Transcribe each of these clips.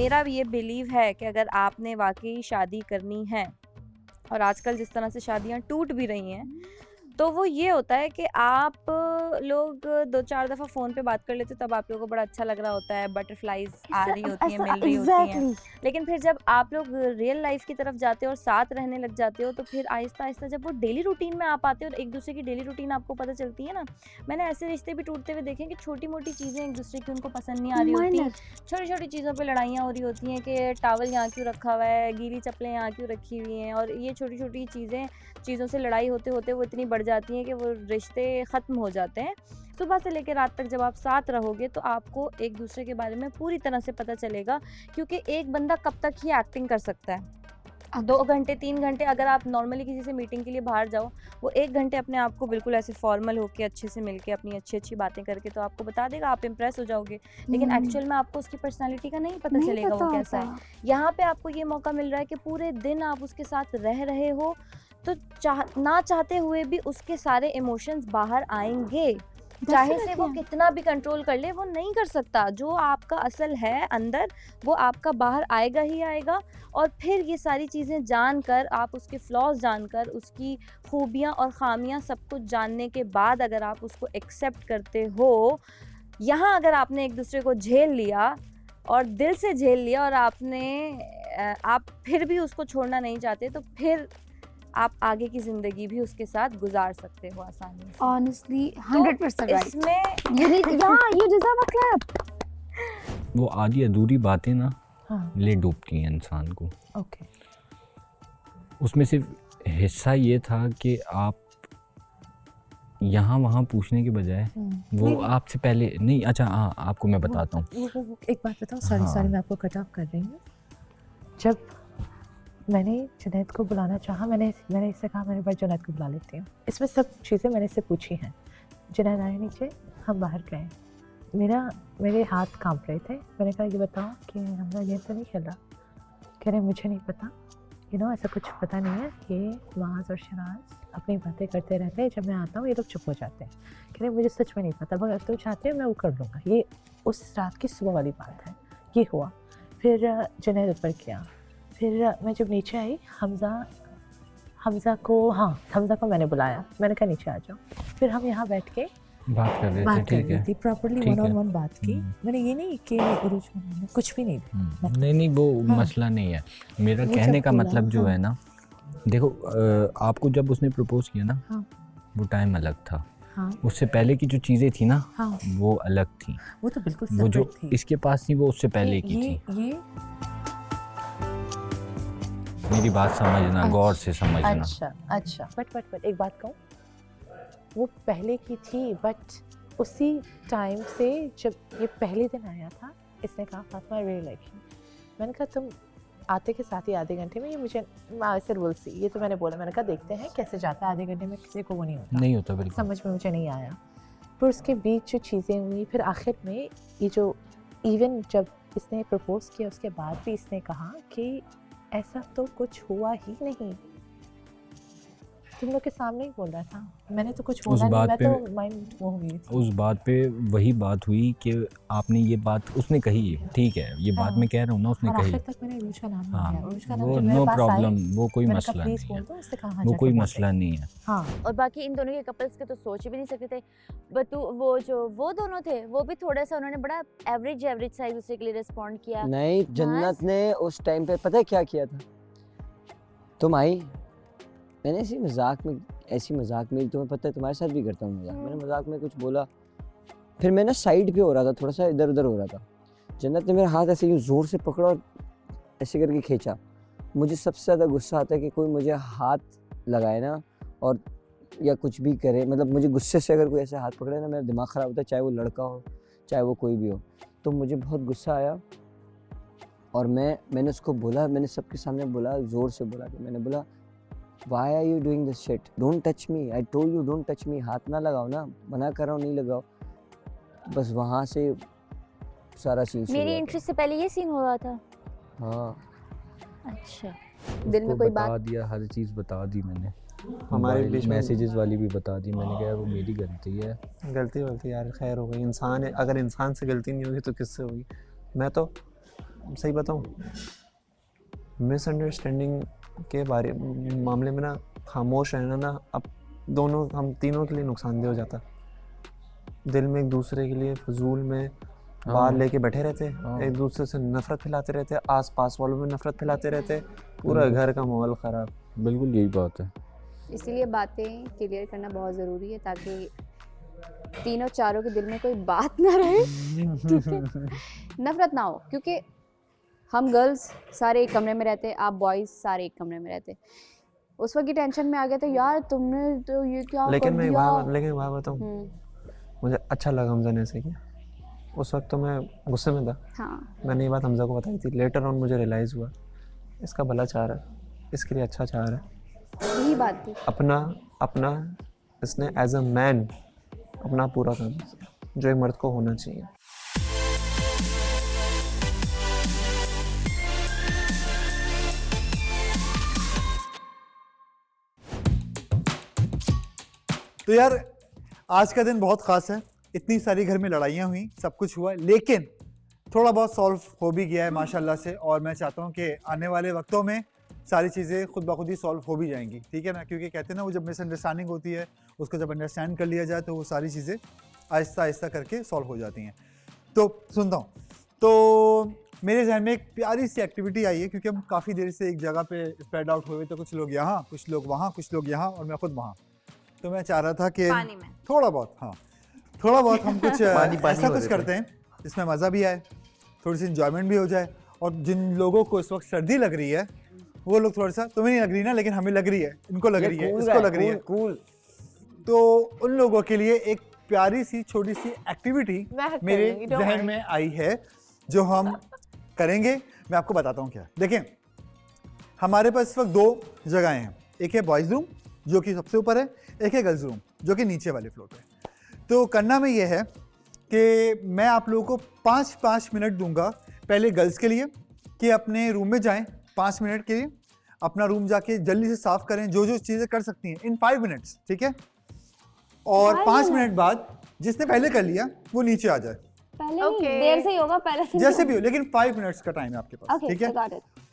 मेरा ये बिलीव है कि अगर आपने वाकई शादी करनी है, और आजकल जिस तरह से शादियां टूट भी रही हैं, तो वो ये होता है कि आप लोग 2-4 दफ़ा फ़ोन पे बात कर लेते हो, तब आप लोगों को बड़ा अच्छा लग रहा होता है, बटरफ्लाइज़ आ रही होती हैं, ऐसा मिल रही होती हैं। एग्जैक्टली। लेकिन फिर जब आप लोग रियल लाइफ़ की तरफ जाते हो और साथ रहने लग जाते हो, तो फिर आहिस्ता-आहिस्ता जब वो डेली रूटीन में आप आते हो और एक-दूसरे की डेली रूटीन आपको पता चलती है ना, मैंने ऐसे रिश्ते भी टूटते हुए देखे हैं कि छोटी-मोटी चीज़ें एक-दूसरे की उनको पसंद नहीं आ रही होती, माइनर। छोटी-छोटी चीज़ों पे लड़ाइयाँ हो रही होती हैं कि टॉवल यहाँ क्यों रखा हुआ है, गीली चप्पलें यहाँ क्यों रखी हुई हैं, और ये छोटी-छोटी चीज़ों से लड़ाई होते-होते वो इतनी बढ़ जाती हैं कि वो रिश्ते ख़त्म हो जाते हैं। सुबह से लेकर रात तक जब आप साथ रहोगे तो आपको एक-दूसरे के बारे में पूरी तरह से पता चलेगा, क्योंकि एक बंदा कब तक ही एक्टिंग कर सकता है। 2 घंटे 3 घंटे अगर आप नॉर्मली किसी से मीटिंग के लिए बाहर जाओ, वो 1 घंटे अपने आप को बिल्कुल ऐसे फॉर्मल होके अच्छे से मिलके अपनी अच्छी-अच्छी बातें करके तो आपको बता देगा, आप इम्प्रेस हो जाओगे। लेकिन एक्चुअल में आपको उसकी पर्सनैलिटी का नहीं पता नहीं चलेगा पता वो कैसा है। होता। यहाँ पे आपको ये मौका मिल रहा है कि पूरे दिन आप उसके साथ रह रहे हो, तो ना चाहते हुए भी उसके सारे इमोशंस बाहर आएँगे। चाहे से वो डेफिनेटली। कितना भी कंट्रोल कर ले, वो नहीं कर सकता। जो आपका असल है अंदर, वो आपका बाहर आएगा ही आएगा। और फिर ये सारी चीज़ें जानकर, आप उसके फ्लॉज़ जानकर, उसकी खूबियाँ और ख़ामियाँ सब कुछ जानने के बाद अगर आप उसको एक्सेप्ट करते हो, यहाँ अगर आपने एक-दूसरे को झेल लिया और दिल से झेल लिया, और आप फिर भी उसको छोड़ना नहीं चाहते, तो फिर आप आगे की ज़िंदगी भी उसके साथ गुज़ार सकते हो आसानी से। ऑनेस्टली तो 100% राइट। इसमें यू डिजर्व अ क्लैप। वो आधी अधूरी बातें ना हाँ, ले डूबती हैं इंसान को। ओके। उसमें सिर्फ हिस्सा ये था कि आप यहाँ वहाँ पूछने के बजाय वो आपसे पहले नहीं। अच्छा हाँ, आपको मैं बताता हूँ। वो एक बात बताऊँ, सॉरी हाँ। सॉरी मैं आपको कट ऑफ कर रही हूँ। जब मैंने जुनैद को बुलाना चाहा, मैंने इससे कहा मैंने बार जुनैद को बुला लेती हूँ। इसमें सब चीज़ें मैंने इससे पूछी हैं। जुनैद आए नीचे, हम बाहर गए। मेरे हाथ कांप रहे थे। मैंने कहा ये बताओ कि हमारा गेम तो नहीं खेल रहा? कह रहे मुझे नहीं पता, ऐसा कुछ पता नहीं है। ये माज और शराज अपनी बातें करते रहते हैं, जब मैं आता हूँ ये लोग चुप हो जाते हैं। कह रहे मुझे सच में नहीं पता, अगर तुम चाहते हो मैं वो कर लूँगा। ये उस रात की सुबह वाली बात है। ये हुआ। फिर जुनैद ऊपर किया। फिर मैं जब नीचे आई, हमज़ा को मैंने बुलाया। मैंने कहा नीचे आ जाओ। फिर हम यहाँ बैठ के बात कर रहे थे, बात कर ठीक रही है। थी, प्रॉपर्ली ठीक वन ऑन है। वन बात की। मैंने ये नहीं कि ओरिजिनल कुछ भी नहीं। नहीं वो हाँ। मसला नहीं है। मेरा वो कहने जब का बोला, मतलब जो हाँ। है ना, देखो आपको जब उसने प्रपोज किया ना, हाँ। वो टाइम अलग था। हाँ, उससे पहले की जो चीज़ें थी ना, हाँ, वो अलग थी। वो तो बिल्कुल वो जो सेपरेट थी। इसके पास थी वो उससे पहले की थी। ये मेरी बात समझना, गौर से समझना। अच्छा बट एक बात कहूँ, वो पहले की थी, बट उसी टाइम से जब ये पहले दिन आया था, इसने कहा फातिमा रियली लाइक यू। मैंने कहा तुम आते के साथ ही आधे घंटे में, ये मुझे ऐसे रूल सी, ये तो मैंने बोला। मैंने कहा देखते हैं कैसे जाता है, आधे घंटे में किसी को वो नहीं होता बिल्कुल। समझ में मुझे नहीं आया। फिर उसके बीच जो चीज़ें हुई, फिर आखिर में ये जो इवन जब इसने प्रपोज किया उसके बाद भी इसने कहा कि ऐसा तो कुछ हुआ ही नहीं। तुम लोग के सामने ही बोल रहा था, मैंने तो कुछ बोला नहीं। मैं तो माइंड वो हुई थी उस बात पे। वही बात हुई कि आपने ये बात उसने कही, ठीक है, ये बात मैं कह रहा हूँ ना, उसने कही। आखिर तक मैंने उरुज का नाम हाँ, लिया। उरुज का नाम वो जब मेरे नो पास प्रॉब्लम, आए, वो कोई मैंने मसला कहा प्लीज नहीं बोल है। दो। उससे कहा वो जाके कोई बोल मसला दे। नहीं है। हाँ, और बाकी इन दोनों के कपल्स के तो सोच भी नहीं सकते थे। बट वो दोनों थे, वो भी थोड़ा सा उन्होंने बड़ा एवरेज सा एक दूसरे के लिए रिस्पॉन्ड किया। नहीं, जन्नत ने उस टाइम पे पता है क्या किया था? तुम आई, मैंने ऐसी मजाक में, तुम्हें पता है तुम्हारे साथ भी करता हूँ मजाक, मैंने मजाक में कुछ बोला, फिर मैं ना साइड पे हो रहा था, थोड़ा सा इधर उधर हो रहा था। जन्नत ने मेरा हाथ ऐसे यूँ जोर से पकड़ा और ऐसे करके खींचा। मुझे सबसे ज़्यादा गुस्सा आता है कि कोई मुझे हाथ लगाए ना, और या कुछ भी करे, मतलब मुझे गुस्से से अगर कोई ऐसे हाथ पकड़े ना, मेरा दिमाग ख़राब होता है, चाहे वो लड़का हो चाहे वो कोई भी हो। तो मुझे बहुत गुस्सा आया और मैंने उसको बोला, मैंने सबके सामने बोला, ज़ोर से बोला कि मैंने बोला Why are you doing this shit? Don't touch me. I told you don't touch me. हाथ ना लगाओ ना, मना कर रहा हूँ, नहीं लगाओ। बस वहाँ से सारा सीन शुरू हुआ। मेरी एंट्री से पहले ये सीन हो रहा था। हाँ, अच्छा, दिल में कोई बता बात दिया, हर चीज़ बता दी मैंने। हमारे बीच में मैसेजेस वाली भी बता दी मैंने। कहा वो मेरी गलती है। गलती यार, खैर हो गई। इंसान है, अगर इंसान से गलती नहीं होगी तो किससे होगी? मैं तो सही बताऊं, मिसअंडरस्टैंडिंग के बारे मामले में ना खामोश रहना ना अब दोनों हम तीनों के लिए नुकसानदेह हो जाता। दिल में एक दूसरे के लिए फजूल में बात लेके बैठे रहते, एक दूसरे से नफरत फैलाते रहते, आस पास वालों में नफरत फैलाते रहते, पूरा घर का माहौल ख़राब। बिल्कुल यही बात है। इसीलिए बातें क्लियर करना बहुत ज़रूरी है ताकि तीनों चारों के दिल में कोई बात ना रहे, ठीक है, नफरत ना हो। क्योंकि हम गर्ल्स सारे एक कमरे में रहते, आप बॉयज़ सारे एक कमरे में रहते, उस वक्त की टेंशन में आ गया तो यार तुमने तो ये क्या कर दिया। लेकिन वहाँ बताऊँ, मुझे अच्छा लगा हमजा ने ऐसे किया। उस वक्त तो मैं गुस्से में था। हाँ, मैंने ये बात हमजा को बताई थी, लेटर ऑन मुझे रियलाइज़ हुआ इसका भला चाह रहा है, इसके लिए अच्छा चाह रहा है। यही बात थी। अपना इसने एज अ मैन अपना पूरा काम जो एक मर्द को होना चाहिए। तो यार आज का दिन बहुत ख़ास है, इतनी सारी घर में लड़ाइयाँ हुई, सब कुछ हुआ, लेकिन थोड़ा बहुत सॉल्व हो भी गया है माशाल्लाह से। और मैं चाहता हूँ कि आने वाले वक्तों में सारी चीज़ें खुद ब खुद ही सॉल्व हो भी जाएंगी, ठीक है ना। क्योंकि कहते हैं ना, वो जब मिसअंडरस्टैंडिंग होती है उसको जब अंडरस्टैंड कर लिया जाए तो वो सारी चीज़ें आहिस्ता आहिस्ता करके सॉल्व हो जाती हैं। तो सुनता हूँ, तो मेरे जहन में एक प्यारी सी एक्टिविटी आई है, क्योंकि हम काफ़ी देर से एक जगह पे स्प्रेड आउट हुए, तो कुछ लोग यहाँ, कुछ लोग वहाँ, कुछ लोग यहाँ और मैं खुद वहाँ। तो मैं चाह रहा था कि थोड़ा बहुत हम कुछ ऐसा कुछ करते हैं जिसमें मज़ा भी आए, थोड़ी सी इंजॉयमेंट भी हो जाए। और जिन लोगों को इस वक्त सर्दी लग रही है वो लोग थोड़ा सा, तुम्हें नहीं लग रही ना, लेकिन हमें लग रही है, इनको लग रही है, इसको लग रही है, तो उन लोगों के लिए एक प्यारी सी छोटी सी एक्टिविटी मेरे जहन में आई है जो हम करेंगे। मैं आपको बताता हूँ क्या। देखें, हमारे पास इस वक्त दो जगहें हैं, एक है बॉयज़ रूम जो कि सबसे ऊपर है, एक है गर्ल्स रूम जो कि नीचे वाले फ्लोर पे। तो करना में ये है कि मैं आप लोगों को 5-5 मिनट दूंगा, पहले गर्ल्स के लिए कि अपने रूम में जाएं 5 मिनट के लिए, अपना रूम जाके जल्दी से साफ करें, जो जो चीज़ें कर सकती हैं इन 5 मिनट्स, ठीक है। और 5 मिनट बाद जिसने पहले कर लिया वो नीचे आ जाए। पहले नहीं, देर से ही होगा, पहले से जैसे भी हो, लेकिन 5 मिनट्स का टाइम है आपके पास, ठीक है।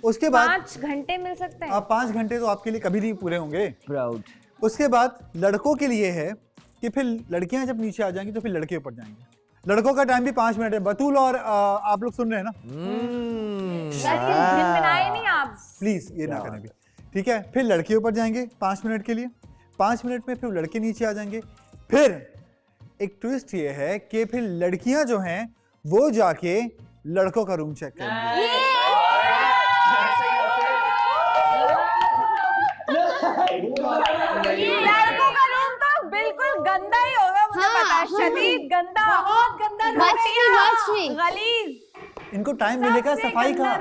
उसके बाद 5 घंटे मिल सकते हैं। आप 5 घंटे तो आपके लिए कभी नहीं पूरे होंगे। प्राउड। उसके बाद लड़कों के लिए है कि फिर लड़कियां जब नीचे आ जाएंगी तो फिर लड़के ऊपर जाएंगे। लड़कों का टाइम भी 5 मिनट है। बतूल और आप लोग सुन रहे हैं ना, नहीं आप प्लीज ये ना करें भी, ठीक है। फिर लड़के ऊपर जाएंगे 5 मिनट के लिए, 5 मिनट में फिर लड़के नीचे आ जाएंगे। फिर एक ट्विस्ट ये है कि फिर लड़कियां जो हैं वो जाके लड़कों का रूम चेक करेंगे। लड़कों का रूम तो बिल्कुल गंदा ही होगा, मुझे पता है, शदीद गंदा, बहुत गंदा, गलीज। इनको टाइम मिलेगा सफाई का,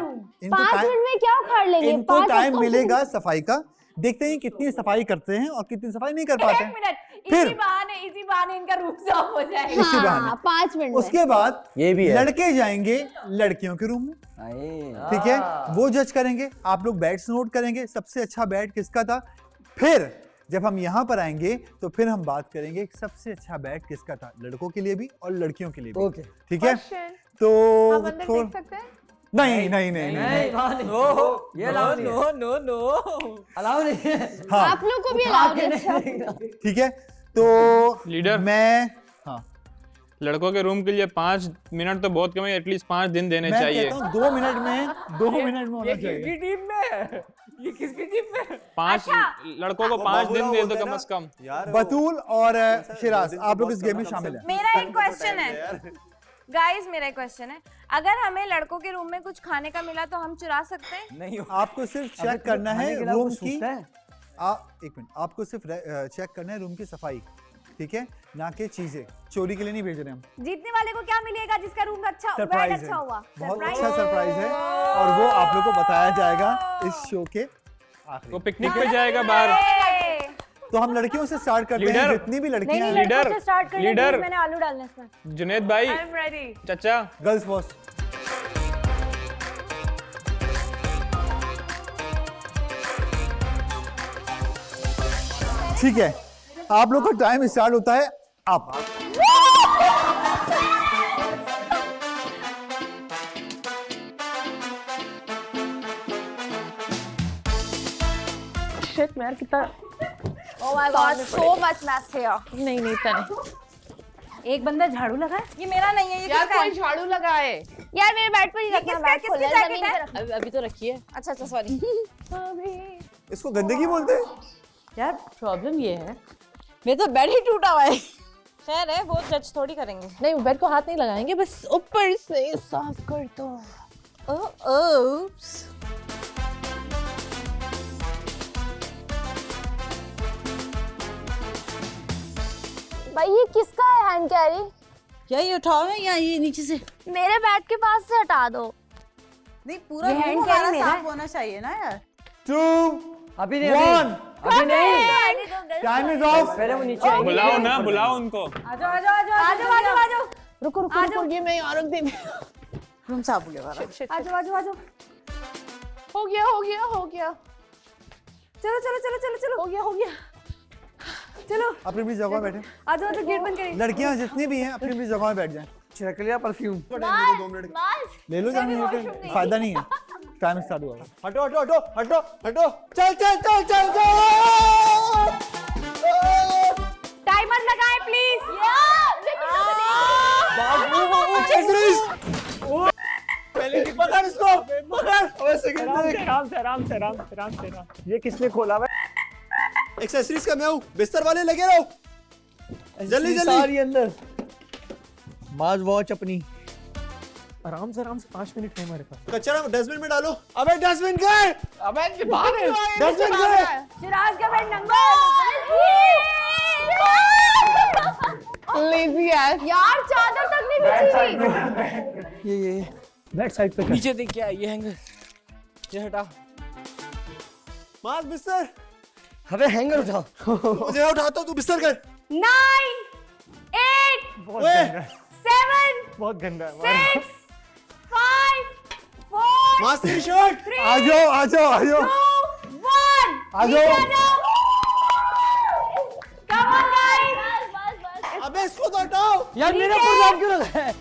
इनको 5 मिनट में क्या उखाड़ लेंगे, इनको टाइम मिलेगा सफाई का। देखते हैं कितनी सफाई करते हैं और कितनी सफाई नहीं कर पाते हैं। फिर इसी बहाने इनका रूम साफ हो जाएगा। इसी बहाने 5 मिनट। उसके बाद ये भी है। लड़के जाएंगे लड़कियों के रूम में, ठीक है, वो जज करेंगे। आप लोग बैट्स नोट करेंगे, सबसे अच्छा बैट किसका था। फिर जब हम यहाँ पर आएंगे तो फिर हम बात करेंगे कि सबसे अच्छा बैट किसका था, लड़कों के लिए भी और लड़कियों के लिए भी, ओके, ठीक है। तो देख सकते हैं? नहीं, अलाउ नहीं है। हाँ, आप लोग को भी अलाउ है। ठीक है। तो लीडर, मैं लड़कों के रूम के लिए 5 मिनट तो बहुत कम है, एटलीस्ट 5 दिन देने मैं चाहिए। कहता हूँ 2 मिनट में होना चाहिए। ये किसकी टीम में? 5 लड़कों को 5 दिन दे दो कम से कम। बतूल और शिराज, आप लोग इस गेम में शामिल हैं। मेरा एक क्वेश्चन है गाइस, मेरा एक क्वेश्चन है, अगर हमें लड़कों के रूम में कुछ खाने का मिला तो हम चुरा सकते हैं? नहीं, आपको सिर्फ चेक करना है रूम की, एक मिनट, आपको सिर्फ चेक करना है रूम की सफाई, ठीक है, ना कि चीजें चोरी के लिए नहीं भेज रहे हम। जीतने वाले को क्या मिलेगा जिसका रूम अच्छा सरप्राइज अच्छा हुआ? बहुत अच्छा सरप्राइज है और वो आप लोग को बताया जाएगा इस शो के आखिरी। वो पिकनिक पे जाएगा बाहर। तो हम लड़कियों से स्टार्ट करते हैं, जितनी भी लड़कियां हैं। लीडर, मैंने आलू डालने इसमें। जुनेद भाई, चाचा, गर्ल्स बॉस। ठीक है, आप लोग का टाइम स्टार्ट होता है अब। शिट यार कितना Oh my god, so much mess here. नहीं नहीं इतना नहीं। एक बंदा झाड़ू लगाए, ये मेरा नहीं है, ये यार किसका कोई है? झाड़ू लगाए। यार मेरे बेड पर ही रखना, किसका- बेड खोला है, किसकी जमीन जैकेट पे रखना। अभी तो रखिए। अच्छा अच्छा सॉरी। इसको गंदगी बोलते हैं। यार प्रॉब्लम ये है, मेरा तो बेड ही टूटा हुआ है। खैर है, वो जज थोड़ी करेंगे। नहीं बेड को हाथ नहीं लगाएंगे, बस ऊपर से साफ कर दो। ओप्स। भाई ये किसका है हैंड कैरी? यही उठाओ ना, या ये नीचे से। मेरे बेड के पास से हटा दो। नहीं पूरा ये रूम hand हमारा carry मेरा साफ है। होना चाहिए ना यार। 2 अभी नहीं 1 अभी नहीं टाइम इज ऑफ। पहले वो नीचे आएंगे। बुलाओ ना, बुलाओ उनको। आजो आजो आजो आजो आजो आजो रुको रुको रुको, ये मैं और रख दे। रूम साफ हो गया हमारा। आजो आजो आजो। हो गया हो गया हो गया चलो चलो चलो चलो चलो हो गया हो गया। चलो अपनी अपनी जगह बैठे। आजो आजो, गेट बंद करिए। लड़कियां जितनी भी हैं अपनी अपनी जगह में बैठ जाएं। छिड़क लिया परफ्यूम। 2 मिनट बस ले लो, जाने में फायदा नहीं है। टाइम स्टार्ट हुआ। हटो हटो हटो हटो हटो, चल चल चल चल चल। टाइमर लगाए प्लीज। पहले की पकड़ इसको, पकड़। ओए सेकंड ये किसने खोला हुआ? एक्सेसरीज का मैं हूँ, बिस्तर वाले लगे रहो। जल्दी जल्दी सारी अंदर। माज वॉच अपनी। आराम से 5 मिनट है हमारे पास। कचरा डस्टबिन में डालो। अबे डस्टबिन गए। अबे बाहर है। डस्टबिन गए। चिराग का बेड नंगा लेजी यार। यार चादर तक नहीं बिछी हुई। ये बैक साइड पे नीचे देख क्या ये हैंगर, ये हटा। माज बिस्तर। अबे हैंगर उठाओ। मुझे उठाता हूँ, तू बिस्तर कर। 9 8 ओए 7 बहुत गंदा है। 6 5 4 माज तेरी शर्ट। आ जाओ आ जाओ आ जाओ 2 1 आ जाओ। Come on guys. अबे इसको तो हटाओ। यार मेरा प्रोग्राम क्यों लगा है?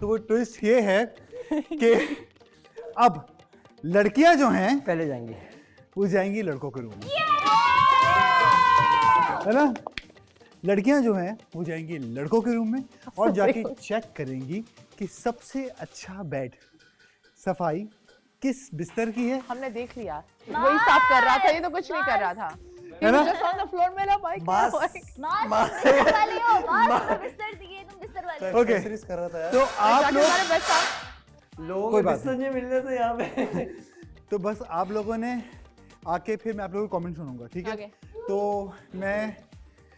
तो वो ट्विस्ट ये है कि अब लड़कियां जो हैं पहले जाएंगे। वो जाएंगी लड़कों के रूम में, है ना। लड़कियां जो हैं वो जाएंगी लड़कों के रूम में और जाके चेक करेंगी कि सबसे अच्छा बेड, सफाई किस बिस्तर की है हमने देख लिया, वही साफ कर रहा था, ये तो कुछ नहीं कर रहा था। है ना? Just on the floor, मेरा mic बस। बिस्तर वाले हो, बस बिस्तर दिए तुम बिस्तर वाले। ओके। एक्सेसरीज कर रहा था यार। तो आप लोग हमारे bed साफ। लोगों कोई को बात बिस्तर नहीं मिल रहे थे यहाँ पे। तो बस आप लोगों ने आके फिर मैं आप लोगों के कमेंट सुनूंगा, ठीक है। आगे। तो मैं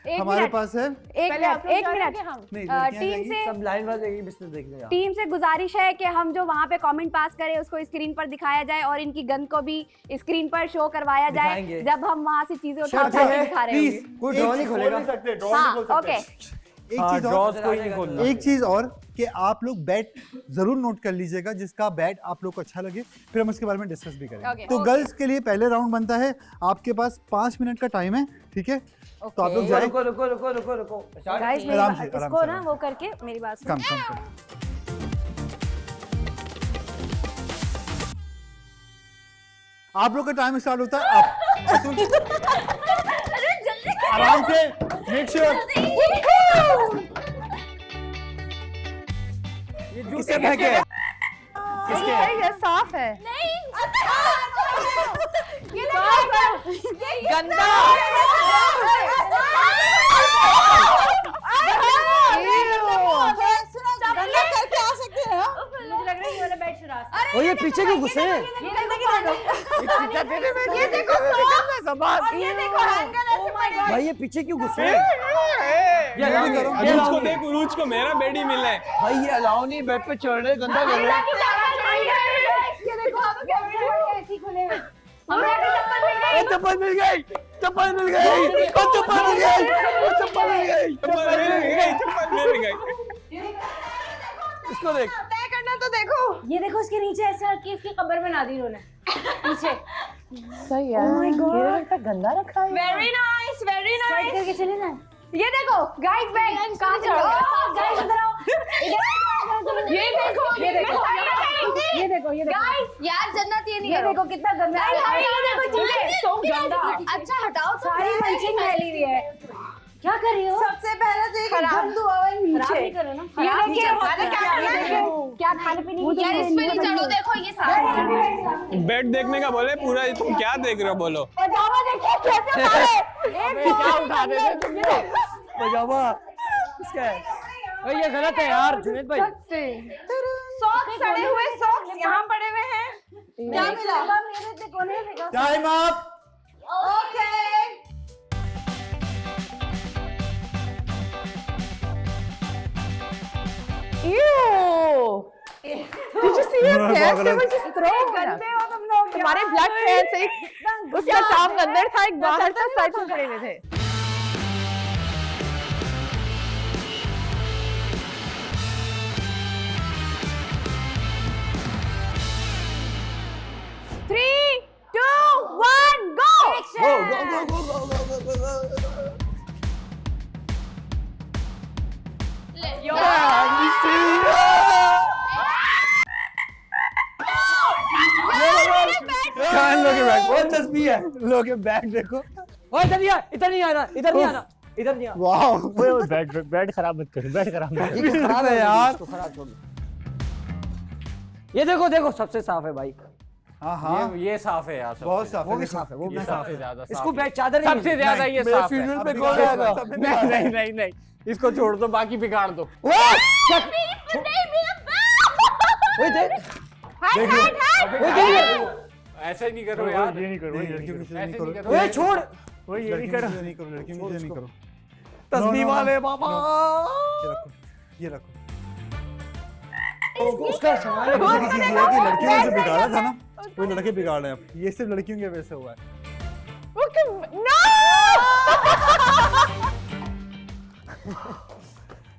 एक हमारे मिनट पास है एक पहले आप मिनट लोग एक जाएंगे मिनट हम। नहीं लड़कियां टीम जाएंगी। से सब लाइन बाय एक बिस्तर देख लेगा। टीम से गुजारिश है कि हम जो वहाँ पे कमेंट पास करें उसको स्क्रीन पर दिखाया जाए और इनकी गन को भी स्क्रीन पर शो करवाया जाए दिखाएंगे। जब हम वहाँ से चीजें उठा अच्छा उठा के है, दिखा रहे प्लीज होंगे। कोई ड्रॉ नहीं खोलेगा। हाँ ओके। एक चीज और, एक चीज और कि आप लोग बैट जरूर नोट कर लीजिएगा जिसका बैट आप लोग को अच्छा लगे, फिर हम उसके बारे में डिस्कस भी करेंगे। Okay. तो गर्ल्स के लिए पहले राउंड बनता है, आपके पास 5 मिनट का टाइम है, ठीक है। तो आप लोग जाए रुको रुको रुको रुको रुको। गाइस मेरी आराम बात- से, आराम इसको से, ना आराम वो करके मेरी बात सुनो। कम आप लोग का टाइम स्टार्ट होता है अब। आराम से, मेक श्योर। किससे फेंके? ये साफ है। गंदा। करके आ सकते हैं हम। मुझे लग रहा है ये वाला बेड शराब है। ओ ये पीछे क्यों घुसे? ये देखो हैंगर ऐसे पड़े हैं। भाई ये पीछे क्यों घुसे? ये अलाउ करो। ये अरूज अलाउ को नहीं। देख, अरूज को मेरा बेड ही मिला है। भाई ये अलाउ नहीं, बेड पे चढ़ रहे, गंदा कर रहे। ये देखो आप ऐसे खुले हैं। हमें अभी चप्पल मिल गई। चप्पल मिल गई, चप्पल मिल गई, चप्पल मिल गई, चप्पल मिल गई। चप्पल मिल गई। इसको देख। तय करना तो देखो। ये देखो उसके नीचे ऐसा रख के इसकी कब्र बना दी उन्होंने। पीछे। सही है। Oh my God. ये लगता है गंदा रखा है। Very nice, very nice. करके चले ना। ये देखो गाइस बैग कहां चढ़ गया? गाइस इधर आओ। ये देखो ये देखो गाइस यार जन्नत ये नहीं ये करो। देखो कितना गंदा है। ये देखो चीजें तो गंदा। अच्छा हटाओ तो सारी मंचिंग फैली हुई है। क्या कर रही हो? सबसे पहले तो एक खराब। गंदू हुआ है खराब नीचे। नहीं करो ना। ये खराब देखिए नहीं खाने क्या करना। करना है? क्या खाने पीने की यार इस पे नहीं चढ़ो देखो ये सारा बेड देखने का बोले पूरा, तुम क्या देख रहे हो बोलो। पजामा देखिए कैसे मारे। एक क्या उठा दे रहे तुम ये पजामा इसका है। भाई ये गलत है यार जुनैद भाई। सॉक्स सड़े हुए सॉक्स यहाँ पड़े हुए हैं। क्या मिला? मेरे से कोने में लगा। Time up. Okay. Did you see your pants? They were just thrown. गंदे हो तुम लोग। तुम्हारे ब्लैक पैंट्स एक उसका टांग अंदर था, एक बाहर था, साइड में पड़े हुए थे। Three, two, one, go! बहुत तस्बी है। लोग बैग देखो। ओए इधर नहीं आ, इधर नहीं आना, इधर नहीं आना, इधर नहीं आना। वाह। बैड खराब मत करो, बैड खराब मत ये खराब है यार। इसको खराब छोड़ दो। ये देखो देखो सबसे साफ है भाई। हाँ हाँ ये साफ है यार, बहुत साफ है। वो भी देखो। साफ है, वो भी ये साफ सबसे ज्यादा है। इसको बैग चादर ही सबसे मिली। ज्यादा ये मेरे साफ है। funeral पे अब कौन बिगाड़ आएगा? दो। नहीं इसको छोड़ दो, बाकी बिगाड़ दो। ओए देख, देखो। ओए देख, ऐसे नहीं करो यार, ये नहीं करो, लड़कियों की ऐसे नहीं नहीं करो। करो। ओए छोड़। ये नहीं करो, नहीं करो, लड़कियों की नहीं करो। तस्बी No, no, वाले no, बाबा। ये रखो, ये रखो। उसका सामान है। मुझे किसी चीज़ है कि लड़कियों ने जो बिगाड़ा था ना, वो लड़के बिगाड़ रहे हैं अब। ये सिर्फ लड़कियों की वजह से हुआ है।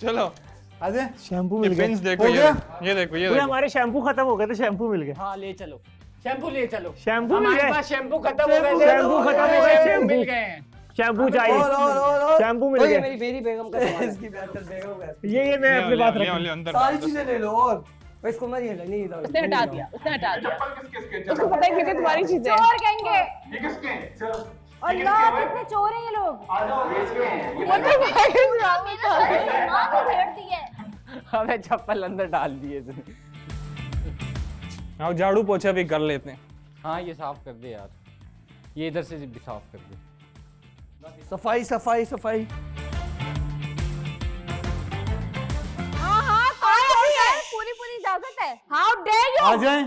चलो आ जाए। शैम्पू ये पिन्स देखो, हो ये गया? ये देखो ये पूरे देखो। हमारे शैम्पू खत्म हो गए थे, शैम्पू मिल गए। हाँ ले चलो, शैम्पू ले चलो। शैम्पू मिल हमारे गए, पास शैम्पू खत्म हो गए थे। शैम्पू खत्म हो गए, शैम्पू मिल गए हैं। शैम्पू चाहिए, और शैम्पू मिल ओए गए। मेरी बेगम का सामान है। इसकी बेगम का। ये मैं अपने पास रखूं। ले अंदर सारी चीजें ले लो और भाई इसको मत ये नहीं इधर। उसने हटा दिया, उसने हटा दिया। उसको पता है क्योंकि तुम्हारी चीजें हैं। चोर कहेंगे। अल्लाह कितने चोर हैं ये लोग। अबे चप्पल अंदर डाल दिए तूने। आओ झाड़ू पोछा भी कर लेते हैं। हाँ ये साफ कर दे यार, ये इधर से भी साफ कर दे। सफाई सफाई सफाई। पूरी इजाजत है। How dare you. आ जाए।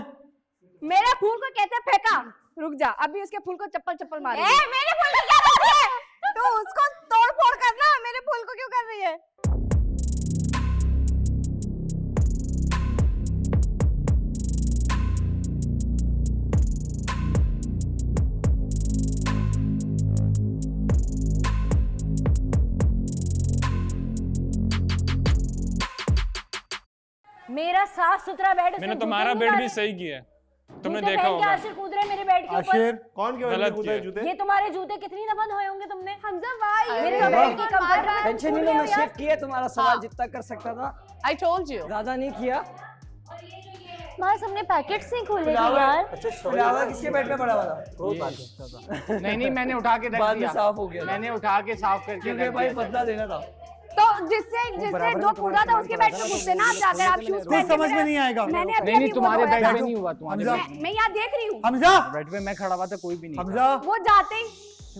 मेरे फूल को कैसे फेंका? रुक जा, अभी उसके फूल को चप्पल मारी। मेरे फूल को क्या कर रही है? तो उसको तोड़ फोड़ करना, मेरे फूल को क्यों कर रही है? मेरा साफ सुथरा बेड। मैंने तुम्हारा बेड भी सही किया है, तुमने देखा होगा। आशिर कूद रहे मेरे बेड के ऊपर। आशिर कौन के गलत कूदा किया। है जूते? ये तुम्हारे जूते कितनी दफा धोए होंगे तुमने? हमजा भाई मेरे अरे बेड की कंफर्ट में टेंशन नहीं लो, मैं सेव किया तुम्हारा सवाल जितना कर सकता था। I told you. ज्यादा नहीं किया। मास हमने पैकेट्स नहीं खोले थे फ्लावर यार। फ्लावर किसके बेड पे पड़ा हुआ था? नहीं मैं ने उठा के रख बाद में दिया, साफ हो गया। मैंने उठा के साफ करके क्योंकि रख भाई दिया। बदला देना था। तो जिससे जो कूदा था उसके बेड पे कूदते ना आप जाकर, आप शूज कुछ समझ में नहीं आएगा। मैंने अभी नहीं अभी तुम्हारे वो बेड धोया पे था। नहीं हुआ, तुम्हारे हमजा। मैं यहाँ देख रही हूँ। हमजा। बेड पे मैं खड़ा हुआ था, कोई भी नहीं था। हमजा। वो जाते ही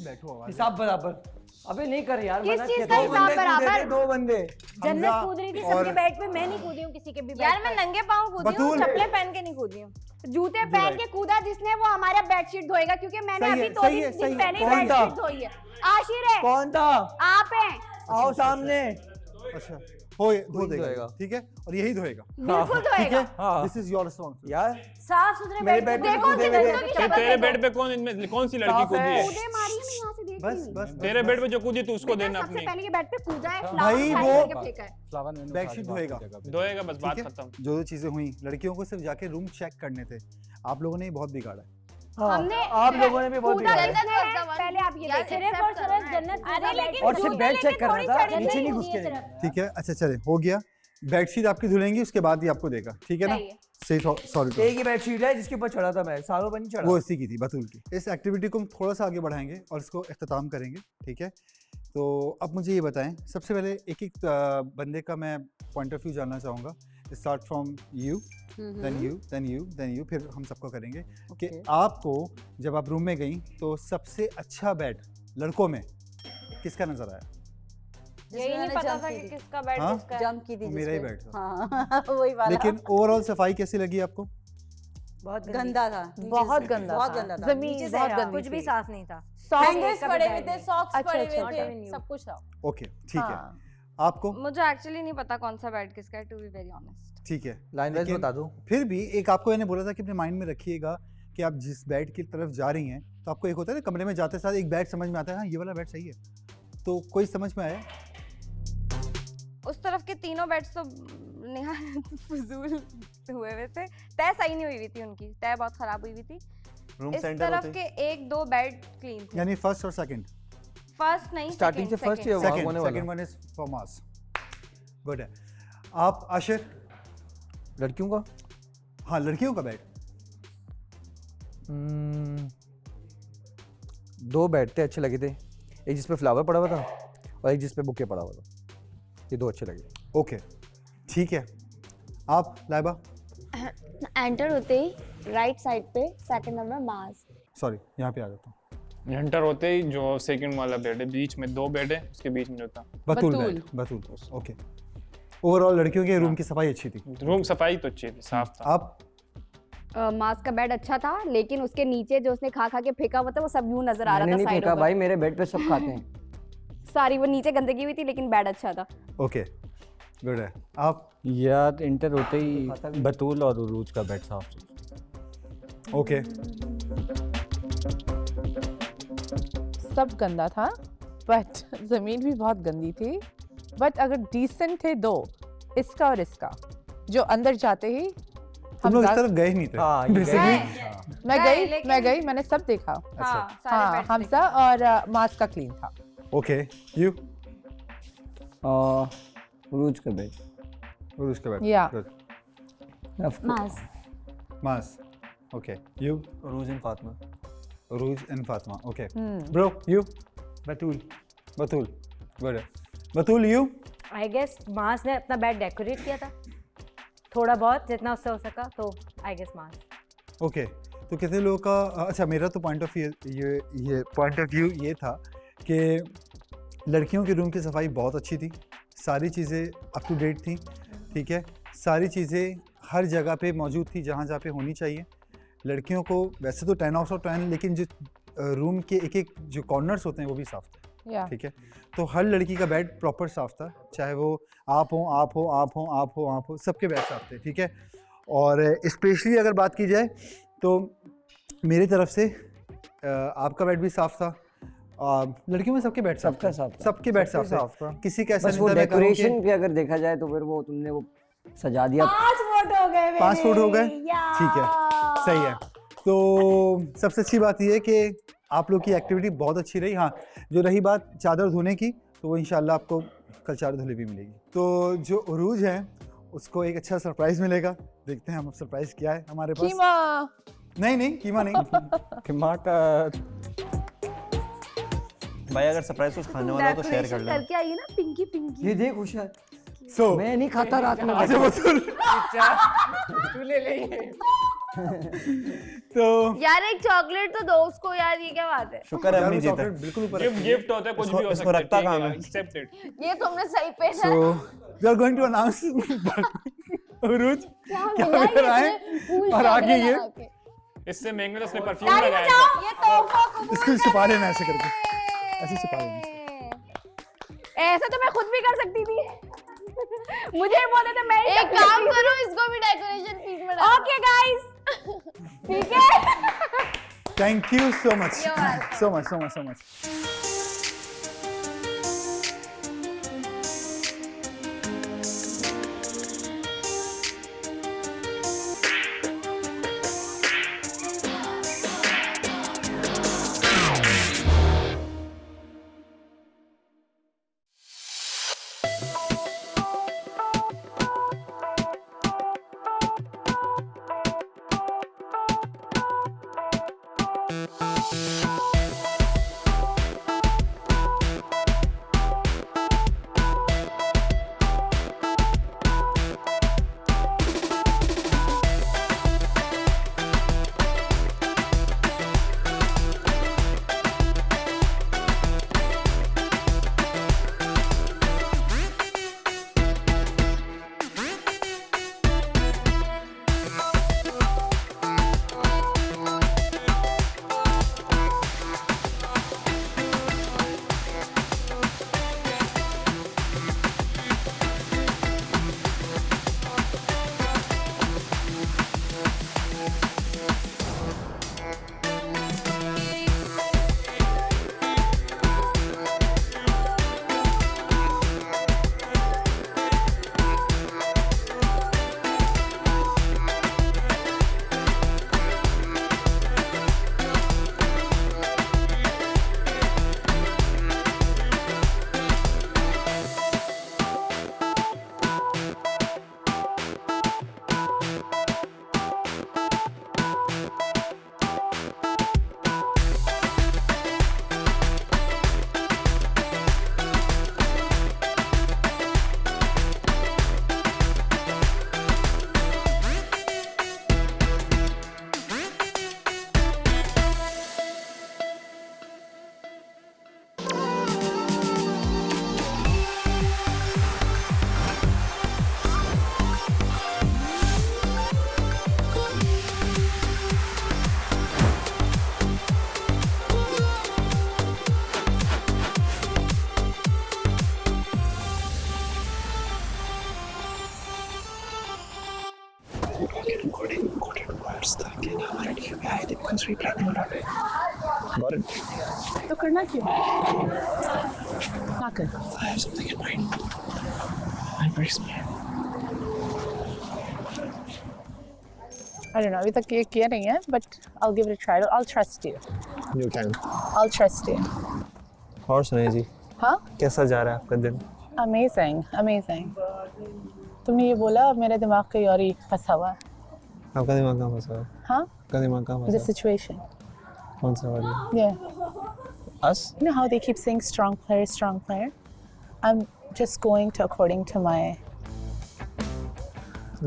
बैठो आवाज। हिसाब बराबर। अबे नहीं कर यार। किस मना चीज किया। का दो हिसाब बंदे कूदे बराबर? थे, 2 बंदे। जन्नत कूद रही थी और- सबके बेड पे, मैं नहीं कूदी हूँ किसी के भी बेड यार मैं नंगे पाँव कूदी हूँ, बतूल। चप्पलें पहन के नहीं कूदी हूँ। जूते पहन के कूदा जिसने वो हमारा बेडशीट धोएगा, क्योंकि मैंने सही है, अभी 2 सही है, दिन सही है। पहले ही कौन था? बेडशीट धोई है। आशिर है, कौन था? आप हैं। आओ सामने। अच्छा हो धो कोई देगा, धोएगा। ठीक है, और यही धोएगा, बिल्कुल ठीक है। धोएगा। दिस इज योर रिस्पांसिबिलिटी यार साफ सुथरे मेरे बेड बेड पे देखो कूदे हुए जन्नत थे। की फिर शपथ तेरे है। बेड पे कौन सी लड़की साफ कूदी है। है? कूदे मारी है, मैं यहाँ से देख बस रही हूँ। बस तेरे बेड पे जो कूदी तू उसको देना सबसे अपनी। पहले ये बेड पे कूदा है, भाई, फ्लावर वो- करके फेंका है। फ्लावर मैंने बेडशीट उठा के धोएगा। जगह पे। धोएगा बस, बात ठीक है? खत्म। जो चीजें हुई लड़कियों को सिर्फ जाके रूम चेक करने थे, आप लोगों ने ही बहुत बिगाड़ा है। हमने आप लोगों ने भी बहुत पूरा बिगाड़ा। जन्नत was the one- पहले आप ये यार, देखिए। accept सिर्फ और करना सिर्फ है। जन्नत अरे लेकिन और सिर्फ बेड चेक करना था, थोड़ी नीचे नहीं चढ़ी घुस के है देखना। सिर्फ। ठीक है, अच्छा चले, हो गया। बेडशीट आपकी धुलेंगी, उसके बाद ही आपको देगा, ठीक है ना? सही है। सही, सॉरी, एक ही बेडशीट है जिसके ऊपर चढ़ा था मैं, सालों पर नहीं चढ़ा। वो इसी की थी, बतूल की। इस एक्टिविटी को हम थोड़ा सा आगे बढ़ाएंगे और इसको इख्तिताम करेंगे, ठीक है? तो अब मुझे ये बताएं, सबसे पहले एक एक बंदे का मैं पॉइंट ऑफ व्यू जानना चाहूँगा। Start from you, then you, then you, then you, फिर हम सबको करेंगे कि आपको जब आप रूम में गई तो सबसे अच्छा बेड लड़कों में किसका नजर आया? यही नहीं पता था कि किसका बेड हाँ? किसका है। जंप की थी मेरा ही जिस पे। बेड था। हाँ वही वाला। लेकिन ओवरऑल सफाई कैसी लगी आपको? बहुत गंदा था, बहुत गंदा बहुत था। गंदा था। जमीन नीचे से बहुत था। गंदी कुछ भी थी। साफ नहीं था। हैंगर्स कभी पड़े बैग हुए थे, नहीं। सॉक्स अच्छा, पड़े अच्छा, हुए not even थे, you. सब कुछ था। ओके, ठीक है। हाँ। आपको? मुझे एक्चुअली नहीं पता कौन सा बेड किसका है, टू बी वेरी ऑनेस्ट। ठीक है, लाइन वाइज लेकिन बता दो। फिर भी एक आपको मैंने बोला था कि अपने माइंड में रखिएगा कि आप जिस बेड की तरफ जा रही हैं तो आपको एक होता है ना, कमरे में जाते साथ एक बेड समझ में आता है, हाँ ये वाला बेड सही है, तो कोई समझ में आया? उस तरफ के तीनों बेड्स तो निहायत फजूल हुए हुए थे। तय सही नहीं हुई हुई थी उनकी, तय बहुत खराब हुई हुई थी। रूम इस सेंटर तरफ होते के एक दो बेड क्लीन थे। यानी फर्स्ट और सेकंड? फर्स्ट नहीं, स्टार्टिंग से फर्स्ट या वहां होने सेकंड वाला? One is for mass. Good है। आप आशिर? लड़कियों का? हाँ, लड़कियों का बेड। दो बेड थे, अच्छे लगे थे। एक जिस पे फ्लावर पड़ा हुआ था और एक जिस पे बुके पड़ा हुआ था। ये दो अच्छे लगे। ओके, ठीक है। आप लाइबा? एंटर होते ही राइट साइड पे सेकंड नंबर मास। सॉरी, यहाँ पे आ जाता हूँ। एंटर होते ही जो सेकंड वाला बेड है, बीच में दो बेड है, उसके बीच में जो था बतूल बेड, बतूल। ओके। ओवरऑल लड़कियों के रूम की सफाई अच्छी थी? रूम सफाई तो अच्छी थी, साफ था। आप? मास का बेड अच्छा था, लेकिन उसके नीचे जो उसने खा खा के फेंका हुआ था वो सब यूं नजर आ रहा मैंने था नहीं साइडों फेंका पर। भाई, मेरे बेड पे सब खाते हैं। सारी वो नीचे गंदगी हुई थी, लेकिन बेड अच्छा था। ओके, गुड है। आप? यार इंटर होते ही बतूल और उरूज का बेड साफ। ओके। सब गंदा था, बट जमीन भी बहुत गंदी थी। बट अगर डिसेंट थे दो, इसका और इसका, जो अंदर जाते ही तुम लोग इस तरफ गए नहीं थे? हाँ, ये बेसिकली मैं गई, मैंने सब देखा। हाँ, सारे हाँ, बेड्स हमजा और मास का क्लीन था। ओके। यू? उरूज का बेड। उरूज का बेड। या मास। मास। ओके। यू? रूज and Fatima. Urooj and Fatima. Okay. Bro, you? Batool. Batool, good है। बतूल, यू? आई गेस मास ने अपना बेड डेकोरेट किया था थोड़ा बहुत, जितना उससे हो सका, तो आई गेस मास। ओके। तो कितने लोगों का, अच्छा मेरा तो पॉइंट ऑफ ये पॉइंट ऑफ व्यू ये था कि लड़कियों के रूम की सफाई बहुत अच्छी थी, सारी चीज़ें अप टू डेट थी, ठीक है, सारी चीज़ें हर जगह पे मौजूद थी जहाँ जहाँ पे होनी चाहिए। लड़कियों को वैसे तो 10 आउट ऑफ 10, लेकिन जो रूम के एक एक जो कॉर्नर्स होते हैं वो भी साफ़ थे, ठीक है। तो हर लड़की का बेड प्रॉपर साफ़ था, चाहे वो आप हो, सबके बेड साफ़ थे, ठीक है। और स्पेशली अगर बात की जाए तो मेरी तरफ से आपका बेड भी साफ़ था, लड़कियों में सबके बेड सबका साफ था। सबके बेड साफ था, किसी का ऐसा बस नहीं वो था मैं कहूँ कि डेकोरेशन पे अगर देखा जाए तो फिर वो तुमने वो सजा दिया। 5 वोट हो गए 5 फुट हो गए, ठीक है, सही है। तो सबसे अच्छी बात यह है कि आप लोग की एक्टिविटी बहुत अच्छी रही। हाँ, जो रही बात चादर धोने की, तो वो इंशाल्लाह आपको कल चादर धुली भी मिलेगी। तो जो उरूज है उसको एक अच्छा सरप्राइज मिलेगा, देखते हैं हम सरप्राइज क्या है हमारे पास। कीमा। नहीं कीमा नहीं, टमाटर। भाई अगर सरप्राइज कुछ खाने वाला हो तो शेयर कर लेना। करके आई ना पिंकी पिंकी। ये देख उषा, सो मैं नहीं खाता रात में। तू ले ले। तो यार एक चॉकलेट तो दो उसको यार, ये क्या बात है। शुक्र है हमने जीता। चॉकलेट बिल्कुल ऊपर गिफ्ट गिफ्ट होता है, कुछ भी हो इसको सकता है, रखता ठीक है, कहाँ है? accept it। ये तुमने सही पे so we are going to announce Urooj क्या लेकर आए, और आगे ये इससे महंगा तो उसने परफ्यूम लगाया था। ये तोहफा कबूल इसको छिपा लेना ऐसे करके, ऐसे छिपा लेना। ऐसा तो मैं खुद भी कर सकती थी। मुझे बोले थे मैं एक काम करो, इसको भी डेकोरेशन पीस में डालो। ओके गाइस, ठीक है। Thank you so much, so much. तो करना क्यों? ना कर। I don't know, अभी तक ये किया नहीं है, but I'll give it a try. I'll trust you. You can. I'll trust you. और सुनाइए जी, हाँ? कैसा जा रहा है आपका दिन? Amazing, amazing. तुमने ये बोला मेरे दिमाग कहीं और ही फंसा हुआ है। आपका दिमाग कहाँ फंसा है? हाँ? आपका दिमाग कहाँ फंसा The है? situation. कौन सा वाला? Yeah. Us? You know how they keep saying strong player, strong player? I'm just going to according to my.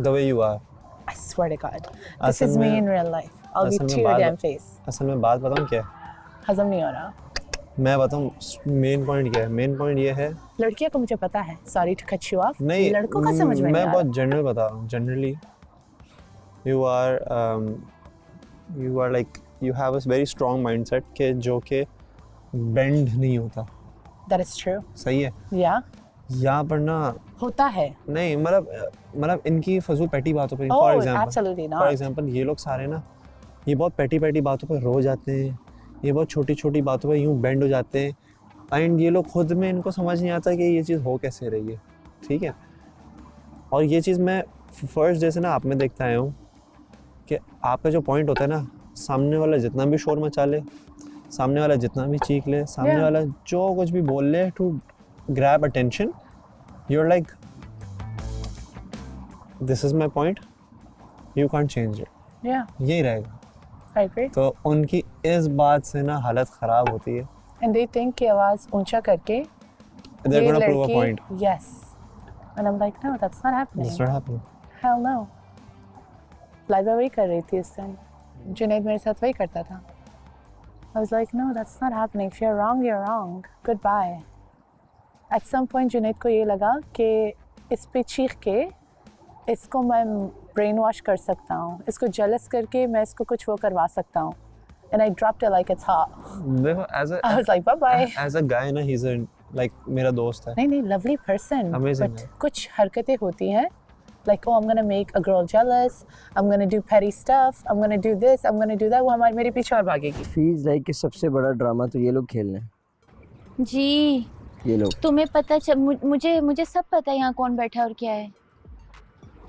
The way you are. I swear to God, this असल is me में- in real life. I'll be असल में to your बात- damn face. असल में बात बताऊँ क्या है? हजम नहीं हो रहा। मैं बताऊँ मेन पॉइंट क्या है? मेन पॉइंट ये है, लड़कियां को मुझे पता है। Sorry to cut you off. नहीं लड़कों का समझ में नहीं मैं आ बहुत रहा। जनरल बता रहा हूँ। Generally you are like you have a very strong mindset के जो के बेंड नहीं होता। That is true. सही है? Yeah. यहाँ पर ना होता है। नहीं मतलब इनकी फजूल पैटी बातों पे Oh, for example absolutely not. For example ये लोग सारे ना ये बहुत पैटी बातों पे रो जाते हैं, ये बहुत छोटी बातों पे यूं बेंड हो जाते हैं एंड ये लोग खुद में इनको समझ नहीं आता कि ये चीज़ हो कैसे रही है, ठीक है। और ये चीज़ मैं फर्स्ट डे से ना आप में देखता आया हूँ कि आपका जो पॉइंट होता है ना, सामने वाला जितना भी शोर मचा ले, सामने वाला जितना भी चीख ले, सामने Yeah. वाला जो कुछ भी बोल ले to grab attention, you are like this is my point, you can't change it. Yeah. यही रहेगा। I agree. तो उनकी इस बात से ना हालत ख़राब होती है। And they think कि आवाज ऊंचा करके They're ये gonna prove a लड़के- point. Yes. And I'm like, no, that's not happening. It's not happening. Hell no. Laiba वही कर रही थी उस टाइम। जुनैद मेरे साथ वही करता था। I was like, no, that's not happening. If you're wrong, you're wrong. Goodbye. At some point Junaid को ये लगा कि इस पे चीख के इसको मैं ब्रेन वॉश कर सकता हूँ, इसको जेलस करके मैं इसको कुछ वो करवा सकता हूँ। And I dropped it like it's hot. देखो I was like, bye bye. as a guy ना he's a like मेरा दोस्त है। नहीं lovely person. Amazing But है। कुछ हरकतें होती हैं like, oh, I'm gonna make a girl jealous, I'm gonna do petty stuff, I'm gonna do this, I'm gonna do that, वो हमारे मेरे पीछे और भागेगी। फील्स लाइक कि सबसे बड़ा ड्रामा तो ये लोग खेल रहे हैं। जी ये लोग तुम्हें पता मुझे सब पता है यहाँ कौन बैठा है और क्या है।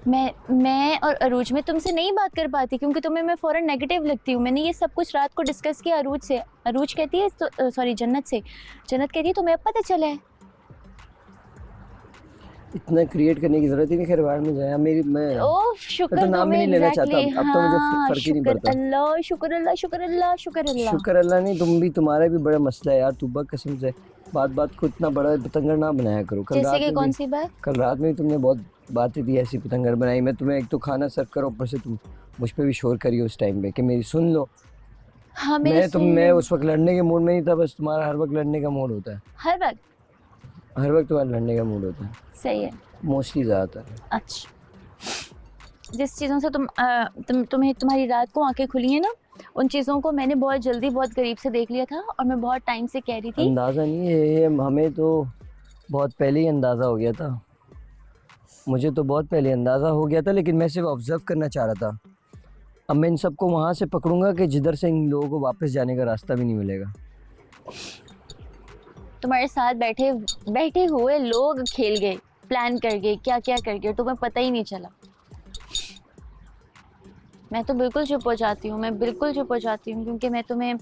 मैं और अरूज में तुमसे नहीं बात कर पाती क्योंकि तुम्हें मैं फ़ौरन नेगेटिव लगती हूँ। मैंने ये सब कुछ रात को डिस्कस किया अरूज से। अरूज कहती है तो सॉरी जन्नत से। जन्नत कहती है तुम्हें अब पता चला है। इतना क्रिएट करने की जरूरत ही नहीं, खैर बाहर में जाए मेरी मैं ओह शुक्र तो नाम भी नहीं लेना चाहता अब तो मुझे फर्क ही नहीं पड़ता। अल्लाह शुक्र अल्लाह शुक्र अल्लाह शुक्र अल्लाह शुक्र अल्लाह नहीं, तुम भी तुम्हारा भी बड़ा मसला है यार, तूबा कसम से बात को इतना बड़ा पतंगर ना बनाया करो। कल जैसे रात कि में कौन भी सी बात? कल रात में भी तुमने बहुत बातें दी ऐसी पतंगर बनाई, मैं तुम्हें एक तो खाना सर्व करो ऊपर से तुम मुझ पे भी शोर करी उस टाइम पे कि मेरी सुन लो। हाँ मेरी मैं उस वक्त लड़ने के मूड में नहीं था, बस तुम्हारा हर वक्त लड़ने का मूड होता है, हर वक्त तुम्हारा लड़ने का मूड होता है सही है मोस्टली ज़्यादातर। अच्छा जिस चीज़ों से तुम्हें तुम्हारी रात को आंखें खुली हैं ना, उन चीज़ों को मैंने बहुत जल्दी बहुत करीब से देख लिया था और मैं बहुत टाइम से कह रही थी। अंदाज़ा नहीं है ये, हमें तो बहुत पहले ही अंदाज़ा हो गया था, मुझे तो बहुत पहले अंदाज़ा हो गया था, लेकिन मैं सिर्फ ऑब्ज़र्व करना चाह रहा था। अब मैं इन सबको वहाँ से पकड़ूंगा कि जिधर से इन लोगों को वापस जाने का रास्ता भी नहीं मिलेगा। तुम्हारे साथ बैठे हुए लोग खेल गए, प्लान कर गए, क्या क्या कर गए, तुम्हें पता ही नहीं चला। मैं तो बिल्कुल चुप हो जाती हूँ, मैं बिल्कुल चुप हो जाती हूँ, क्योंकि मैं तुम्हें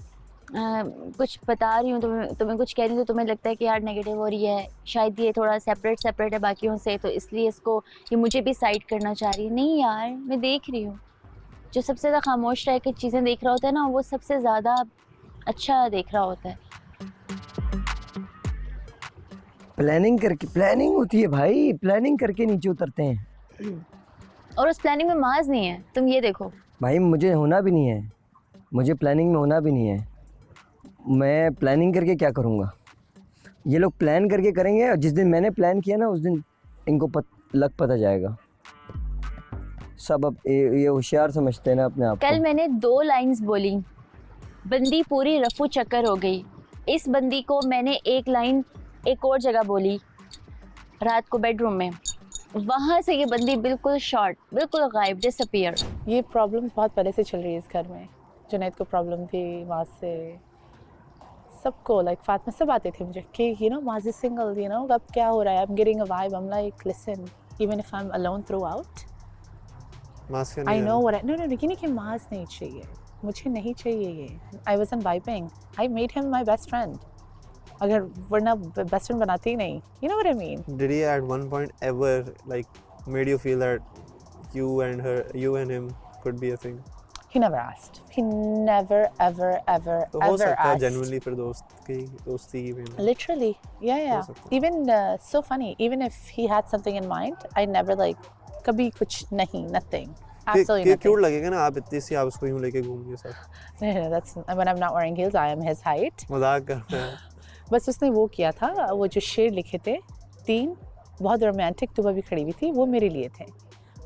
कुछ बता रही हूँ, तुम्हें कुछ कह रही हूँ तो तुम्हें लगता है कि यार नेगेटिव हो रही है, शायद ये थोड़ा सेपरेट है बाकियों से, तो इसलिए इसको ये मुझे भी साइड करना चाह रही है। नहीं यार, मैं देख रही हूँ। जो सबसे ज़्यादा खामोश रह के चीज़ें देख रहा होता है ना, वो सबसे ज़्यादा अच्छा देख रहा होता है। प्लानिंग होती है भाई, प्लानिंग करके नीचे उतरते हैं और उस प्लानिंग में माज नहीं है, तुम ये देखो भाई। मुझे होना भी नहीं है, मुझे प्लानिंग में होना भी नहीं है। मैं प्लानिंग करके क्या करूँगा? ये लोग प्लान करके करेंगे और जिस दिन मैंने प्लान किया ना उस दिन इनको पता जाएगा सब। अब ये होशियार समझते हैं ना अपने आप को। कल मैंने 2 लाइंस बोली, बंदी पूरी रफू चक्कर हो गई। इस बंदी को मैंने एक लाइन एक और जगह बोली रात को बेडरूम में, वहाँ से ये बंदी बिल्कुल शॉर्ट, बिल्कुल गायब, डिसअपीयर। ये प्रॉब्लम बहुत पहले से चल रही है इस घर में। जुनैद को प्रॉब्लम थी, माज से, सबको, लाइक फातिमा सब आते थे मुझे कि you know Maaz is single, you know अब क्या हो रहा है, I am getting a vibe, I am like listen even if I am alone throughout I know what. No ये नहीं कि माज नहीं चाहिए, मुझे नहीं चाहिए ये। I was vibing, I made him my best friend, अगर वरना बेस्ट फ्रेंड बनाती ही नहीं। You know what I mean? Did he at one point ever like made you feel that you and him could be a thing? He never asked. He never ever तो हो सकता है asked. genuinely फिर दोस्ती की भी। Literally, yeah. Even so funny. Even if he had something in mind, I never like कभी कुछ नहीं, nothing. Absolutely nothing. क्यूट लगेगा ना आप इतनी सी आप उसको यूं लेके घूमने साथ। No, that's when I'm not wearing heels. I am his height. मजाक कर रहे हैं। बस उसने वो किया था, वो जो शेर लिखे थे 3 बहुत रोमांटिक, तुबा भी खड़ी हुई थी, वो मेरे लिए थे।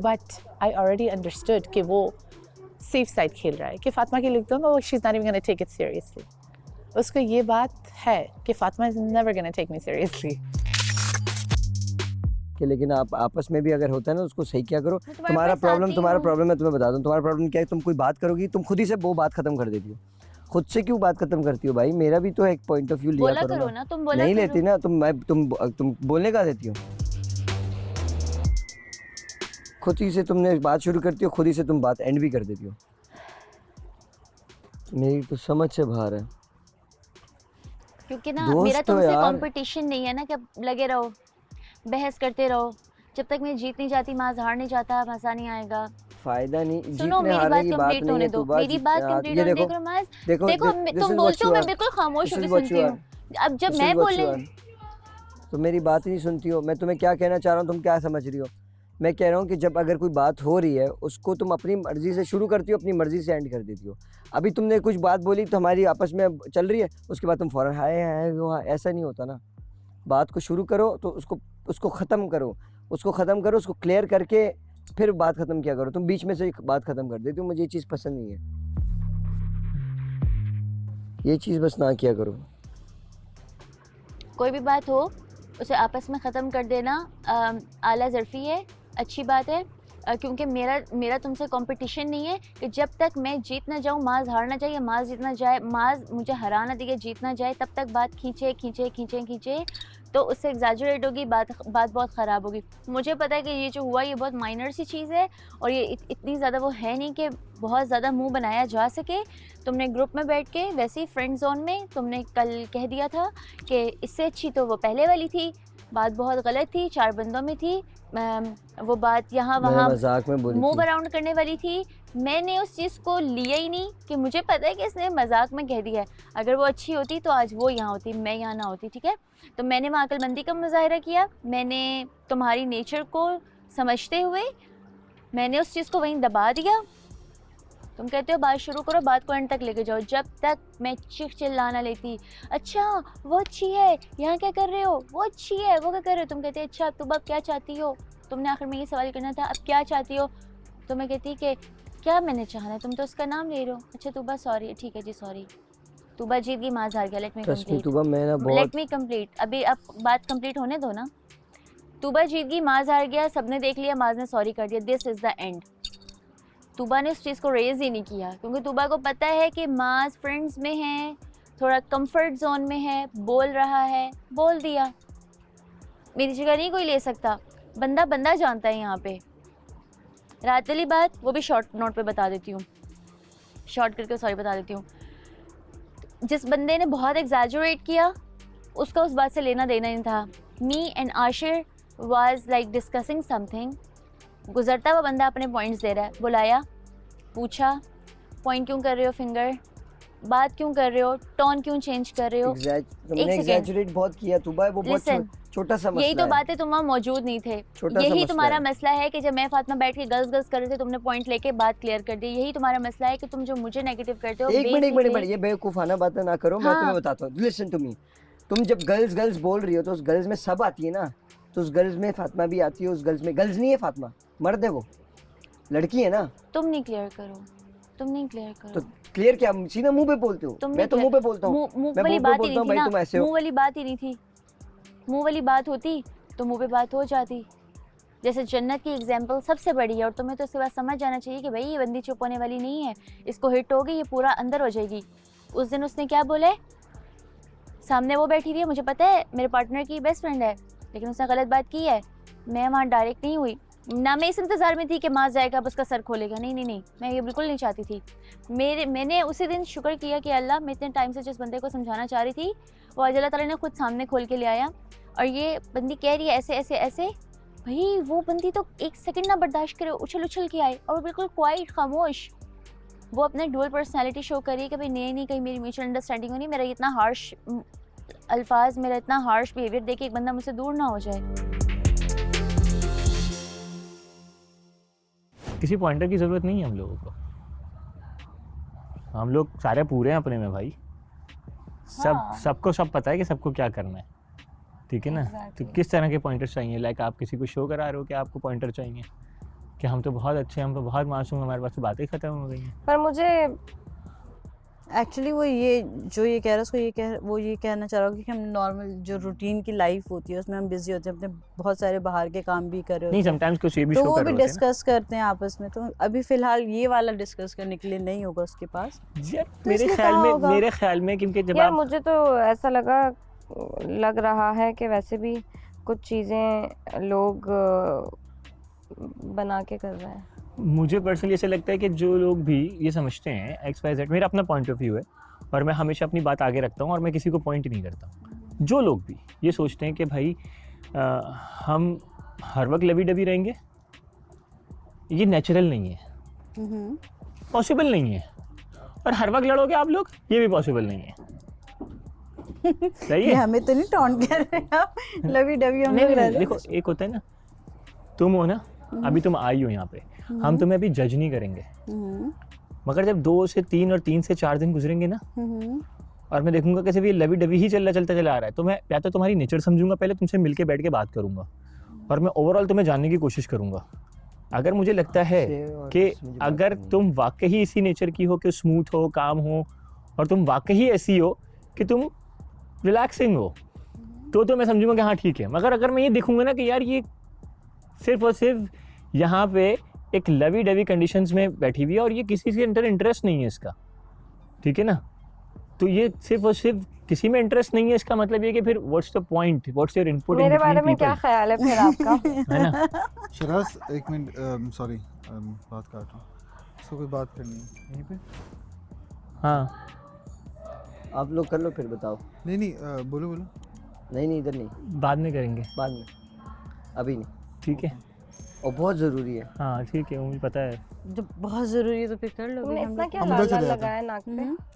बट आई ऑलरेडी अंडरस्टूड कि वो सेफ साइड खेल रहा है, कि फातिमा के लिख दूंगा वो she is not even gonna take it seriously. उसको ये बात है कि Fatima is never gonna take me seriously. कि लेकिन आप आपस में भी अगर होता है ना उसको सही क्या करो। तुम्हारा प्रॉब्लम मैं तुम्हें बता दूं, तुम्हारा प्रॉब्लम क्या है, तुम कोई बात करोगी तुम खुद ही से वो बात खत्म कर देती हो। खुद से क्यों बात खत्म करती हो भाई? मेरा भी तो एक पॉइंट ऑफ व्यू लिया करो ना। तुम बोला नहीं लेती ना तुम बोलने का देती हो। खुद ही से तुमने बात शुरू करती हो, खुद ही से तुम बात एंड भी कर देती हो। मेरी तो समझ से बाहर है। क्योंकि ना मेरा तुमसे कंपटीशन नहीं है ना कि लगे रहो बहस करते रहो। जब तक मैं जीत नहीं जाती, माज हार नहीं जाता, मजा नहीं आएगा। फायदा नहीं, सुनो मेरी बात कंप्लीट होने दो, मेरी बात कंप्लीट होने दो। माज देखो तुम बोलते हो, मैं बिल्कुल खामोश होकर सुनती हूँ। अब जब मैं बोले तो मेरी बात ही नहीं सुनती हो। मैं तुम्हें क्या कहना चाह रहा हूँ तुम क्या समझ रही हो? मैं कह रहा हूँ कि जब अगर कोई बात हो रही है उसको तुम अपनी मर्जी से शुरू करती हो, अपनी मर्जी से एंड कर देती हो। अभी तुमने कुछ बात बोली तो हमारी आपस में चल रही है, उसके बाद तुम फ़ौरन हाय ऐसा नहीं होता ना। बात को शुरू करो तो उसको ख़त्म करो, उसको क्लियर करके फिर बात ख़त्म किया करो। तुम बीच में से बात ख़त्म कर देती हो। मुझे ये चीज़ पसंद नहीं है, ये चीज़ बस ना किया करो। कोई भी बात हो उसे आपस में ख़त्म कर देना आला ज़रफ़ी है, अच्छी बात है। क्योंकि मेरा तुमसे कंपटीशन नहीं है कि जब तक मैं जीत ना जाऊँ माज हारना चाहिए, माज जीतना जाए, माज मुझे हराना दिए जीतना जाए, तब तक बात खींचे तो उससे एग्जैजरेट होगी, बात बहुत ख़राब होगी। मुझे पता है कि ये जो हुआ ये बहुत माइनर सी चीज़ है और ये इतनी ज़्यादा वो है नहीं कि बहुत ज़्यादा मुंह बनाया जा सके। तुमने ग्रुप में बैठ के वैसे ही फ्रेंड जोन में तुमने कल कह दिया था कि इससे अच्छी तो वो पहले वाली थी, बात बहुत गलत थी, 4 बंदों में थी, वो बात यहाँ मैंने वहाँ मजाक में बोली मूव थी। अराउंड करने वाली थी। मैंने उस चीज़ को लिया ही नहीं कि मुझे पता है कि इसने मजाक में कह दिया है। अगर वो अच्छी होती तो आज वो यहाँ होती, मैं यहाँ ना होती, ठीक है। तो मैंने वहाँ अक्लमंदी का मुजाहिरा किया, मैंने तुम्हारी नेचर को समझते हुए मैंने उस चीज़ को वहीं दबा दिया। तुम कहते हो बात शुरू करो, बात को एंड तक लेके जाओ। जब तक मैं चीख चिल्लाना लेती, अच्छा वो अच्छी है, यहाँ क्या कर रहे हो, वो अच्छी है, वो क्या कर रहे हो, तुम कहते अच्छा अब तुम अब क्या चाहती हो, तुमने आखिर में ये सवाल करना था, अब क्या चाहती हो। तो मैं कहती कि क्या मैंने चाहना है, तुम तो उसका नाम ले रहे हो। अच्छा तूबा सॉरी, ठीक है जी सॉरी, तूबा जीत गई, माज हार गया, लेट मी कंप्लीट, अभी अब बात कंप्लीट होने दो ना। तूबा जीत गई, माज हार गया, सबने देख लिया, माज ने सॉरी कर दिया, this is the end. Tuba ने उस चीज़ को रेज़ ही नहीं किया क्योंकि तूबा को पता है कि माज फ्रेंड्स में है, थोड़ा कंफर्ट जोन में है, बोल रहा है, बोल दिया। मेरी जगह नहीं कोई ले सकता, बंदा बंदा जानता है यहाँ पे। रात वाली बात वो भी शॉर्ट नोट पे बता देती हूँ, शॉर्ट करके सॉरी बता देती हूँ। जिस बंदे ने बहुत एग्जैजरेट किया उसका उस बात से लेना देना नहीं था। Me and Ashir was like discussing something, गुजरता हुआ बंदा अपने पॉइंट्स दे रहा है, बुलाया, पूछा पॉइंट क्यों कर रहे हो, फिंगर बात क्यों कर रहे हो, टोन क्यों चेंज कर रहे हो। तुमने एग्जैजरेट बहुत किया तूबा, वो बहुत छोटा सा मसला है। यही तो बात है, तुम वहाँ मौजूद नहीं थे। यही तुम्हारा मसला है कि जब मैं फातिमा बैठ के गर्ल्स कर रहे थे तुमने पॉइंट लेके बात क्लियर कर दी। यही तुम्हारा मसला है कि तुम जो मुझे नेगेटिव करते हो। एक मिनट ये बेवकूफाना बातें ना करो। मैं तुम्हें बताता हूँ, लिसन टू मी। तुम जब गर्ल्स बोल रही हो तो उस गर्ल्स में सब आती है ना, तो उस गर्ल्स में फातिमा भी आती है, उस गर्ल्स में गर्ल्स नहीं है फातिमा, मर्द है, वो लड़की है ना। तुम नहीं क्लियर करो, तुम नहीं क्लियर करो। तो क्लियर क्या, सीधा मुंह पे बोलते हो? मैं तो मुंह पे बोलता हूँ, मुंह वाली बात ही नहीं थी ना, मुंह वाली बात ही नहीं थी। मुंह वाली बात होती तो मुंह पे बात हो जाती। जैसे जन्नत की एग्जांपल सबसे बड़ी है और तुम्हें तो इसके बाद समझ जाना चाहिए कि भाई ये बंदी चुप होने वाली नहीं है, इसको हिट होगी, ये पूरा अंदर हो जाएगी। उस दिन उसने क्या बोला, सामने वो बैठी हुई है, मुझे पता है मेरे पार्टनर की बेस्ट फ्रेंड है, लेकिन उसने गलत बात की है। मैं वहाँ डायरेक्ट नहीं हुई ना, मैं इस इंतज़ार में थी कि माँ जाएगा अब उसका सर खोलेगा, नहीं, मैं ये बिल्कुल नहीं चाहती थी। मैंने उसी दिन शुक्र किया कि अल्लाह, मैं इतने टाइम से जिस बंदे को समझाना चाह रही थी वो आज अल्लाह ताला ने खुद सामने खोल के ले आया। और ये बंदी कह रही है ऐसे ऐसे ऐसे, भाई वो बंदी तो एक सेकंड ना बर्दाश्त करे, उछल के आए और बिल्कुल क्वाइट खामोश। वो अपने डुअल पर्सनैलिटी शो कर रही है कि भाई नहीं कहीं मेरी म्यूचुअल अंडरस्टैंडिंग हो नहीं, मेरा इतना हार्श अल्फाज, मेरा इतना हार्श बिहेवियर देख के एक बंदा मुझसे दूर ना हो जाए। किसी पॉइंटर की ज़रूरत नहीं है हम लोगों को, हम लोग सारे पूरे हैं अपने में भाई। सबको सब पता है कि सबको क्या करना है, ठीक है ना। तो किस तरह के पॉइंटर्स चाहिए? लाइक आप किसी को शो करा रहे हो कि आपको पॉइंटर चाहिए कि हम तो बहुत अच्छे हैं, हम तो बहुत मासूम, हमारे पास तो बातें ख़त्म हो गई हैं। पर मुझे एक्चुअली वो ये जो ये कह रहा है उसको वो ये कहना चाह रहा हूँ कि हम नॉर्मल जो रूटीन की लाइफ होती है उसमें हम बिजी होते हैं, अपने बहुत सारे बाहर के काम भी कर रहे होते हैं। नहीं, समटाइम्स कुछ ये भी तो शो वो कर भी रहे होते हैं डिस्कस करते हैं आपस में। तो अभी फिलहाल ये वाला डिस्कस करने के लिए नहीं होगा उसके पास। तो मेरे ख्याल में क्योंकि जब यार मुझे तो ऐसा लग रहा है कि वैसे भी कुछ चीज़ें लोग बना के कर रहे हैं। मुझे पर्सनली ऐसा लगता है कि जो लोग भी ये समझते हैं XYZ, मेरा अपना पॉइंट ऑफ व्यू है और मैं हमेशा अपनी बात आगे रखता हूँ और मैं किसी को पॉइंट नहीं करता। जो लोग भी ये सोचते हैं कि भाई हम हर वक्त लवी डबी रहेंगे, ये नेचुरल नहीं है, पॉसिबल नहीं है। और हर वक्त लड़ोगे आप लोग, ये भी पॉसिबल नहीं है। सही है, हमें तो नहीं टॉन्ट कर रहे हैं आप, लवी डबी हम लोग नहीं, देखो एक होता है ना, तुम हो ना, अभी तुम आई हो यहाँ पे, हम तुम्हें अभी जज नहीं करेंगे, मगर जब 2 से 3 और 3 से 4 दिन गुजरेंगे ना और मैं देखूंगा कैसे भी लवी डबी ही चलता चला आ रहा है, तो मैं या तो तुम्हारी नेचर समझूंगा, पहले तुमसे मिलके बैठ के बात करूंगा और मैं ओवरऑल तुम्हें जानने की कोशिश करूंगा। अगर मुझे लगता है कि अगर तुम वाकई इसी नेचर की हो कि स्मूथ हो, काम हो और तुम वाकई ऐसी हो कि तुम रिलैक्सिंग हो, तो मैं समझूंगा कि हाँ ठीक है। मगर अगर मैं ये देखूंगा ना कि यार ये सिर्फ और सिर्फ यहाँ पे एक लवी डवी कंडीशंस में बैठी हुई है और ये किसी के अंदर इंटरेस्ट नहीं है इसका, ठीक है ना, तो ये सिर्फ और सिर्फ किसी में इंटरेस्ट नहीं है, इसका मतलब ये कि फिर what's the point, what's your input मेरे बारे में क्या ख्याल है फिर आपका? है ना शराज, एक मिनट, सॉरी बात काट रहा हूँ, इसको कोई बात करनी है यहीं पे? हाँ आप लोग कर लो फिर बताओ। नहीं बोलो। नहीं इधर नहीं, बाद में करेंगे, बाद में, अभी नहीं। ठीक है, और बहुत ज़रूरी है। हाँ ठीक है, मुझे पता है। जब बहुत ज़रूरी है तो फिर कर लो। तुमने इतना क्या हम लाल उधर लाल चले जाते लगाया नाक पे?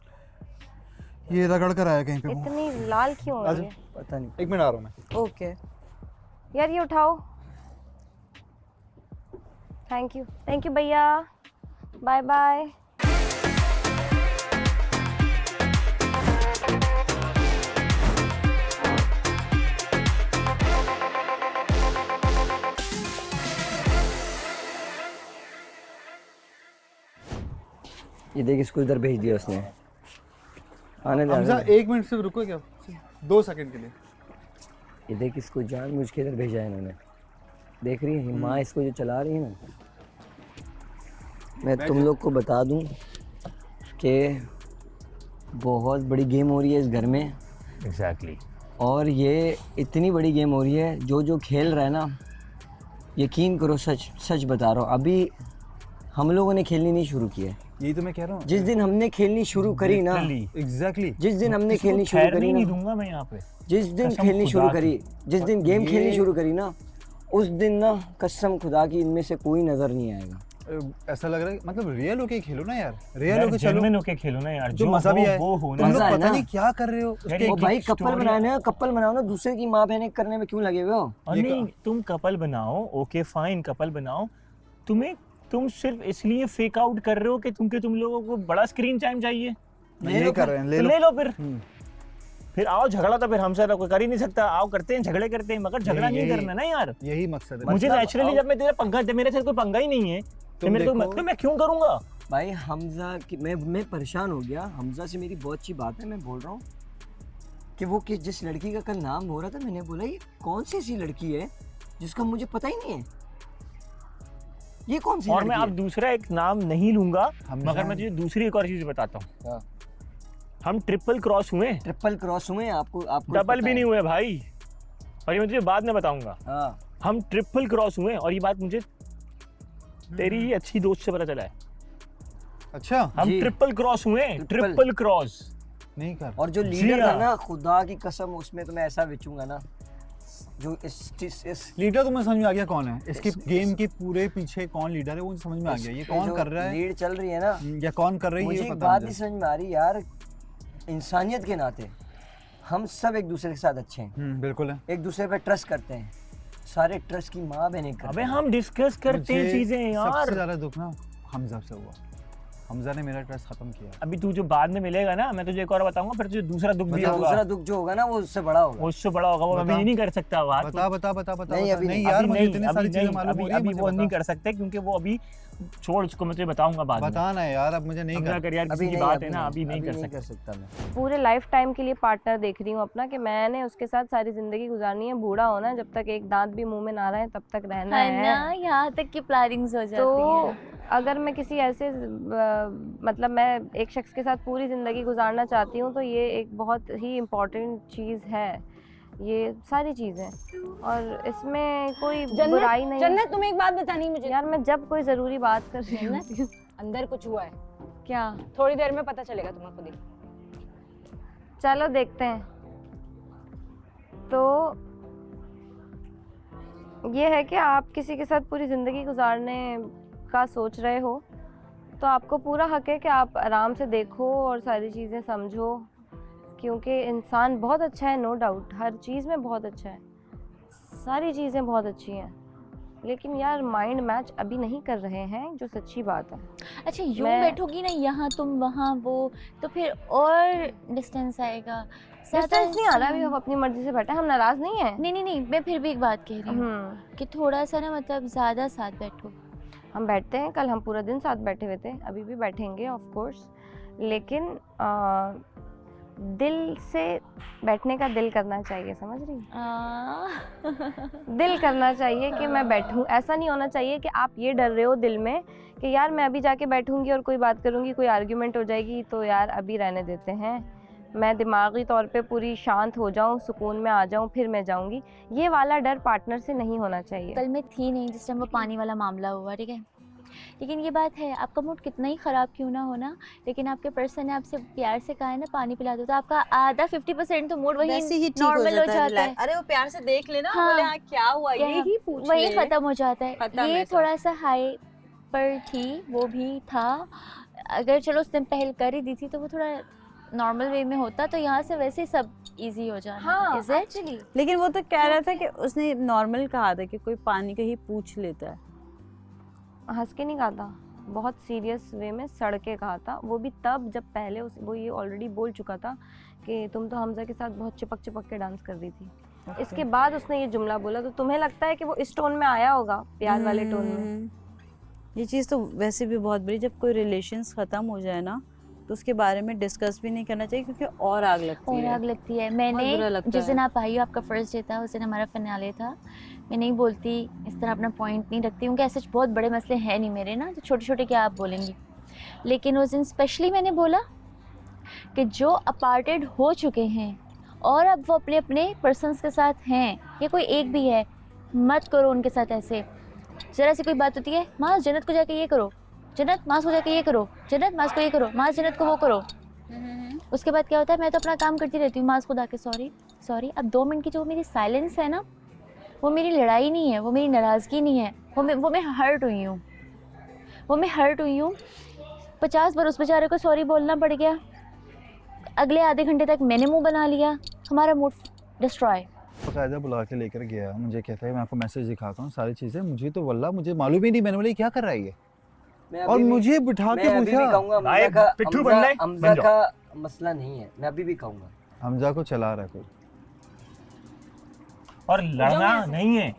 ये रगड़ कर आया कहीं पे मुंह। इतनी लाल क्यों हो रही है? पता नहीं। एक मिनट आ रहा हूँ मैं। ओके यार ये उठाओ। थैंक यू भैया, बाय बाय। ये देख, इसको इधर भेज दिया उसने। आने दे, हमजा आने दे। 1 मिनट सिर्फ रुको क्या, 2 सेकंड के लिए। ये देख, इसको जानबूझ के इधर भेजा है इन्होंने। देख रही है माँ इसको जो चला रही है ना। मैं तुम लोग को बता दूं कि बहुत बड़ी गेम हो रही है इस घर में। एग्जैक्टली। और ये इतनी बड़ी गेम हो रही है, जो खेल रहा है ना, यकीन करो, सच बता रहा हूँ, अभी हम लोगों ने खेलनी नहीं शुरू की है। यही तो मैं कह रहा हूँ। जिस दिन हमने खेलनी शुरू करी ना, एग्जैक्टली, जिस दिन हमने खेलनी शुरू करी नहीं ना, दूंगा मैं यहाँ पे। जिस दिन कसम खेलनी शुरू खुदा करी, जिस दिन गेम ये- खेलनी शुरू करी ना, उस दिन ना कसम खुदा की इनमें से कोई नजर नहीं आएगा। ऐसा लग रहा है, मतलब रियल होके खेलो ना यार, रियल यार होके चलो, जेन्युइन होके खेलो ना यार, जो जो मजा भी हो आए। वो हो तुम ना। लोग मजा है पता ना। नहीं क्या कर रहे हो उसके। ओ भाई, एक कपल story- बनाने हैं, कपल बनाओ ना, दूसरे की माँ बहने करने में क्यों लगे हुए हो? और नहीं, तुम कपल बनाओ, ओके फाइन, कपल बनाओ। तुम सिर्फ इसलिए फेक आउट कर रहे हो कि तुम लोगों को बड़ा स्क्रीन टाइम चाहिए। नहीं कर रहे हैं, ले लो फिर आओ झगड़ा, तो फिर हमसे तो कोई कर ही नहीं सकता। आओ करते हैं, झगड़े करते हैं, मगर झगड़ा नहीं करना ना यार। यही मकसद है। मुझे नेचुरली जब मैं तेरा पंगा, मेरे से कोई पंगा ही नहीं है तो मेरे को मतलब मैं क्यों करूंगा? भाई हमजा की मैं परेशान हो गया। हमजा से मेरी बहुत अच्छी बात है, मैं बोल रहा हूँ कि वो जिस लड़की का कल नाम हो रहा था, मैंने बोला ये कौन सी ऐसी लड़की है जिसका मुझे पता ही नहीं है, ये कौन सी और लड़की मैं अब है? दूसरा एक नाम नहीं लूंगा, हमजा। मगर मैं तुझे दूसरी एक और चीज बताता हूँ। हाँ। हम ट्रिपल क्रॉस हुए, ट्रिपल क्रॉस हुए, आपको डबल पता भी है। नहीं हुए भाई, और ये मैं तुझे बाद में बताऊंगा। हाँ। हम ट्रिपल क्रॉस हुए, और ये बात मुझे तेरी अच्छी दोस्त से पता चला है। अच्छा, हम जी। ट्रिपल क्रॉस हुए, ट्रिपल क्रॉस नहीं कर। और जो जी लीडर था हाँ। ना, खुदा की कसम, उसमें तो मैं ऐसा बेचूंगा ना, जो इस लीडर तुम्हें समझ में आ गया कौन है? इसके गेम के पूरे पीछे कौन लीडर है वो समझ में आ गया। ये कौन कर रहा है, लीड चल रही है ना, या कौन कर रही है, मुझे ये एक पता बात मुझे। नहीं समझ में आ रही यार। इंसानियत के नाते हम सब एक दूसरे के साथ अच्छे हैं, बिल्कुल है। एक दूसरे पे ट्रस्ट करते हैं, सारे ट्रस्ट की माँ बहने करते अबे हैं। हम डिस्कस करते हैं मुझे चीजें सबसे यार। ज्यादा दुख ना हमजा से हुआ। हमजा ने मेरा ट्रस्ट खत्म किया। अभी तू जो बाद में मिलेगा ना, मैं तुझे एक और बताऊंगा, फिर तुझे दूसरा दुख भी मतलब होगा। दूसरा दुख जो होगा ना, वो उससे बड़ा होगा। वो उससे बड़ा होगा, वो बता। अभी नहीं कर सकता बात। बता बता बता बता नहीं, बता। अभी नहीं नहीं, यार, अभी मुझे नहीं, इतनी अभी सारी चीजें नहीं, मालूम हो अभी रही है, अभी मुझे वो नहीं बता। कर सकते, क्योंकि वो अभी छोड़, उसको मैं तुझे बताऊंगा बाद में। बताना है यार, अब मुझे नहीं समझा कर यार, अभी किसी की नहीं, बात अभी है ना, अभी नहीं कर कर सकता। सकता मैं। पूरे लाइफ टाइम के लिए पार्टनर देख रही हूँ अपना, कि मैंने उसके साथ सारी जिंदगी गुजारनी है। बूढ़ा होना है, जब तक एक दांत भी मुंह में ना रहे तब तक रहना है ना, है। यहाँ तक की प्लानिंग्स हो जाती तो हैं। अगर मैं किसी ऐसे मतलब मैं एक शख्स के साथ पूरी ज़िंदगी गुजारना चाहती हूँ, तो ये एक बहुत ही इम्पोर्टेंट चीज़ है, ये सारी चीज़ें। और इसमें कोई बुराई नहीं। जन्नत, तुम्हें एक बात बतानी है मुझे। यार मैं जब कोई ज़रूरी बात कर रही हूँ। अंदर कुछ हुआ है क्या? थोड़ी देर में पता चलेगा तुम्हें खुद ही। चलो देखते हैं। तो ये है कि आप किसी के साथ पूरी ज़िंदगी गुजारने का सोच रहे हो, तो आपको पूरा हक है कि आप आराम से देखो और सारी चीज़ें समझो, क्योंकि इंसान बहुत अच्छा है, नो डाउट, हर चीज़ में बहुत अच्छा है, सारी चीज़ें बहुत अच्छी हैं, लेकिन यार माइंड मैच अभी नहीं कर रहे हैं, जो सच्ची बात है। अच्छा, यूं बैठोगी ना, यहाँ तुम वहाँ वो, तो फिर और डिस्टेंस आएगा। डिस्टेंस नहीं आ रहा, अभी हम अपनी मर्जी से बैठे हैं, हम नाराज़ नहीं हैं। नहीं, मैं फिर भी एक बात कह रही हूँ कि थोड़ा सा ना, मतलब ज़्यादा साथ बैठो। हम बैठते हैं, कल हम पूरा दिन साथ बैठे हुए थे, अभी भी बैठेंगे ऑफ कोर्स, लेकिन दिल से बैठने का दिल करना चाहिए, समझ रही? दिल करना चाहिए कि मैं बैठूं। ऐसा नहीं होना चाहिए कि आप ये डर रहे हो दिल में कि यार मैं अभी जाके बैठूंगी और कोई बात करूंगी, कोई आर्ग्यूमेंट हो जाएगी, तो यार अभी रहने देते हैं, मैं दिमागी तौर पे पूरी शांत हो जाऊं, सुकून में आ जाऊं, फिर मैं जाऊंगी। ये वाला डर पार्टनर से नहीं होना चाहिए। कल मैं थी नहीं जिस टाइम वो पानी वाला मामला हुआ, ठीक है, लेकिन ये बात है, आपका मूड कितना ही ख़राब क्यों ना हो ना, लेकिन आपके पर्सन ने आपसे प्यार से कहा है ना पानी पिला दो, तो आपका आधा 50% तो मूड वही वैसे ही ठीक नॉर्मल हो जाता है। relax। अरे वो प्यार से देख लेना, हाँ, बोले हाँ क्या हुआ, क्या यही पूछ वही ले। ख़त्म हो जाता है। खत्म ये है सब। थोड़ा सा हाई पर थी, वो भी था। अगर चलो उसने पहल कर ही दी थी तो वो थोड़ा नॉर्मल वे में होता, तो यहाँ से वैसे ही सब इजी हो जाना। हाँ, Is it? लेकिन वो तो कह रहा था कि उसने नॉर्मल कहा था कि कोई पानी का ही पूछ लेता है। हंस के नहीं कहा था, बहुत सीरियस वे में सड़ के कहा था। वो भी तब जब पहले वो ये ऑलरेडी बोल चुका था कि तुम तो हमजा के साथ बहुत चिपक चिपक के डांस कर रही थी। इसके बाद उसने ये जुमला बोला, तो तुम्हें लगता है कि वो इस टोन में आया होगा, प्यार वाले टोन में? ये चीज़ तो वैसे भी बहुत बुरी, जब कोई रिलेशंस ख़त्म हो जाए ना तो उसके बारे में डिस्कस भी नहीं करना चाहिए, क्योंकि और आग लगती है। और आग लगती है। बहुत बुरा मैंने लगता जिस दिन है। आप आई हो, आपका फर्स्ट डे था, उस दिन हमारा फिनाले था। मैं नहीं बोलती इस तरह, अपना पॉइंट नहीं रखती, क्योंकि ऐसे बहुत बड़े मसले हैं नहीं मेरे ना, तो छोटे छोटे क्या आप बोलेंगी। लेकिन उस दिन स्पेशली मैंने बोला कि जो अपार्टेड हो चुके हैं और अब वो अपने अपने पर्सन्स के साथ हैं, या कोई एक भी है, मत करो उनके साथ ऐसे। ज़रा सी कोई बात होती है, माँ जन्नत को जाके ये करो, जन्नत मास को जाके ये करो, जन्नत मास को ये करो, मास जन्नत को वो करो। उसके बाद क्या होता है, मैं तो अपना काम करती रहती हूँ, मास को जाके सॉरी सॉरी। अब 2 मिनट की जो मेरी साइलेंस है ना, वो मेरी लड़ाई नहीं है, वो मेरी नाराज़गी नहीं है, वो मैं हर्ट हुई हूँ, वो मैं हर्ट हुई हूँ। 50 बार उस बेचारे को सॉरी बोलना पड़ गया, अगले आधे घंटे तक मैंने मुंह बना लिया, हमारा मूड डिस्ट्रॉय। बाकायदा बुला के लेकर गया, मुझे कहता है मैं आपको मैसेज दिखाता हूँ सारी चीज़ें। मुझे तो वल्लाह मुझे मालूम ही नहीं, मैंने बोला क्या कर रहा है ये, और मुझे बिठा के पूछा। हमजा का मसला नहीं है, मैं अभी भी कहूँगा हमजा को चला रहा कोई, और लड़ना नहीं है।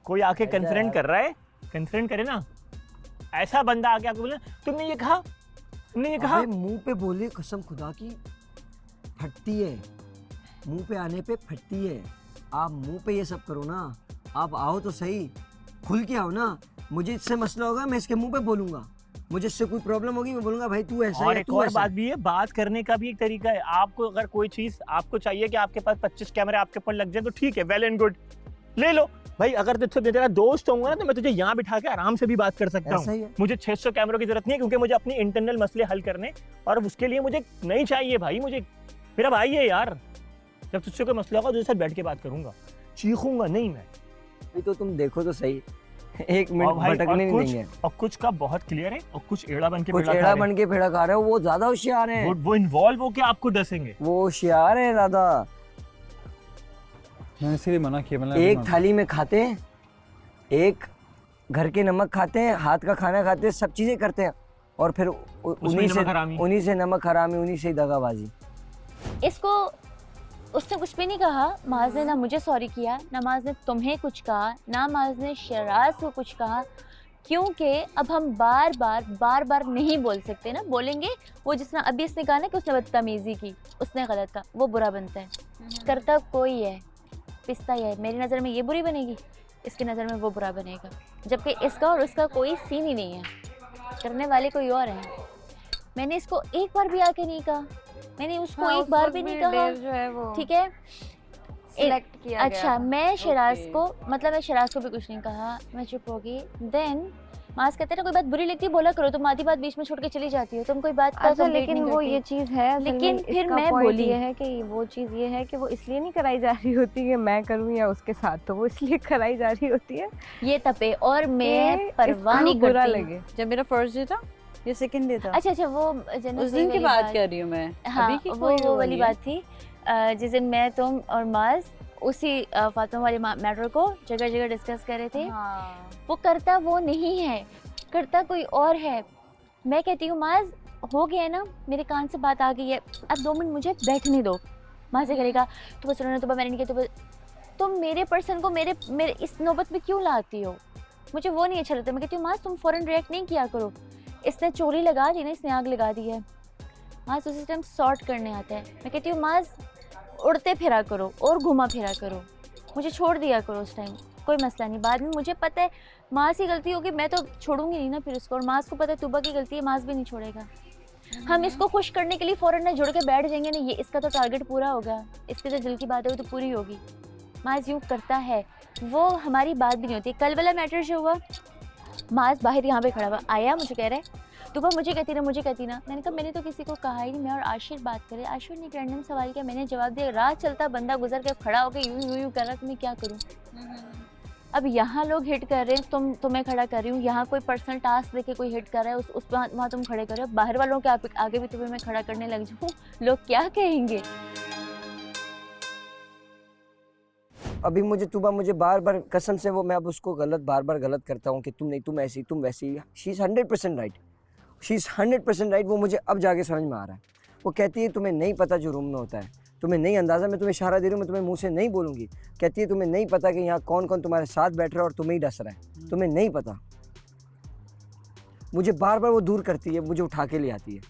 कोई आके कन्फ्रंट कर रहा है, कन्फ्रंट करे ना। ऐसा बंदा आके आपको बोले तुमने ये कहा, तुमने ये कहा। मुंह पे बोले, कसम खुदा की फटती है, मुंह पे आने पे फटती है। आप मुंह पे ये सब करो ना, आप आओ तो सही, खुल के आओ ना। मुझे इससे मसला होगा, मैं इसके मुंह पे बोलूंगा। मुझे इससे कोई प्रॉब्लम होगी, मैं बोलूंगा भाई तू ऐसा है, और एक और बात भी है, बात करने का भी एक तरीका है। आपको अगर कोई चीज आपको चाहिए कि आपके पास 25 कैमरे आपके ऊपर लग जाए, तो ठीक है, वेल एंड गुड, ले लो भाई। अगर तुझसे तेरा दोस्त होऊंगा ना, तो मैं तुझे यहाँ बिठा के आराम से भी बात कर सकता हूँ। मुझे 600 कैमरों की जरूरत नहीं है, क्योंकि मुझे अपने इंटरनल मसले हल करने, और उसके लिए मुझे नहीं चाहिए भाई, मुझे मेरा भाई है यार। जब तुझसे कोई मसला होगा, तुझे साथ बैठ के बात करूंगा, चीखूंगा नहीं मैं। तो तुम देखो तो सही, 1 मिनट भटकने नहीं देंगे। और कुछ का बहुत क्लियर है, और कुछ एड़ा बन के कुछ एड़ा बन के पेड़ा खा रहे हो, वो ज्यादा होशियार है। वो इन्वॉल्व होके आपको डसेंगे, वो होशियार है ज्यादा। मैंने इसीलिए मना किया। एक थाली में खाते हैं, एक घर के नमक खाते हैं, हाथ का खाना खाते हैं, सब चीजें करते हैं, और फिर उन्हीं से नमक हरामी, उन्हीं से दगाबाजी। इसको उसने कुछ भी नहीं कहा, माज ने ना मुझे सॉरी किया, ना माज ने तुम्हें कुछ कहा, ना माज ने शराज को कुछ कहा, क्योंकि अब हम बार बार नहीं बोल सकते ना। बोलेंगे वो जिसने अभी इसने कहा ना कि उसने बदतमीजी की, उसने गलत कहा, वो बुरा बनता है। करता कोई है, पिसता है। मेरी नज़र में ये बुरी बनेगी, इसकी नज़र में वो बुरा बनेगा, जबकि इसका और उसका कोई सीन ही नहीं है, करने वाले कोई और हैं। मैंने इसको एक बार भी आके नहीं कहा, मैंने उसको एक बार भी नहीं कहा, जो है वो ठीक है, सिलेक्ट किया अच्छा गया था। मैं शराज को, मतलब मैं शराज को भी कुछ नहीं कहा, मैं चुप होगी। देन मास कहते हैं ना, कोई बात बुरी लगती है बोला करो, तुम आधी बात बीच में छोड़ के चली जाती हो, तुम कोई बात का अच्छा, लेकिन वो ये चीज़ है, लेकिन फिर मैं बोली ये है कि वो चीज़ ये है कि वो इसलिए नहीं कराई जा रही होती है मैं करूँ या उसके साथ, तो वो इसलिए कराई जा रही होती है ये तपे, और मैं परवाह नहीं बुरा करती। लगे। जब मेरा फर्स्ट डे था, ये सेकंड डे था। अच्छा वो उस दिन की बात कर रही हूँ मैं, हाँ, अभी की वो वाली बात थी जिस दिन मैं, तुम और माज उसी फातिमा वाले मैटर को जगह जगह डिस्कस कर रहे थे। हाँ। वो करता वो नहीं है, करता कोई और है। मैं कहती हूँ माज हो गया ना, मेरे कान से बात आ गई है, अब 2 मिनट मुझे बैठने दो। माज से करेगा तो बस उन्होंने तो मैंने नहीं किया, तो तुम मेरे पर्सन को मेरे इस नौबत में क्यों लाती हो, मुझे वो नहीं अच्छा लगता। मैं कहती हूँ माज तुम फ़ौरन रिएक्ट नहीं किया करो, इसने चोरी लगा दी ना, इसने आग लगा दी है, माज उसी टाइम सॉर्ट करने आता है। मैं कहती हूँ माज उड़ते फिरा करो और घुमा फिरा करो, मुझे छोड़ दिया करो उस टाइम, कोई मसला नहीं। बाद में मुझे पता है माज की गलती होगी, मैं तो छोड़ूंगी नहीं ना फिर उसको, और माज को पता है तुबा की गलती है, माज भी नहीं छोड़ेगा। हम इसको खुश करने के लिए फ़ौरन ना जुड़ के बैठ जाएंगे ना, ये इसका तो टारगेट पूरा होगा, इसके जो दिल की बात है वो तो पूरी होगी। माज यूँ करता है, वो हमारी बात भी नहीं होती। कल वाला मैटर जो हुआ, माज बाहर यहाँ पे खड़ा हुआ आया, मुझे कह रहा है तूबा मुझे कहती ना, मुझे कहती ना। मैंने कहा मैंने तो किसी को कहा ही नहीं, मैं और आशिर बात करे। आशिर ने एक रैंडम सवाल किया, मैंने जवाब दिया। राह चलता बंदा गुजर के खड़ा होकर यूं कर रहा, तो मैं क्या करूँ? अब यहाँ लोग हिट कर रहे हैं, तुम्हें खड़ा कर रही हूँ। यहाँ कोई पर्सनल टास्क देके कोई हिट कर रहा है, उस वहाँ तुम खड़े कर रहे हो। बाहर वालों के आगे भी तुम्हें मैं खड़ा करने लग जाऊँ, लोग क्या कहेंगे? अभी मुझे तुबा मुझे बार बार कसम से वो मैं अब उसको बार बार गलत करता हूँ कि तुम नहीं, तुम ऐसी, तुम वैसी। She is 100% right, she is 100% right. वो मुझे अब जाके समझ में आ रहा है। वो कहती है तुम्हें नहीं पता जो रूम में होता है, तुम्हें नहीं अंदाज़ा। मैं तुम्हें इशारा दे रही हूँ, मैं तुम्हें मुंह से नहीं बोलूँगी। कहती है तुम्हें नहीं पता कि यहाँ कौन कौन तुम्हारे साथ बैठ रहा है और तुम्हें ही डस रहा है, तुम्हें नहीं पता। मुझे बार बार वो दूर करती है, मुझे उठा के ले आती है।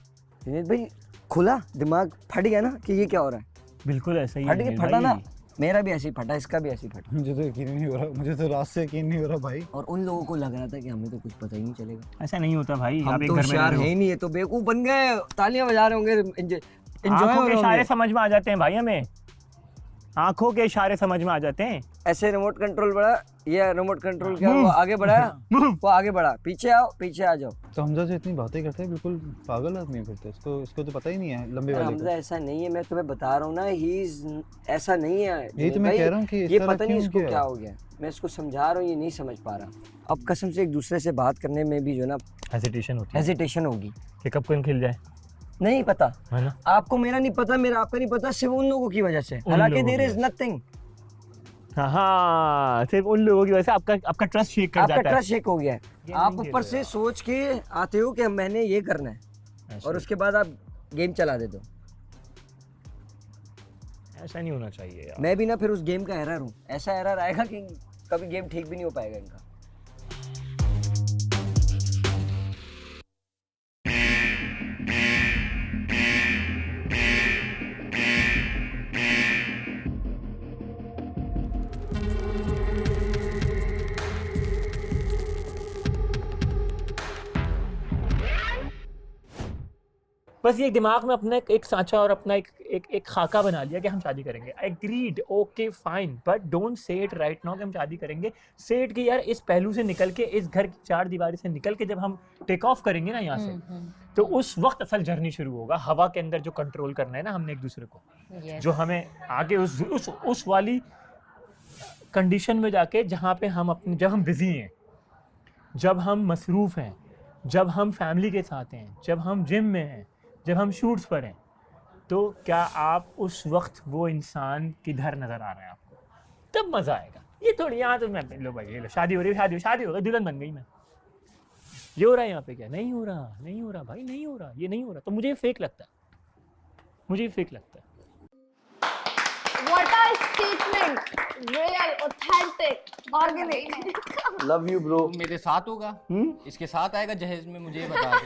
जुनैद भाई खुला दिमाग फट गया ना कि ये क्या हो रहा है। बिल्कुल ऐसा ही फट गया, फटा ना। मेरा भी ऐसे ही फटा, इसका भी ऐसे ही फटा। मुझे तो यकीन नहीं हो रहा, मुझे तो रात से यकीन नहीं हो रहा भाई। और उन लोगों को लग रहा था कि हमें तो कुछ पता ही नहीं चलेगा। ऐसा नहीं होता भाई, हम तो होशियार है ही नहीं है, तो बेवकूफ बन गए, तालियां बजा रहे होंगे, आंखों के इशारे समझ में आ जाते हैं भाई, हमें आंखों के इशारे समझ में आ जाते हैं। ऐसे रिमोट कंट्रोल बढ़ा, ये रिमोट कंट्रोल क्या वो आगे बढ़ा, वो आगे बढ़ा, पीछे आओ, पीछे आ जाओ। तो हमजा जो इतनी बातें करते हैं बिल्कुल पागल आदमी फिरते, इसको तो पता ही नहीं है लंबे वाले को। हमजा ऐसा नहीं है, मैं तुम्हें बता रहा हूँ ना, ही ऐसा नहीं है। यही तो मैं कह रहा हूँ कि ये पता नहीं इसको क्या हो गया। मैं इसको समझा रहा हूँ, ये नहीं समझ पा रहा। अब कसम से एक दूसरे से बात करने में भी जो ना हेजिटेशन होगी कि कब कौन खिल जाए, नहीं पता है ना। आपको मेरा नहीं पता, मेरा आपका नहीं पता, सिर्फ उन लोगों की वजह से। हालांकि देयर इज नथिंग। हाँ, सिर्फ उन लोगों की वजह से आपका ट्रस्ट शेक कर जाता है। आपका ट्रस्ट शेक हो गया है। आप ऊपर से सोच के आते हो कि मैंने ये करना है, और उसके बाद आप गेम चला देते हो। ऐसा नहीं होना चाहिए यार। मैं भी ना फिर उस गेम का एरर हूँ। ऐसा एरर आएगा कि कभी गेम ठीक भी नहीं हो पाएगा इनका। बस ये दिमाग में अपना एक सांचा और अपना एक खाका बना लिया कि हम शादी करेंगे। Agreed, okay fine, but don't say it right now कि हम शादी करेंगे। से इट कि यार इस पहलू से निकल के, इस घर की चार दीवारी से निकल के जब हम टेक ऑफ करेंगे ना यहाँ से, तो उस वक्त असल जर्नी शुरू होगा। हवा के अंदर जो कंट्रोल करना है ना हमने एक दूसरे को, जो हमें आगे उस वाली कंडीशन में जाके जहाँ पे हम अपने, जब हम बिजी हैं, जब हम मसरूफ़ हैं, जब हम फैमिली के साथ हैं, जब हम जिम में हैं, जब हम शूट्स पर हैं, तो क्या आप उस वक्त वो इंसान किधर नज़र आ रहा है आपको? तब मज़ा आएगा। ये थोड़ी यहाँ तो मैं लो भाई, ये लो शादी हो रही है, शादी हो गई, दुल्हन बन गई मैं, ये हो रहा है यहाँ पे क्या? नहीं हो रहा भाई, नहीं हो रहा, ये नहीं हो रहा। तो मुझे फेक लगता है। What a statement! Real, authentic, organic. Love you bro. मेरे साथ होगा, इसके साथ आएगा जहेज में, मुझे ये बता दे।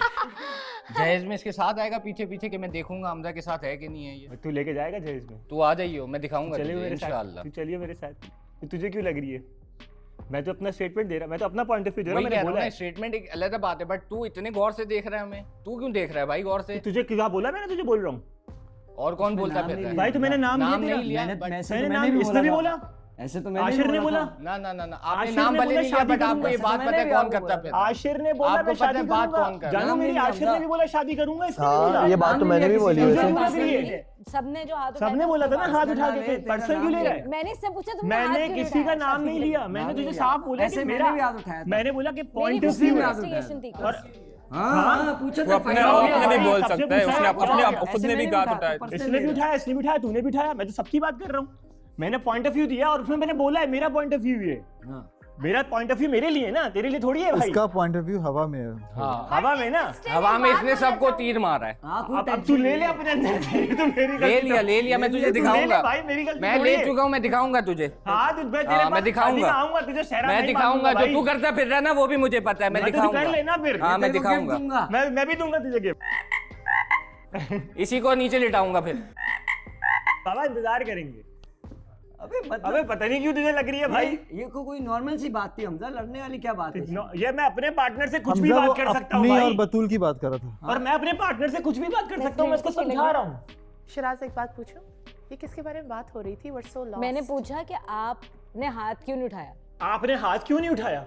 जहेज में इसके साथ आएगा पीछे पीछे कि मैं देखूंगा हमजा के साथ है कि नहीं है ये। तू लेके जाएगा जहेज में? तू आ जाइयो, मैं दिखाऊंगा तुझे इंशाल्लाह। तू चलिए मेरे साथ। तुझे क्यों लग रही है? मैं तो अपना स्टेटमेंट दे रहा, मैं तो अपना पॉइंट ऑफ व्यू दे रहा हूं। मैंने बोला है स्टेटमेंट एक अलग बात है, बट तू इतने गौर से देख रहा है हमें। तू क्यों देख रहा है भाई गौर से? तुझे क्या बोला? मैंने तुझे बोल रहा हूँ। और कौन बोलता है भाई? तो मैंने नाम नहीं लिया, मैंने नाम इसने भी बोला, ऐसे तो आशिर ने बोला। ना आपने नाम भले नहीं लिया, बट आपको ये बात पता है कौन करता है? आशिर ने बोला मैं शादी करूंगा। जानो मेरी, आशिर ने भी बोला शादी करूंगा, इसने भी बोला। ये बात तो मैंने भी बोली वैसे। सबने बोला था ना हाथ उठा के, पर्सन क्यों ले रहा है? मैंने इससे पूछा तुमने मैंने किसी का नाम नहीं लिया, मैंने तुझे साफ बोला कि मेरा, मैंने बोला कि पॉइंट ऑफ व्यू है। और हाँ, वो अपने भी बोल सकता है, उसने अपने खुद ने भी बात उठाया, इसने भी उठाया, तूने भी उठाया, मैं तो सबकी बात कर रहा हूँ। मैंने पॉइंट ऑफ व्यू दिया और उसमें मैंने बोला है मेरा पॉइंट ऑफ व्यू ये। मेरा पॉइंट ऑफ व्यू मेरे लिए ना, तेरे लिए थोड़ी है भाई। इसका पॉइंट ऑफ व्यू हवा में है। हाँ, हवा में ना, हवा में इसने सबको तीर मारा है। अब तू ले ले अपने अंदर, तो मेरी ले लिया, मैं तुझे दिखाऊंगा भाई, मेरी गलती मैं ले चुका हूँ, मैं दिखाऊंगा तुझे। हाँ, मैं दिखाऊंगा, मैं दिखाऊंगा। जो तू करता फिर रहा ना वो भी मुझे पता है, मैं दिखाऊंगा। कर लेना फिर। हाँ, मैं दिखाऊंगा, मैं भी दूंगा तुझे गिफ्ट। इसी को नीचे लिटाऊंगा फिर। बाबा इंतजार करेंगे। अबे पता नहीं क्यों तुझे लग रही है भाई, ये कोई नॉर्मल सी बात थी हमजा, लड़ने वाली क्या बात है? ये मैं अपने पार्टनर से कुछ भी बात कर सकता हूँ भाई, और बतूल की बात कर रहा था। और मैं अपने पार्टनर से कुछ भी बात कर सकता हूँ, मैं इसको समझा रहा हूँ। शिराज एक बात पूछूं, ये किसके बारे में बात हो रही थी? What's so lost? मैंने पूछा कि आपने हाथ क्यों नहीं उठाया। आपने हाथ क्यों नहीं उठाया?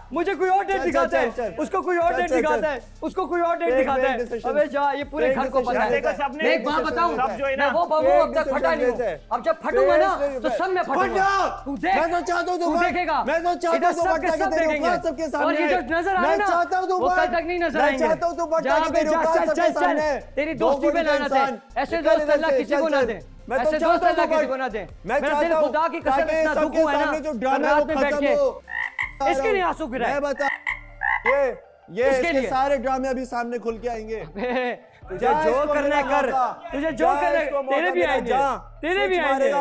मुझे कोई और डेट दिखाता है, उसको कोई और डेट दिखाता है, उसको कोई और डेट दिखाता है। अबे जा, ये पूरे घर को पता है। मैं एक बात बताऊं, मैं वो बाबू अब तक फटा नहीं हूं। अब जब फटूंगा ना तो सब में फटूंगा। तू देख, मैं तो चाहता हूं तू देखेगा। मैं तो चाहता हूं सब के सब देखेंगे सबके सामने। और ये जो नजर आ रहा है ना, मैं चाहता हूं वो कल तक नहीं नजर आएंगे। मैं चाहता हूं तू बट जा के बे, तेरे जा, औकात चल सबके चल चल, सामने। तेरी दो दोस्ती पे फुट का लानत है। इंसान। ऐसे निकल दोस्त इधर अल्लाह से, किसी चल, को ना चल। दे। मैं तो ऐसे चाहता दोस्त हूं अल्लाह तू किसी बट। को ना दे। मैं मेरा चाहता दिल हूं खुदा की कसम ताकि इतना दुख सबके हुआ है ना, सामने जो मैं ड्रामा है रात वो में बैठ खत्म के हो। इसके लिए आंसू गिराए। मैं बता ये इसके इसके लिए। सारे ड्रामे अभी सामने खुल के आएंगे। तुझे जो करना है कर, तुझे जो करना है, तेरे भी आएंगे, तेरे भी आएंगे।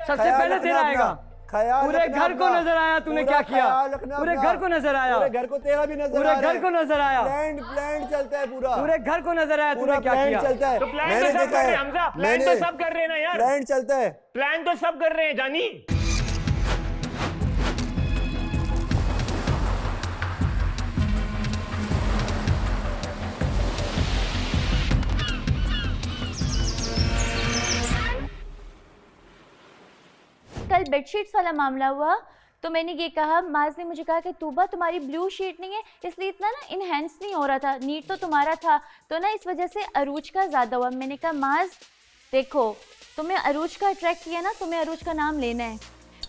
सबसे पहले तेरा आएगा। ख्याल पूरे रखना घर को अपना। नजर आया तूने पूरा क्या किया, ख्याल रखना पूरे अपना। घर को नजर आया, पूरे घर को तेरा भी नजर पूरे आ रहा घर को नजर आया, प्लान चलता है पूरा, पूरे घर को नजर आया पूरा तूने क्या प्लान किया। चलता है। तो प्लान मैंने तो सब देखा कर रहे है, हैं हमजा, प्लान तो सब कर रहे हैं ना यार, प्लान चलता है, प्लान तो सब कर रहे हैं जानी। कल बेडशीट्स वाला मामला हुआ तो मैंने ये कहा, माज ने मुझे कहा कि तूबा तुम्हारी ब्लू शीट नहीं है इसलिए इतना ना इनहेंस नहीं हो रहा था, नीट तो तुम्हारा था तो ना इस वजह से अरूज का ज़्यादा हुआ। मैंने कहा माज देखो तुम्हें अरूज का अट्रैक्ट किया ना, तुम्हें अरूज का नाम लेना है।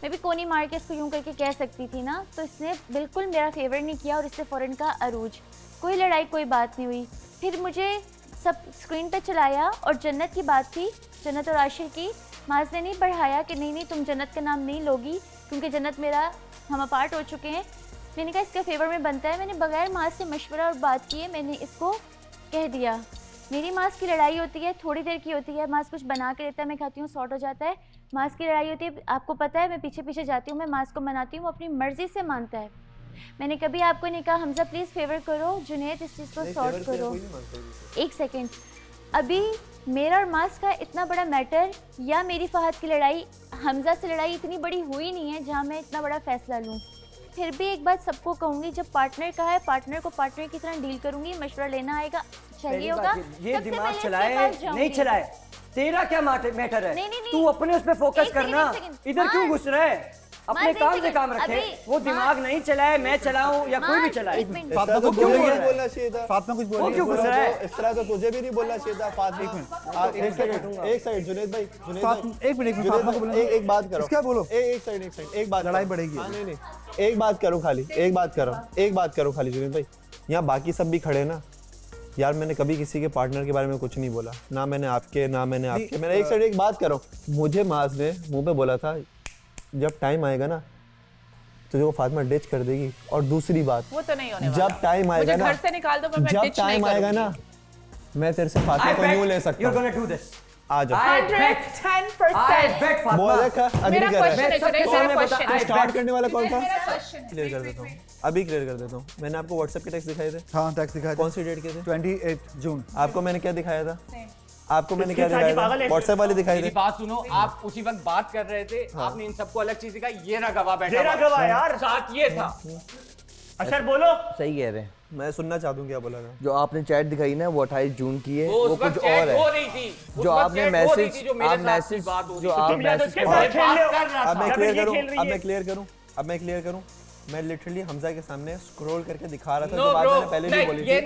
मैं भी कोनी मार के इसको यूँ करके कह सकती थी ना, तो इसने बिल्कुल मेरा फेवर नहीं किया और इसने फ़ौरन कहा अरूज। कोई लड़ाई कोई बात नहीं हुई। फिर मुझे सब स्क्रीन पे चलाया और जन्नत की बात थी, जन्नत और आशिर की। माज ने नहीं बढ़ाया कि नहीं नहीं तुम जन्नत का नाम नहीं लोगी क्योंकि जन्नत मेरा हम अपार्ट हो चुके हैं। मैंने कहा इसके फेवर में बनता है। मैंने बगैर माज से मशवरा और बात किए मैंने इसको कह दिया। मेरी माज की लड़ाई होती है, थोड़ी देर की होती है, माज कुछ बना के देता है, मैं खाती हूँ, सॉर्ट हो जाता है। माज की लड़ाई होती है, आपको पता है मैं पीछे पीछे जाती हूँ, मैं माज को मनाती हूँ, वो अपनी मर्ज़ी से मानता है। मैंने कभी आपको नहीं कहा हमजा प्लीज़ फेवर करो, जुनैद इस चीज़ को सॉर्ट करो। एक सेकेंड, अभी मेरा और मास का इतना बड़ा मैटर या मेरी फहद की लड़ाई, हमजा से लड़ाई इतनी बड़ी हुई नहीं है जहाँ मैं इतना बड़ा फैसला लूँ। फिर भी एक बात सबको कहूँगी, जब पार्टनर का है पार्टनर को पार्टनर की तरह डील करूँगी। मशवरा लेना आएगा चाहिए होगा, ये सबसे दिमाग पहले इसके चलाए पास जाऊंगी। नहीं चलाए, तेरा क्या मैटर है? नहीं, नहीं, तू अपने उस पे फोकस एक सेकंड, करना, एक सेकंड। इधर क्यों घुस रहा है? अपने मास, एक काम से सेकंड, काम रखे, अभी वो दिमाग नहीं चलाए, मैं चलाऊं या कोई भी चलाए। फातिमा को क्यों बोलेंगे, नहीं बोलना चाहिए था? फातिमा कुछ वो बोलेंगे, क्यों घुस रहा है? इस तरह तो तुझे भी नहीं बोलना चाहिए था फातिमा। एक सेकंड जुनैद भाई, एक मिनट फातिमा को बोलेंगे। एक बात करो, इसका बोलो, एक सेकंड एक बात, लड़ाई बढ़ेगी। हाँ नहीं एक बात करो खाली, एक बात करो खाली जुनैद भाई। यहाँ बाकी सब भी खड़े ना यार, मैंने कभी किसी के पार्टनर के बारे में कुछ नहीं बोला, ना मैंने आपके मैंने एक बात करो, मुझे माज ने मुंह पे बोला था जब टाइम आएगा ना तुझे वो फातिमा डिच कर देगी। और दूसरी बात, वो तो नहीं होने वाला। जब टाइम आएगा ना, घर से निकाल दो, मैं जब डिच नहीं टाइम आएगा ना, मैं तेरे से फातिमा को यूं ले सकता हूं। आ जाओ। 110%। बोल रखा, अग्री मेरा कर क्वेश्चन है, मेरा क्वेश्चन तो स्टार्ट करने वाला कौन था? मेरा क्वेश्चन क्लियर कर देता हूँ, अभी क्लियर कर देता हूँ। मैंने आपको व्हाट्सएप के टेक्स्ट दिखाए थे। हाँ टेक्स्ट दिखाए थे। कौन सी डेट के थे? 28 जून। आपको मैंने क्या दिखाया था? आपको मैंने क्या दिखाया था? व्हाट्सएप वाले दिखाए थे। मेरी बात सुनो, आप उसी वक्त बात कर रहे थे, आपने इन सबको अलग चीज दिखाई। ये रहा गवाह बैठा, ये रहा गवाह यार, साथ ये था। अशर बोलो। सही कह रहे हैं, मैं सुनना चाहता हूँ क्या बोला था। जो आपने चैट दिखाई ना वो 28 जून की है, वो कुछ और है। हो रही थी जो आपने मैसेज, आप मैसेज, जो आप मैसेज अब मैं क्लियर करूँ, मैं लिटरली हमजा के सामने स्क्रॉल करके दिखा रहा था। जो बात मैंने पहले भी बोली थी,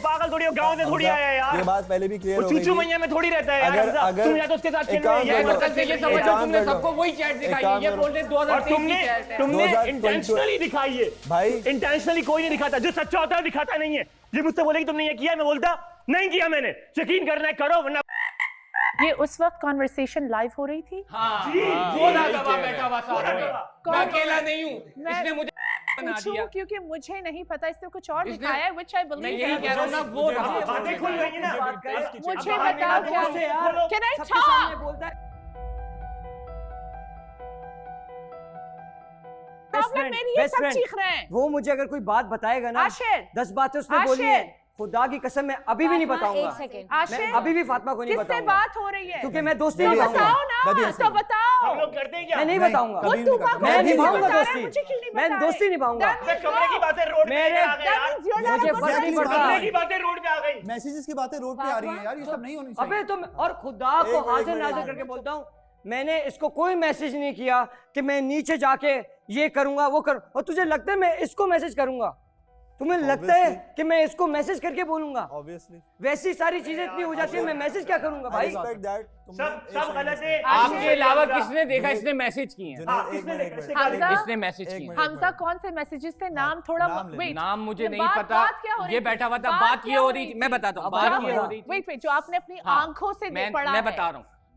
पागल थोड़ी हो, गांव से थोड़ी आया यार। ये बात पहले भी क्लियर हो गई चूचू मैया में थोड़ी रहता है यार। अगर तुम या तो उसके साथ खेल रहे हो, ये मतलब ये समझ लो तुमने सबको वही चैट दिखाई है। ये बोल रहे 2023 की चैट है। तुमने इंटेंशनली दिखाई है भाई, इंटेंशनली कोई नहीं दिखाता। जो सच्चा होता है दिखाता नहीं है। ये मुझसे बोले कि तुमने ये किया, मैं बोलता नहीं किया मैंने। यकीन करना है करो, वरना ये उस वक्त कॉन्वर्सेशन लाइव हो रही थी। हाँ, वो ना गवाह बैठा हुआ सारा में। मैं अकेला नहीं हूँ, इसने मुझे बना दिया। क्योंकि मुझे नहीं पता, इसने कुछ और दिखाया है, which I believe। मैं यही कह रहा हूँ ना, वो बातें खुल रही है ना। मुझे बताओ क्या, can I talk? प्रॉब्लम मेरी है, सब चीख रहे हैं। वो मुझे अगर कोई बात बताएगा ना, 10 बातें उसने बोली है, खुदा की कसम मैं अभी भी नहीं बताऊंगा। मैं अभी भी फातिमा को नहीं बताऊंगा। किससे बात हो रही है? क्योंकि मैं दोस्ती तो निभाऊंगा। बताओ ना, तो बताओ। हम लोग करते हैं क्या? मैं नहीं बताऊंगा। मैं निभाऊंगा दोस्ती, मैं दोस्ती निभाऊंगा। कमरे की बातें रोड पे आ गई यार। मुझे फर्क नहीं पड़ता। कमरे की बातें रोड पे आ गई। मैसेजेस की बातें रोड पे आ रही हैं यार, ये सब नहीं होनी चाहिए। अबे तुम, और खुदा को हाजिर नाजिर करके बोलता हूँ, मैंने इसको कोई मैसेज नहीं किया कि मैं नीचे जाके ये करूंगा वो करूं। और तुझे लगता है मैं इसको मैसेज करूंगा? तुम्हें लगता है कि मैं इसको मैसेज करके बोलूंगा? Obviously. वैसी सारी चीजें इतनी हो जाती है, मैं मैसेज क्या करूंगा भाई? सब गलत है। आपके अलावा किसने देखा इसने मैसेज किए हैं? इसने मैसेज किए हैं? हमजा कौन से मैसेजेस थे? नाम थोड़ा wait, नाम मुझे ये नहीं बात पता। क्या हो रही ये थी? बैठा हुआ था, बात बात क्या ये हो हो रही रही थी। मैं बताता हूँ बात ये हो रही थी। wait, जो आपने अपनी हाँ, आंखों से मैं पढ़ा मैं है। बता रहा हूँ।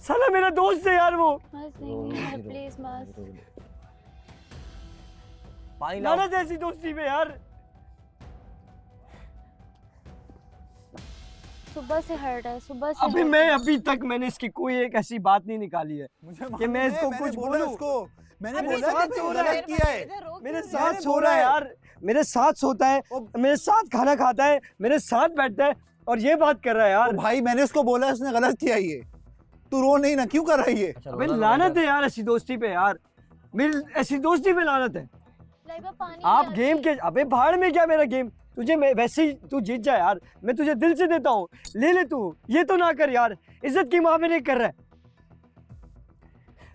साला मेरा दोस्त है यार वो। प्लीज मास, पानी लाओ। लानत ऐसी दोस्ती पे यार। सुबह से हर्ट है, सुबह से। अभी तक मैंने इसकी कोई एक ऐसी बात नहीं निकाली है कि मैं इसको कुछ बोलूं। मैंने बोला कि गलत किया है, मेरे साथ सो रहा है यार, मेरे साथ सोता है, मेरे साथ खाना खाता है, मेरे साथ बैठता है और ये बात कर रहा है यार। भाई मैंने उसको बोला उसने गलत किया ये, तू रो नहीं ना, क्यों कर रही है? अबे लानत है यार ऐसी दोस्ती पे यार, मेरी ऐसी दोस्ती पे लानत है। आप गेम के, अबे भाड़ में क्या मेरा गेम, तुझे मैं वैसे ही तू जीत जा यार, मैं तुझे दिल से देता हूँ, ले ले तू, ये तो ना कर यार, इज्जत की माँ में नहीं कर रहा है।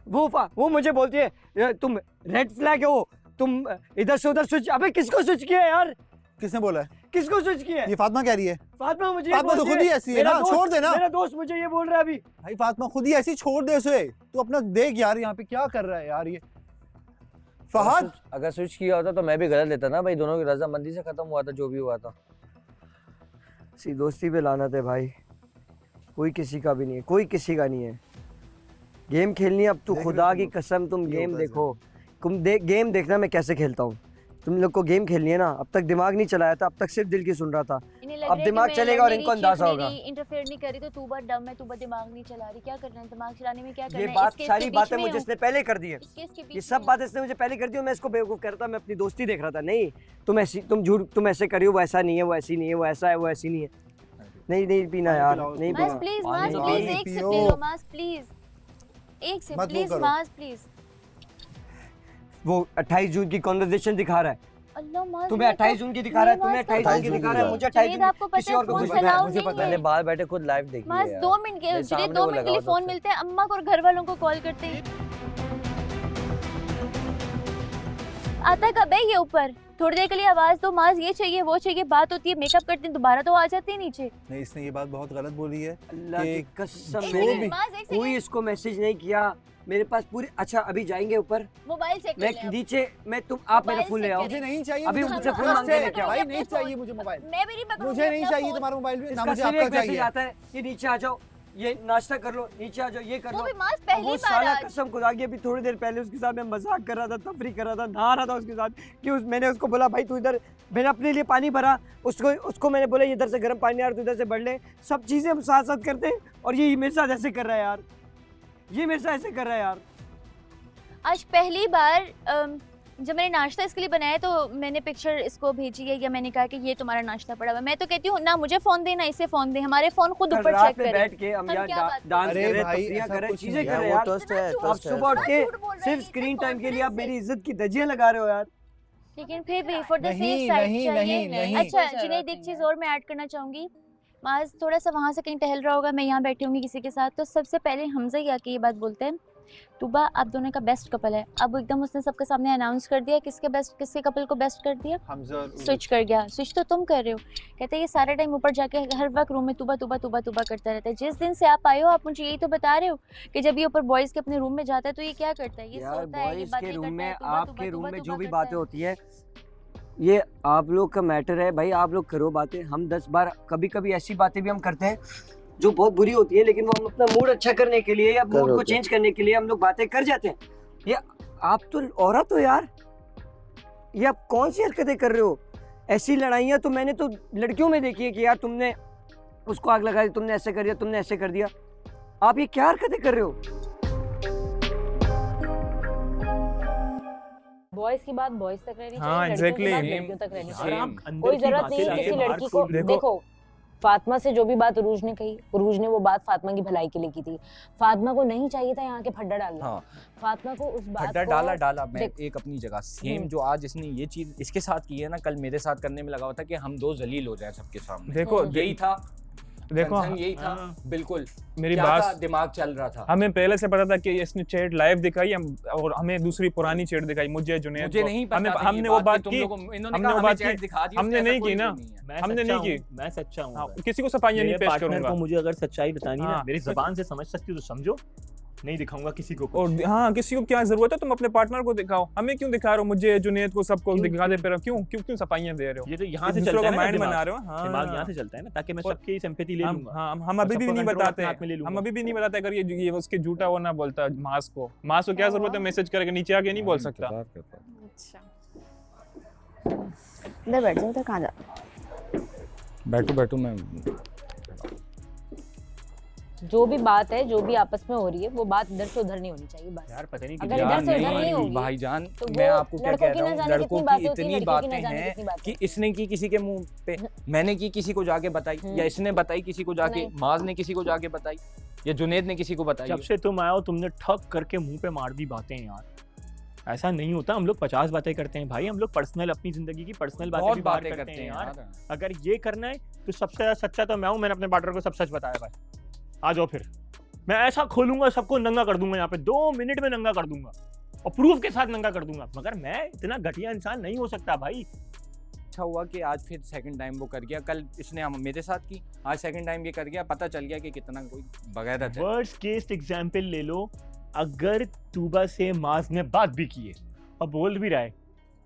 वो मुझे बोलती है तुम रेड फ्लैग हो, तुम इधर से उधर स्विच। अबे किसको स्विच किया है यार? किसने बोला है? किसको स्विच किया है? ये फातिमा कह रही है। फातिमा मुझे फातिमा तो खुद ही ऐसी है ना, छोड़ देना। मेरा दोस्त मुझे ये बोल रहा है अभी। भाई फातिमा खुद ही ऐसी, छोड़ दे उसे, तू अपना देख यार यहाँ पे क्या कर रहा है यार ये। फहद अगर स्विच किया होता तो मैं भी गलत लेता ना भाई, दोनों की रजामंदी से खत्म हुआ था जो भी हुआ था। सी दोस्ती पे लानत है भाई, कोई किसी का भी नहीं है, कोई किसी का नहीं है। गेम खेलनी है अब, तू खुदा की कसम तुम गेम देखो, तुम गेम देखना मैं कैसे खेलता हूँ। तुम लोग को गेम खेलनी है ना, अब तक दिमाग नहीं चलाया था, अब तक सिर्फ दिल की सुन रहा था, अब दिमाग चलेगा और इनको अंदाजा होगा। इंटरफेयर नहीं करी तो तू बात डम है, तू बात दिमाग नहीं चला रही, क्या करना है दिमाग चलाने में, क्या करना है? ये बात सारी बातें मुझे इसने पहले कर दी है, ये सब बातें इसने मुझे पहले कर दी और मैं इसको बेवकूफ करता, मैं अपनी दोस्ती देख रहा था। नहीं तुम ऐसी, तुम झूठ, तुम ऐसे करियो, वो ऐसा नहीं है, वो ऐसी नहीं है, वो ऐसा है, वो ऐसी नहीं है। नहीं पीना यार, नहीं पीना। प्लीज मास, प्लीज एक सिप ले लो मास, प्लीज एक सिप, प्लीज मास प्लीज। वो 28 जून की कन्वर्सेशन दिखा रहा है, अल्लाह, तुम्हें 28 जून की दिखा रहा है, तुम्हें 28 जून की दिखा रहा है, मुझे 28 जून किसी और को मुझे पता है, बाहर बैठे खुद लाइव देखी है यार। 2 मिनट के लिए 2 मिनट के लिए फोन मिलते हैं, अम्मा को और घर वालों को कॉल करते हैं। आता कब है ये ऊपर? थोड़ी देर के लिए आवाज दो, माज ये चाहिए वो चाहिए, बात होती है, मेकअप करते हैं, दोबारा तो आ जाते हैं नीचे। नहीं इसने ये बात बहुत गलत बोली है। अल्लाह की कसम, कोई इसको मैसेज नहीं किया मेरे पास पूरी। अच्छा अभी जाएंगे ऊपर, मोबाइल चेक मैं नीचे, मैं तुम आप मेरा फोन ले आओ। मुझे नहीं चाहिए, अभी मुझे फोन मांगने लेके आओ। भाई नहीं चाहिए मुझे मोबाइल, मैं भी नहीं, मुझे नहीं चाहिए तुम्हारा मोबाइल, ना मुझे आपका चाहिए। आता है कि नीचे आ जाओ, ये नाश्ता कर लो, नीचे आ जाओ, ये कर लो। वो साला कसम खुदा की अभी थोड़ी देर पहले उसके साथ मैं मजाक कर रहा था, तफरी कर रहा था, नहा रहा था उसके साथ कि मैंने उसको बोला भाई तू इधर, मैंने अपने लिए पानी भरा, उसको मैंने बोला इधर से गर्म पानी आ रहा, तू इधर से बढ़ ले। सब चीज़ें हम साथ साथ करते हैं और ये मेरे साथ ऐसे कर रहा है यार, ये मेरे साथ ऐसे कर रहा है यार। आज पहली बार जब मैंने नाश्ता इसके लिए बनाया तो मैंने पिक्चर इसको भेजी है, या मैंने कहा कि ये तुम्हारा नाश्ता पड़ा हुआ। मैं तो कहती हूँ ना मुझे फोन दे ना इसे फोन दे, हमारे फोन खुद ऊपर चेक करें। बैठ के हम यार डांस कर रहे हैं, तफरीह कर रहे हैं, चीजें कर रहे हैं यार। आप सुबह उठ के सिर्फ स्क्रीन टाइम के लिए आप मेरी इज्जत की धज्जियां लगा रहे हो यार। लेकिन फिर भी फॉर द सेफ साइड चाहिए। अच्छा जुनैद एक चीज़ और मैं ऐड करना चाहूँगी, माज थोड़ा सा वहाँ से कहीं टहल रहा होगा, मैं यहाँ बैठी होंगी किसी के साथ, तो सबसे पहले हमजा ही आके ये बात बोलते हैं तुबा आप दोनों का बेस्ट कपल है। अब एकदम उसने सबके सामने अनाउंस कर दिया किसके कपल को बेस्ट कर दिया, स्विच कर गया। स्विच तो तुम कर रहे हो, कहते हैं ये सारा टाइम ऊपर जाके हर वक्त रूम में तुबा तुबा तुबा तुबा करता रहता है। जिस दिन से आप आए हो आप मुझे यही तो बता रहे हो कि जब ये ऊपर बॉयज के अपने रूम में जाता है तो ये क्या करता है, ये सोता है, ये बातें करता है, आपके रूम में जो भी बातें होती है ये आप लोग का मैटर है भाई, आप लोग करो बातें। हम 10 बार कभी कभी ऐसी बातें भी हम करते हैं जो बहुत बुरी होती है, लेकिन वो हम अपना मूड अच्छा करने के लिए या मूड को चेंज करने के लिए हम लोग बातें कर जाते हैं। ये आप तो औरत हो यार, ये आप कौन सी हरकतें कर रहे हो? ऐसी लड़ाइयाँ तो मैंने तो लड़कियों में देखी है कि यार तुमने उसको आग लगा दी, तुमने ऐसे कर दिया, तुमने ऐसे कर दिया। आप ये क्या हरकतें कर रहे हो? बॉयज की बात बॉयज तक रहनी चाहिए, हाँ, लड़कियों की बात लड़कियों तक रहनी चाहिए। कोई जरूरत नहीं है किसी लड़की को। देखो फातिमा से जो भी बात उरूज ने कही, उरूज ने वो बात फातिमा की भलाई के लिए की थी। फातिमा को नहीं चाहिए था यहाँ के फड्डा डालना। हाँ। फातिमा को उस बात फड्डा डाला मैं एक अपनी जगह सेम जो आज इसने ये चीज इसके साथ की है ना, कल मेरे साथ करने में लगा हुआ था कि हम 2 जलील हो जाए सबके सामने। देखो यही था, देखो यही था बिल्कुल। मेरी बात दिमाग चल रहा था, हमें पहले से पता था कि इसने चैट लाइव दिखाई और हमें दूसरी पुरानी चैट दिखाई मुझे जुनैद को। नहीं पता हमने वो बात की, हमने वो बात की, हमने नहीं की ना, हमने नहीं की। मैं सच्चा हूँ, किसी को सफाइयां नहीं पेश करूंगा। को मुझे अगर सच्चाई बतानी है मेरी जुबान से समझ सकती हो तो समझो, नहीं दिखाऊंगा किसी को और हाँ, किसी को क्या जरूरत है, तुम अपने पार्टनर को दिखाओ, हमें क्यों दिखा रहे हो, मुझे जुनैद को सबको दिखा दे, फिर क्यों क्यों क्यों सफाइयां दे रहे हो? ये तो यहाँ से चलता है ना, माइंड बना रहे हो। हाँ, दिमाग यहाँ से चलता है ना, ताकि मैं सबकी सिंपैथी ले लूंगा। हाँ, हम अभी भी नहीं बताते, हम अभी भी नहीं बताते अगर ये उसके झूठा वो ना बोलता मास को क्या जरूरत है मैसेज करके, नीचे आके नहीं बोल सकता। अच्छा इधर बैठ जाओ, इधर कहाँ जा? बैठो मैं। जो भी बात है, जो भी आपस में हो रही है, वो बात इधर से उधर नहीं होनी चाहिए बस। यार पता नहीं अगर इधर से उधर नहीं होगी भाईजान, तो मैं आपको क्या कह रहा हूँ, लड़कों की इतनी बातें हैं कि इसने की किसी के मुंह पे, मैंने की किसी को जाके बताई, या इसने बताई किसी को जाके, माज ने किसी को जाके बताई, या जुनैद ने किसी को बताई। जब से तुम आए हो तुमने ठक करके मुंह पे मार दी बातें यार। ऐसा नहीं होता, हम लोग 50 बातें करते हैं भाई, हम लोग पर्सनल अपनी जिंदगी की पर्सनल बातें भी बात करते हैं यार। अगर ये करना है तो सबसे ज्यादा सच्चा तो मैं हूँ, मैंने अपने पार्टनर को सब सच बताया भाई। आ जाओ फिर, मैं ऐसा खोलूंगा, सबको नंगा कर दूंगा यहाँ पे, 2 मिनट में नंगा कर दूंगा और प्रूफ के साथ नंगा कर दूंगा। मगर मैं इतना घटिया इंसान नहीं हो सकता भाई। अच्छा हुआ कि आज फिर सेकंड टाइम वो कर गया, कल इसने मेरे साथ की, आज सेकंड टाइम ये कर गया, पता चल गया कि कितना कोई बगैरत है। वर्स्ट केस एग्जांपल ले लो, अगर तूबा से माज ने बात भी की है और बोल भी रहा है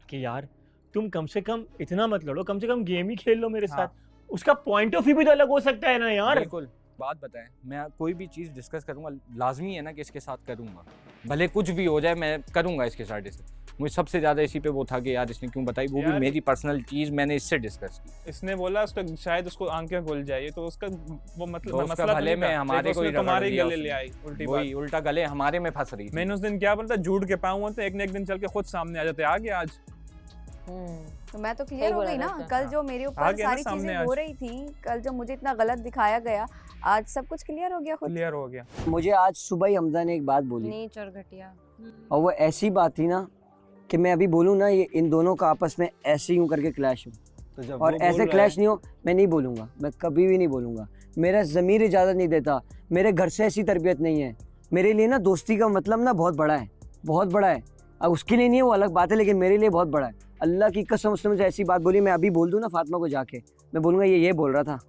कि यार तुम कम से कम इतना मत लड़ो, कम से कम गेम ही खेल लो मेरे साथ, उसका पॉइंट ऑफ व्यू भी तो अलग हो सकता है ना यार। बिल्कुल, बात बताएं, मैं कोई भी चीज़ डिस्कस करूंगा, लाजमी है ना कि इसके साथ करूंगा, भले कुछ भी हो जाए मैं करूंगा इसके साथ डिस्कस। मुझे सबसे ज़्यादा इसी पे वो था कि यार इसने क्यों बताई, वो भी मेरी पर्सनल चीज़ मैंने इससे डिस्कस की। इसने बोला उसका शायद उसको आंखें खुल जाए, तो उसका वो मतलब मसला भले में हमारे को तुम्हारे गले ले आई, वही उल्टा गले हमारे में फंस रही। मैंने उस दिन क्या बोलता, झूठ के पाँव होते एक न एक दिन चल के खुद सामने आ जाते। आ गया आज, तो मैं तो क्लियर हो गई ना। कल जो मेरे ऊपर सारी चीजें हो रही थी, कल जो मुझे इतना गलत दिखाया गया, आज सब कुछ क्लियर हो गया, खुद क्लियर हो गया। मुझे आज सुबह ही हमजा ने एक बात बोली, नेचर घटिया, और वो ऐसी बात थी ना कि मैं अभी बोलूँ ना, ये इन दोनों का आपस में ऐसे यूं करके क्लैश हो, तो और ऐसे क्लैश नहीं हो, मैं नहीं बोलूँगा, मैं कभी भी नहीं बोलूँगा। मेरा ज़मीर इजाज़त नहीं देता, मेरे घर से ऐसी तरबियत नहीं है। मेरे लिए ना दोस्ती का मतलब ना बहुत बड़ा है, बहुत बड़ा है। अब उसके लिए नहीं है वो अलग बात है, लेकिन मेरे लिए बहुत बड़ा है। अल्लाह की कसम उसने मुझे ऐसी बात बोली, मैं अभी बोल दूँ ना फातिमा को जाके, मैं बोलूँगा ये बोल रहा था,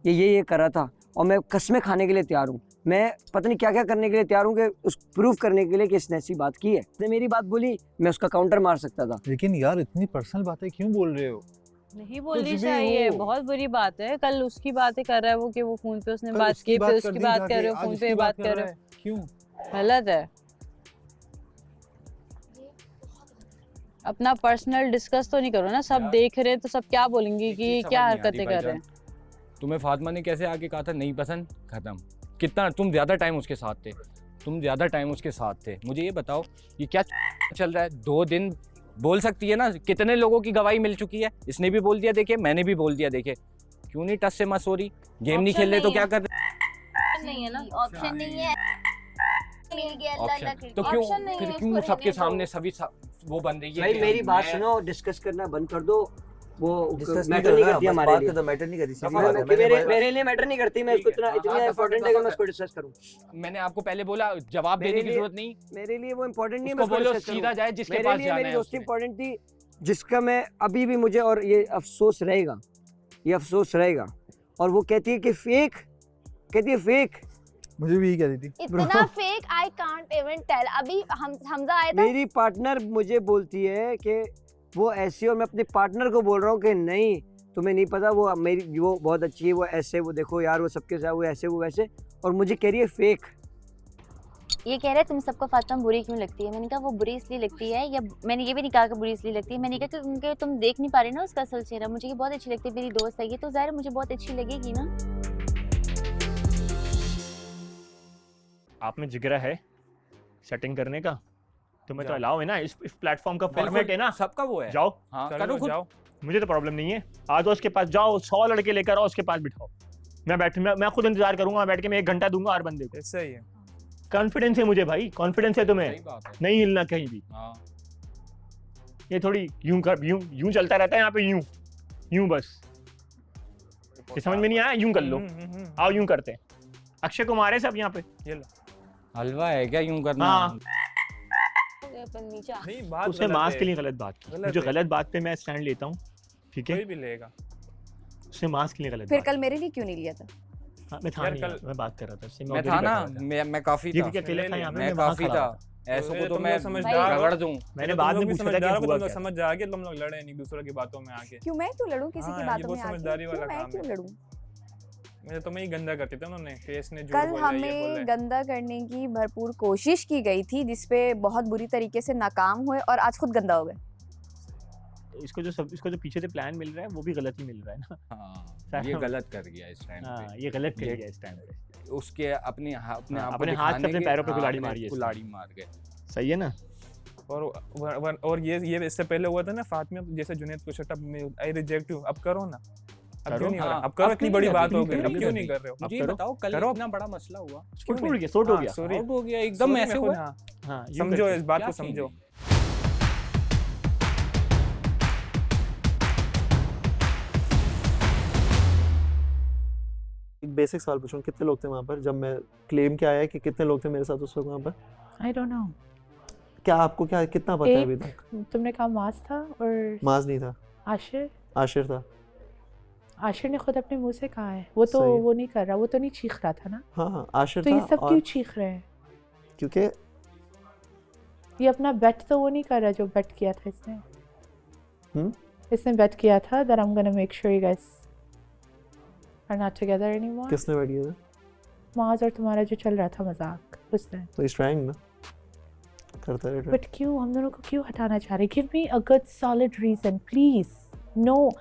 ये कर रहा था, और मैं कस्में खाने के लिए तैयार हूँ। मैं पता नहीं क्या क्या करने के लिए तैयार हूँ कि उस प्रूफ करने के लिए कि इसने ऐसी बात की है। उसने मेरी बात बोली, मैं उसका काउंटर मार सकता था। लेकिन यार इतनी पर्सनल बातें क्यों बोल रहे हो? नहीं बोलनी चाहिए, बहुत बुरी बात है। कल उसकी बातें कर रहा है वो कि वो फोन पे उसने बात की, फिर उसकी बात कर रहे हो, फोन पे बात कर रहे हो, क्यों? गलत है। अपना पर्सनल डिस्कस तो नहीं करो ना, सब देख रहे हैं तो सब क्या बोलेंगे कि क्या हरकतें कर रहे हैं। तुम्हें फातिमा ने कैसे आके कहा था नहीं पसंद, खत्म। कितना तुम ज्यादा टाइम उसके साथ थे, मुझे ये बताओ ये क्या चल रहा है? 2 दिन बोल सकती है ना, कितने लोगों की गवाही मिल चुकी है, इसने भी बोल दिया देखे, मैंने भी बोल दिया देखे, क्यों नहीं टस से मत हो रही? गेम नहीं खेल रहे तो क्या कर रहे? नहीं है ना, ऑप्शन नहीं है, मिल गया अल्लाह की, तो क्यों सबके सामने सभी वो बन रही है? भाई मेरी बात सुनो, डिस्कस करना बंद कर दो, वो मैटर नहीं करती हमारे लिए, तो मैटर नहीं करती, मेरे लिए मैटर नहीं करती। मैं इसको इतना इंपॉर्टेंट है कि मैं इसको डिस्कस करूं। मैंने आपको पहले बोला जवाब देने की जरूरत नहीं, मेरे लिए वो इंपॉर्टेंट नहीं है, मैं बोलो सीधा जाए जिसके पास जाना है। मेरी दोस्ती इंपॉर्टेंट थी, जिसका मैं अभी भी मुझे और ये अफसोस रहेगा, ये अफसोस रहेगा। और वो कहती है कि फेक, मुझे भी यही कहती थी, इतना fake I can't even tell. अभी हमजा आया था, मेरी पार्टनर मुझे बोलती है कि वो ऐसी, और मैं अपने पार्टनर को बोल रहा हूँ कि नहीं तुम्हें नहीं पता, वो मेरी वो बहुत अच्छी है, वो ऐसे, वो देखो यार वो सबके साथ वो ऐसे, वो वैसे, और मुझे कह रही है फेक। ये कह रहे तुम सबको फातिमा बुरी क्यों लगती है? मैंने कहा वो बुरी इसलिए लगती है, या मैंने ये भी नहीं कहा कि बुरी इसलिए लगती है, मैंने कहा क्योंकि तुम देख नहीं पा रहे ना उसका असल चेहरा। मुझे ये बहुत अच्छी लगती है, मेरी दोस्त है ये, तो ज़ाहिर मुझे बहुत अच्छी लगेगी ना। आप में जिगरा है सेटिंग करने का, तुम्हें तो अलाउ है ना, इस प्लेटफॉर्म का फॉर्मेट है ना, सबका वो है। जाओ, हाँ, करो खुद। जाओ, मुझे तो प्रॉब्लम नहीं है। आ जाओ उसके पास, जाओ 100 लड़के लेकर आओ, उसके पास बिठाओ, मैं खुद इंतजार करूंगा, बैठ के मैं 1 घंटा दूंगा हर बंदे को। सही है, कॉन्फिडेंस है मुझे भाई, कॉन्फिडेंस है तुम्हें, नहीं हिलना कहीं भी। ये थोड़ी यूं चलता रहता है यहाँ पे, यूं बस, ये समझ में नहीं आया? यूं कर लो, आओ यूं करते हैं। अक्षय कुमार है सब यहाँ पे, ये लो हलवा है क्या यूं करना? उसने मास के लिए गलत बात की, जो गलत बात पे मैं स्टैंड लेता हूँ, ठीक है, कोई भी लेगा। उसने मास के लिए गलत फिर कल मेरे लिए क्यों नहीं लिया था? हाँ, मैं था यार नहीं, कल मैं बात कर रहा था उससे, मैं उधर था ही ना, बैठा हुआ था। मैं काफी ये था, क्योंकि अकेले था यहाँ पे, मैं वहाँ काफी खड़ा था, हुआ था। ऐसो को तो तुम मैं लोग समझदार हो। रगड़ दूं। मैंने तुम बाद लोग में भी पूछा था कि समझदार हो, हुआ तुम लोग क्या। समझ जाके तुम लोग लड़े नहीं एक दूसरे की बातों में आके। क्यों मैं क्यों लड़ूं किसी की हाँ, ये बातों बहुत में आके? समझदारी क्यों वाला मैं काम क्यों है। लड़ूं? मुझे तो मैं ही गंदा करते थे उन्होंने कि इसने झूठ कल बोला, ये बोला हमें है। गंदा करने की भरपूर कोशिश की गई थी जिसपे बहुत बुरी तरीके से नाकाम हुए और आज खुद गंदा हो गए। इसको जो पीछे से प्लान मिल रहा है वो भी गलत ही मिल रहा है ना। हाँ, ये गलत कर गया इस टाइम हाँ, पे। ये गलत कर गया इस टाइम पे। उसके अपने आप को अपने हाथ से अपने दिखाने पैरों पे के- कुल्हाड़ी हाँ, मारी है इसने। कुल्हाड़ी मार गए। सही है ना। और ये इससे पहले हुआ था ना फातिमा जैसे जुनैद को shut up I reject you, अब करो ना, अब क्यों नहीं हो रहा? अब करो, इतनी बड़ी बात हो गई, अब क्यों नहीं कर रहे हो? मुझे ये बताओ, कल इतना बड़ा मसला हुआ, सॉर्ट हो गया, सॉर्ट हो गया, सॉर्ट हो गया एकदम ऐसे हुआ। हाँ, समझो इस बात को समझो। एक बेसिक सवाल पूछूं, कितने लोग थे वहाँ पर जब मैं क्लेम किया है कि कितने लोग थे मेरे साथ उस वक्त वहाँ पर? I don't know. क्या आपको क्या कितना पता है अभी तक? तुमने कहा माज था और माज नहीं था, आशिर आशिर था। आशिर ने खुद अपने मुंह से कहा है, वो तो सही। वो नहीं कर रहा, वो तो नहीं चीख रहा था ना। हाँ हाँ, आशिर तो था। ये सब और क्यों चीख रहे हैं? क्योंकि ये अपना बेट तो वो नहीं कर रहा जो बेट किया था इसने। इसने बेट किया था that I'm gonna make sure you guys are not together anymore. किसने बैठ किया था? माज और तुम्हारा जो चल रहा था मजाक उसने। तो इस ट्राइंग ना करता रहे। बट क्यों हम दोनों को क्यों हटाना चाह रहे? Give me a good solid reason please. No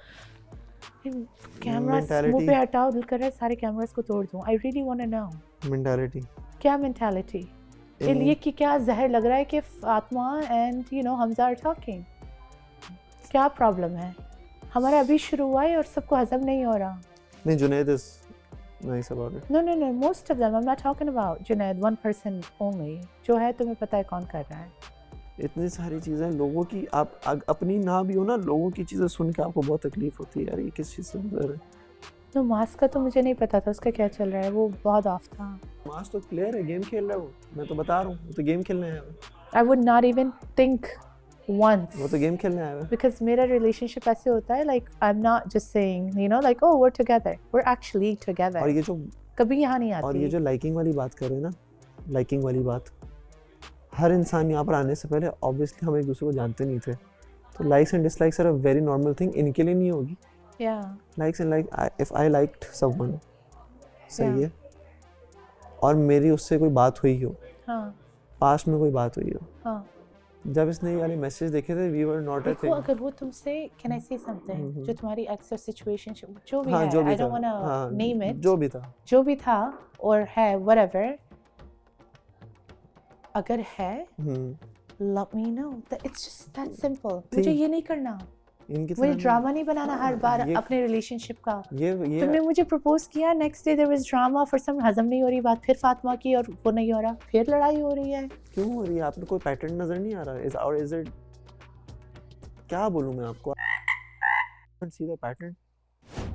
cameras मुंह पे हटाओ, दिल कर रहा है सारे कैमरास को तोड़ दूं। I really want to know mentality. क्या मेंटालिटी? ये कि क्या जहर लग रहा है कि Fatima and you know Hamza are talking? क्या प्रॉब्लम है? हमारा अभी शुरू हुआ है और सबको हजम नहीं हो रहा। नहीं, Junaid is nice about it. No, most of them. I'm not talking about Junaid, one person only. जो है तुम्हें पता है कौन कर रहा है। इतनी सारी चीज़ें लोगों की, आप अपनी ना भी हो ना, लोगों की चीज़ें सुन के आपको बहुत तकलीफ होती है यार, ये किस चीज़ से गुजर रहा है। तो मास का तो मुझे नहीं पता था उसका क्या चल रहा है, वो बहुत ऑफ था। मास तो प्लेयर है, गेम खेल रहा है वो, मैं तो बता रहा हूँ, वो तो गेम खेलने आया है। I would not even think once. वो तो गेम खेलने आया है। Because मेरा relationship ऐसे होता है, like I'm not just saying, you know, like oh we're together. We're actually together. और ये जो कभी यहाँ नहीं आती। और ये जो लाइकिंग वाली बात कर रहे हैं ना, लाइकिंग वाली बात, हर इंसान यहाँ पर आने से पहले ऑब्वियसली हम एक दूसरे को जानते नहीं थे, तो likes and dislikes are a very normal thing. इनके लिए नहीं होगी likes and like, if I liked someone, सही है, और मेरी उससे कोई बात हुई हो, पास्ट में कोई बात हुई हो, जब इसने ये वाले मैसेज देखे थे, we were not a thing. अगर वो तुमसे, कैन आई से समथिंग, जो तुम्हारी एक्स सिचुएशन जो भी हाँ, है, जो भी आई था, डोंट वांट हाँ, टू नेम इट, जो भी था और है व्हाटएवर, अगर है let me know that it's just that simple. मुझे ये नहीं करना, मुझे ड्रामा नहीं बनाना हर बार अपने रिलेशनशिप का। तुमने मुझे प्रपोज किया, next day there was drama, for some हजम नहीं हो रही बात, फिर फातिमा की और वो नहीं हो रहा, फिर लड़ाई हो रही है। क्यों हो रही है? आपको कोई पैटर्न नजर नहीं आ रहा? और इज इट, क्या बोलूं मैं आपको, सीधा पैटर्न।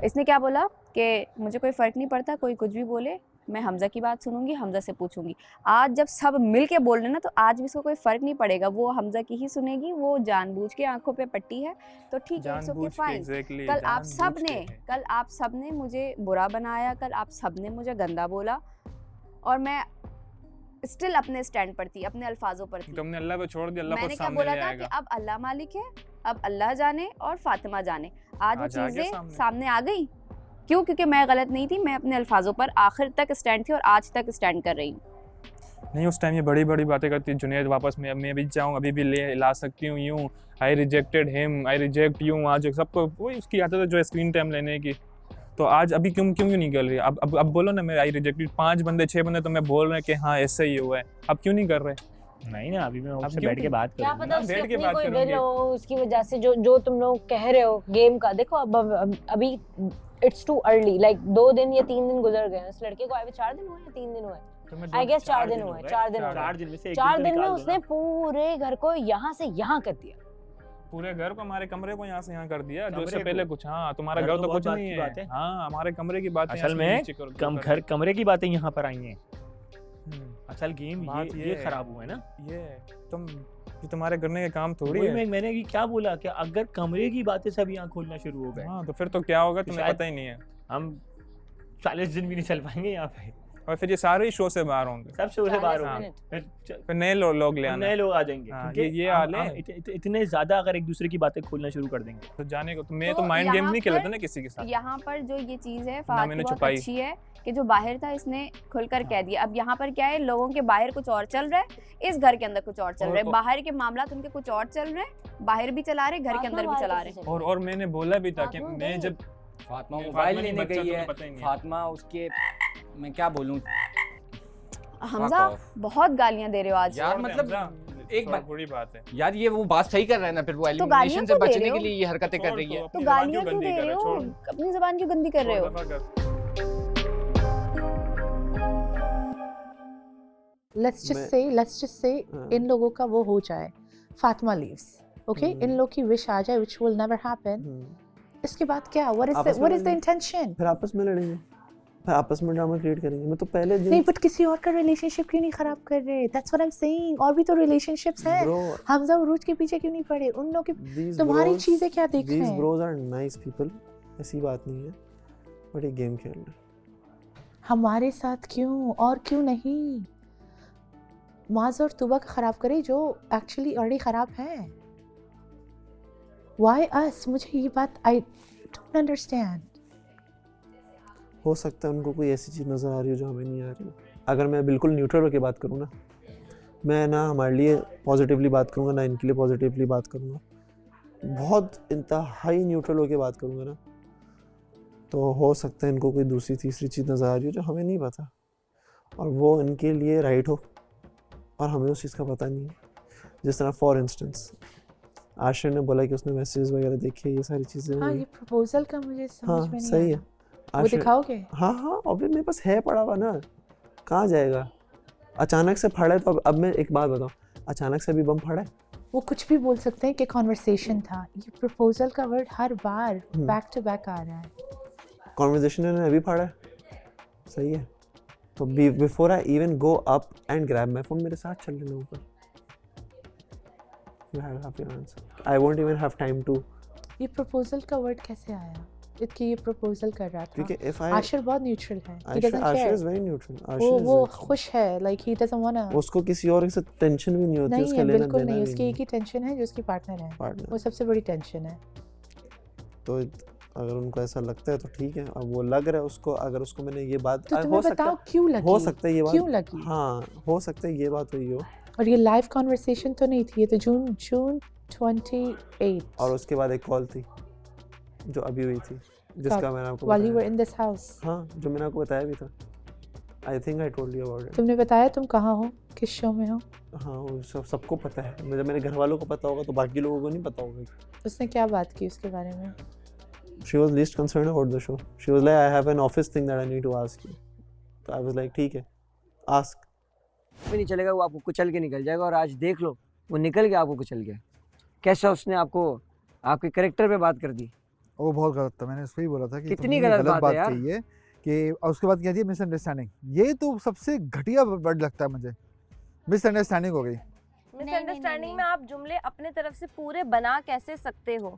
इसने क्या बोला कि मुझे कोई फ़र्क नहीं पड़ता, कोई कुछ भी बोले, मैं हमजा की बात सुनूंगी, हमजा से पूछूंगी। आज जब सब मिल के बोल रहे ना, तो आज भी इसको कोई फ़र्क नहीं पड़ेगा, वो हमजा की ही सुनेगी, वो जानबूझ के आंखों पे पट्टी है, तो ठीक है, इट्स ओके फाइन। कल आप सब ने मुझे बुरा बनाया, कल आप सब ने मुझे गंदा बोला, और मैं स्टिल अपने स्टैंड पर थी, अपने अल्फाजों पर थी। तुमने अल्लाह पे छोड़ दिया, अल्लाह मैंने को क्या सामने बोला ले था आएगा। कि अब अल्लाह मालिक है, अब अल्लाह जाने और फातिमा जाने। आज वो चीज़ें सामने आ गई, क्यों? क्योंकि मैं गलत नहीं थी, मैं अपने अल्फाजों पर आखिर तक स्टैंड थी और आज तक स्टैंड कर रही हूँ। नहीं, उस टाइम ये बड़ी बड़ी बातें करती है जुनैद, वापस मैं भी चाहूँ अभी भी ला सकती हूँ, यूँ आई rejected him, I reject you, आज सबको वही उसकी आदत है जो है स्क्रीन टाइम लेने की। तो आज अभी क्यों नहीं कर रही? अब बोलो ना, मैं आई रिजेक्टेड, 5 बंदे 6 बंदे तो मैं बोल रहे हैं कि हाँ ऐसा ही हुआ है, अब क्यों नहीं कर रहे? नहीं ना, अभी मैं उससे बैठ के बात क्या करूंगा। पता उसकी अपनी कोई विल हो, उसकी वजह से जो तुम लोग कह रहे हो गेम का। देखो अब अभी इट्स टू अर्ली, लाइक 2 दिन या 3 दिन गुजर गए उस लड़के को आए हुए, 4 दिन हुए या 3 दिन हुए, आई गेस 4 दिन हुए, 4 दिन में उसने पूरे घर को यहाँ से यहाँ कर दिया, पूरे घर को, हमारे कमरे को यहाँ से यहाँ कर दिया, जो इससे पहले कुछ। हाँ, तुम्हारा घर तो कुछ नहीं है। हाँ, हमारे कमरे की बात असल में कमरे की बातें यहाँ पर आई हैं। असल गेम ये खराब हुआ है ना, ये तुम्हारे करने के काम थोड़ी है। मैंने क्या बोला कि अगर कमरे की बातें सब यहाँ खोलना शुरू हो गए, हाँ, तो फिर तो क्या होगा तुम्हें पता ही नहीं है। हम 40 दिन भी नहीं चल पाएंगे यहाँ पे। और फिर ये सारे शो से बाहर होंगे, सब शो से बाहर हाँ। होंगे, फिर नए लोग ले आना, नए लोग आ जाएंगे। हाँ, क्योंकि ये हम- हाल है। हम इतने ज्यादा अगर एक दूसरे की बातें खोलना शुरू कर देंगे तो जाने को तो मैं तो माइंड गेम्स नहीं खेलता ना किसी के साथ। यहाँ पर जो ये चीज़ है ना फात मैंने की बहुत छुपाई। अच्छी है कि जो बाहर था इसने खुलकर कह दिया। अब यहाँ पर क्या है, लोगों के बाहर कुछ और चल रहा है, इस घर के अंदर कुछ और चल रहा है। बाहर के मामला उनके कुछ और चल रहे हैं, बाहर भी चला रहे, घर के अंदर भी चला रहे। और मैंने बोला भी था कि मैं जब फातिमा ये मोबाइल फातिमा नहीं, लेने बच्चा गई तो है, पता ही नहीं है। फातिमा उसके, मैं क्या बोलूं, हमजा बहुत गालियां दे रहे हो आज यार मतलब एक बात बुरी बात है यार, ये वो बात सही कर रहा है ना, फिर वो तो गालियां एलिमिनेशन से क्यों दे बचने रहे के हो? लिए ये हरकतें कर रही है। तो गालियां क्यों दे रहे हो? अपनी जुबान क्यों गंदी कर रहे हो? लेट्स जस्ट से इन लोगों का वो हो जाए, फातिमा लीव्स, ओके, इन लोग की विश आ जाए, व्हिच विल नेवर हैपन। इसके बाद क्या, व्हाट इज द इंटेंशन? फिर आपस में लड़ेंगे, फिर आपस में ड्रामा क्रिएट करेंगे। मैं तो पहले दिन नहीं, बट किसी और का रिलेशनशिप क्यों नहीं खराब कर रहे? That's what I am saying. और भी तो रिलेशनशिप्स हैं। Bro, हमजा उरूज के पीछे क्यों नहीं पड़े? उन लोग की तुम्हारी चीजें क्या देख रहे These हैं? bros are nice people, ऐसी बात नहीं है, बट ये गेम खेल रहे हैं। हमारे साथ क्यों और क्यों नहीं? माज और तुबा का खराब करे जो एक्चुअली ऑलरेडी खराब है। Why us? मुझे ये बात I don't understand. हो सकता है उनको कोई ऐसी चीज़ नज़र आ रही हो जो हमें नहीं आ रही हो। अगर मैं बिल्कुल न्यूट्रल होकर बात करूँ ना, मैं ना हमारे लिए पॉजिटिवली बात करूँगा ना इनके लिए पॉजिटिवली बात करूँगा, बहुत इंतहाई न्यूट्रल होकर बात करूँगा ना, तो हो सकता है इनको कोई दूसरी तीसरी चीज़ नज़र आ रही हो जो हमें नहीं पता, और वो इनके लिए राइट हो और हमें उस चीज़ का पता नहीं है। जिस तरह फॉर इंस्टेंस आशिर ने बोला कि उसने मैसेज वगैरह देखे, ये सारी चीज़ें हाँ, हुई। ये प्रपोजल का मुझे समझ में नहीं सही आया। है। वो दिखाओगे? हाँ हाँ, ऑब्वियस मेरे पास है पड़ा हुआ ना, कहाँ जाएगा? अचानक से फड़ा है तो अब मैं एक बात बताऊँ, अचानक से भी बम फड़ा है? वो कुछ भी बोल सकते हैं कि कॉन्वर्सेशन था। ये प्रपोजल का वर्ड हर बार बैक टू बैक आ रहा है। कॉन्वर्सेशन ने अभी फड़ा है, सही है। तो before I even go up and grab my phone, मेरे साथ चल लेना ऊपर। You have your answer. I won't even have time to. ये प्रपोजल का वर्ड कैसे आया? कि ये प्रपोजल कर रहा था। क्योंकि if I आशिर बहुत न्यूट्रल है। He doesn't Ashir care. is very neutral. वो खुश है, like he doesn't wanna. उसको किसी और से टेंशन भी नहीं होती, नहीं उसका है, लेना बिल्कुल देना नहीं। भी उसकी एक ही टेंशन है जो उसकी पार्टनर है। Partner. वो सबसे बड़ी टेंशन है। तो अगर उनको ऐसा लगता है तो ठीक है, अब वो लग रहा है उसको, अगर उसको मैंने ये बात तो तुम्हें बताओ क्यों लगी? हो सकता है ये बात क्यों लगी? हाँ, हो सकता है ये बात हुई हो। और ये लाइव कॉन्वर्सेशन तो नहीं थी, ये तो जून 28। और उसके बाद एक कॉल थी जो अभी हुई थी, जिसका मैंने आपको While you were बताया। in this house. हाँ, जो मैंने आपको बताया भी था। I think I told you about it. तुमने बताया तुम कहाँ हो, किस शो में हो? हाँ, वो सबको पता है। मेरे घर वालों को पता होगा तो बाकी लोगों को नहीं पता होगा। उसने क्या बात की उसके बारे में? She was least concerned about the show. She was like, I have an office thing that I need to ask you. तो I was like, ठीक है, ask. भी नहीं चलेगा, वो आपको कुचल के निकल जाएगा। और आज देख लो, वो निकल के आपको कुचल गया। कैसा उसने आपको आपके कैरेक्टर पे बात कर दी। वो बहुत गलत था, मैंने उसको ही बोला था कि कितनी तुमने गलत बात है यार। कही है कि, और उसके बाद कह दिया मिसअंडरस्टैंडिंग। ये तो सबसे घटिया वर्ड लगता है मुझे, मिसअंडरस्टैंडिंग हो गई। मिसअंडरस्टैंडिंग में आप जुमले अपने तरफ से पूरे बना कैसे सकते हो?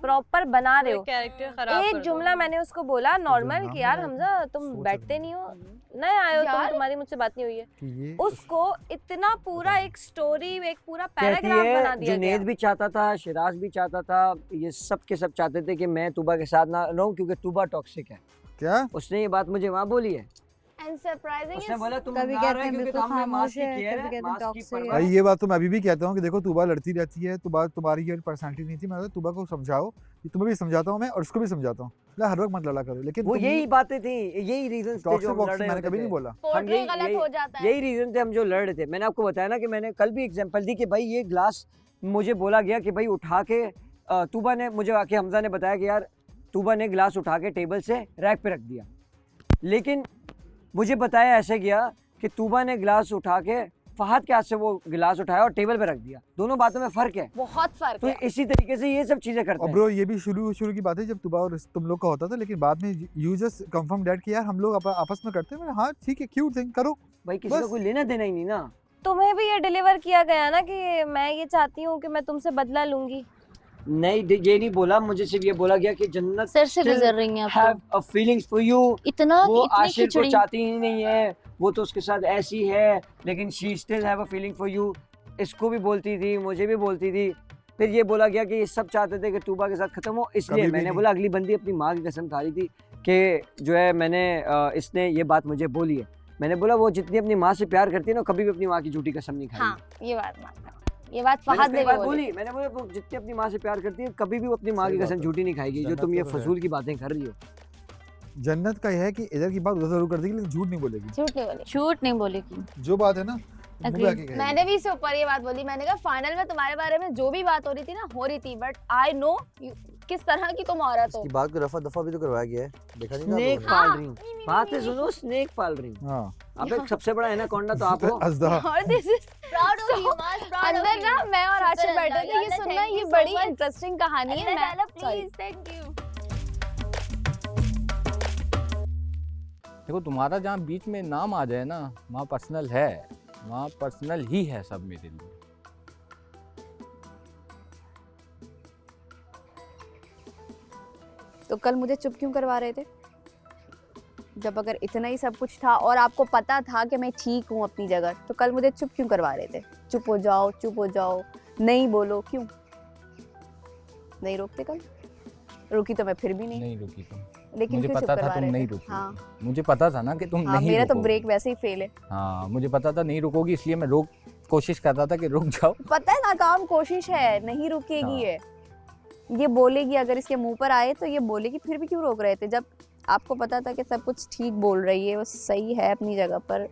प्रॉपर बना रहे हो। कैरेक्टर खराब एक कर जुमला मैंने उसको बोला नॉर्मल कि यार हमजा तुम बैठते नहीं हो, नए आए हो तुम, तुम्हारी मुझसे बात नहीं हुई है। उसको इतना पूरा एक स्टोरी, एक पूरा पैराग्राफ बना दिया गया। जुनैद भी चाहता था, शिराज भी चाहता था, ये सब के सब चाहते थे कि मैं तुबा के साथ ना रहूं क्योंकि तुबा टॉक्सिक है। क्या? उसने ये बात मुझे वहाँ बोली है। And surprising उसने is बोला तुम कभी ना कहते रहे हैं क्योंकि बिल्कुल हमने मास्क खामोश की है, केयर कभी कहते है, हैं मास्क की toxic है। परवाह। भाई ये बात तो मैं अभी भी कहता हूँ कि देखो तुबा लड़ती रहती है, तुम्हारी ये पर्सनालिटी नहीं थी। मैं तुबा को समझाओ, तुम्हें भी समझाता हूँ मैं और उसको भी समझाता हूँ, हर वक्त मत लड़ा करो। लेकिन वो यही बातें थी, यही रीजन थे जो हम लड़ रहे मैंने कभी थे। नहीं बोला। हम यही रीजन थे हम जो लड़ रहे थे। मैंने आपको बताया ना कि मैंने कल भी एग्जांपल दी कि भाई ये ग्लास मुझे बोला गया कि भाई उठा के, तुबा ने मुझे आके हमजा ने बताया कि यार तुबा ने ग्लास उठा के टेबल से रैक पे रख दिया, लेकिन मुझे बताया ऐसे गया कि तुबा ने गिलास उठा के फहद के हाथ से वो गिलास उठाया और टेबल पे रख दिया। दोनों बातों में फर्क है, बहुत फर्क तो है। इसी तरीके से ये सब चीजें करते और हैं। ब्रो ये भी शुरू की बात है जब तुबा और तुम लोग का होता था, लेकिन बाद में यू जस्ट कंफर्म दैट कि यार हम लोग आपस में करते हैं। मैंने हाँ ठीक है, क्यूट थिंग करो भाई, किसी का कोई लेना देना ही नहीं ना। तुम्हें भी ये डिलीवर किया गया ना कि मैं ये चाहती हूँ कि मैं तुमसे बदला लूंगी। नहीं ये नहीं बोला, मुझे सिर्फ ये बोला गया कि जन्नत सर से गुजर रही हैं आप तो। Have a feelings for you. इतना वो इतनी आशिर को खिचड़ी। चाहती ही नहीं है, वो तो उसके साथ ऐसी है, लेकिन she still have a feeling for you. इसको भी बोलती थी, मुझे भी बोलती थी। फिर ये बोला गया कि ये सब चाहते थे कि तूबा के साथ खत्म हो, इसलिए मैंने बोला अगली बंदी अपनी माँ की कसम खा रही थी कि जो है मैंने इसने ये बात मुझे बोली है। मैंने बोला वो जितनी अपनी माँ से प्यार करती है ना, कभी भी अपनी माँ की झूठी कसम नहीं खाई। हाँ, ये बात फहद ने भी बोली। मैंने बोला वो जितनी अपनी माँ से प्यार करती है, कभी भी वो अपनी माँ की कसम झूठी नहीं खाएगी, जो तुम ये फजूल की बातें कर रही हो। जन्नत का यह है कि इधर की बात उधर जरूर कर देगी, लेकिन झूठ नहीं बोलेगी। झूठ नहीं बोलेगी। जो बात है ना मुंह पे आके कहेगी। मैंने भी इससे ऊपर ये बात बोली, मैंने कहा फाइनल में तुम्हारे बारे में जो भी बात हो रही थी ना, हो रही थी, बट आई नो किस तरह की तुम औरत हो। इसकी बात को रफा दफा भी तो करवाया गया है, देखा नहीं स्नेक पाल रही हूँ, बात है सुनो, स्नेक पाल रही हूँ। हाँ। अब एक सबसे बड़ा एनाकोंडा तो आप हो। और this is proud of you mass, proud of अंदर ना मैं और आशिर बैठे थे, ये सुनना, ये बड़ी इंटरेस्टिंग कहानी है। मैं प्लीज, थैंक यू। देखो तुम्हारा जहाँ बीच में नाम आ जाए ना, वहाँ पर्सनल है, वहाँ पर्सनल ही है सब मेरे लिए। तो कल मुझे चुप क्यों करवा रहे थे, जब अगर इतना ही सब कुछ था और आपको पता था कि मैं ठीक हूँ अपनी जगह, तो कल मुझे चुप क्यों करवा रहे थे? चुप हो जाओ, नहीं बोलो, क्यों नहीं रोकते? कल रुकी तो मैं फिर भी नहीं रुकी तुम, लेकिन मुझे क्यों पता चुप था करवा तुम रहे नहीं थे? रुकी। हाँ, मुझे पता था ना कि तुम हाँ, नहीं मेरा तो रुकोगी। ब्रेक वैसे ही फेल है। हाँ, मुझे पता था नहीं रुकोगी, इसलिए मैं कोशिश कर रहा था कि रुक जाओ। पता है नाकाम कोशिश है, नहीं रुकेगी है, ये बोलेगी, अगर इसके मुंह पर आए तो ये बोलेगी, फिर भी क्यों रोक रहे थे? जब आपको पता था कि सब कुछ ठीक बोल रही है, वो सही है अपनी जगह पर,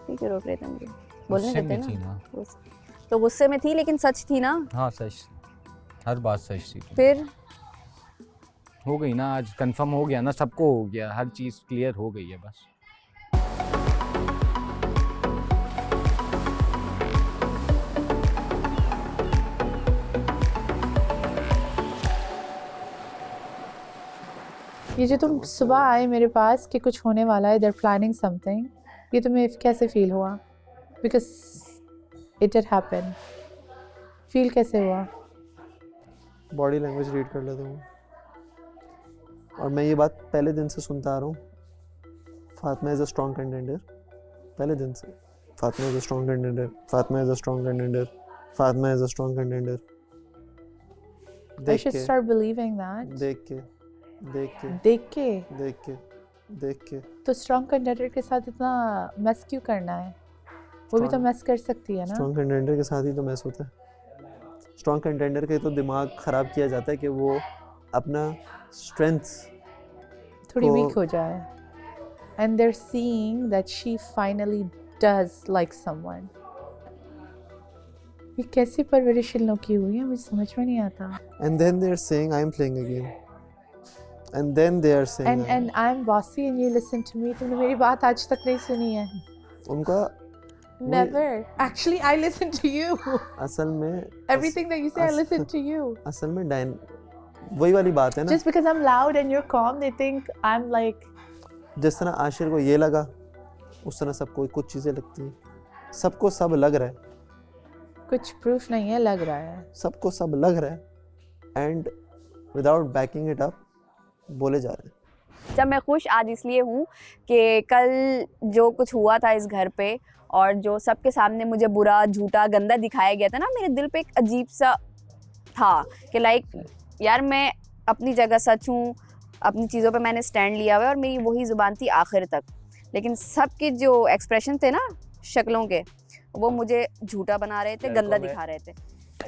फिर क्यों रोक रहे थे मुझे? बोलने देते ना। तो गुस्से में थी, लेकिन सच थी ना। हाँ सच, हर बात सच थी। फिर हो गई ना, आज कंफर्म हो गया ना, सबको हो गया, हर चीज़ क्लियर हो गई है बस। ये जो तुम सुबह आए मेरे पास कि कुछ होने वाला है, they're planning something, ये तुम्हें कैसे फील हुआ? Because it did happen. Feel कैसे हुआ? बॉडी लैंग्वेज रीड कर लेता हूँ, और मैं ये बात पहले दिन से सुनता आ रहा हूँ। Fatima is a strong contender, पहले दिन से। Fatima is a strong contender, Fatima is a strong contender, Fatima is a strong contender. I should start believing that. देख के तो स्ट्रॉन्ग कंटेंडर के साथ इतना मैस क्यों करना है? वो भी तो मैस कर सकती है ना। स्ट्रॉन्ग कंटेंडर के साथ ही तो मैस होता है। स्ट्रॉन्ग कंटेंडर के तो दिमाग खराब किया जाता है कि वो अपना स्ट्रेंथ थोड़ी वीक हो जाए, and they're seeing that she finally does like someone. ये कैसी परवरिश इन लोग की हुई है, मुझे समझ में नहीं आता। And then they're saying I'm playing a game. And then they are saying and I'm bossy and you listen to me. तुमने मेरी बात आज तक नहीं सुनी है। उनका Never. Actually, I listen to you. असल में Everything that you say, I listen to you. असल में वही वाली बात है ना। Just because I'm loud and you're calm, they think I'm like. जिस तरह आशिर को ये लगा, उस तरह सबको कुछ चीजें लगती हैं। सबको सब लग रहा है। कुछ प्रूफ नहीं है, लग रहा है। सबको सब लग रहा है, and without backing it up बोले जा रहे हैं। जब मैं खुश आज इसलिए हूँ कि कल जो कुछ हुआ था इस घर पे, और जो सबके सामने मुझे बुरा, झूठा, गंदा दिखाया गया था ना, मेरे दिल पे एक अजीब सा था कि लाइक यार मैं अपनी जगह सच हूँ, अपनी चीज़ों पे मैंने स्टैंड लिया हुआ है और मेरी वही ज़ुबान थी आखिर तक। लेकिन सबके जो एक्सप्रेशन थे ना शक्लों के, वो मुझे झूठा बना रहे थे, गंदा दिखा रहे थे।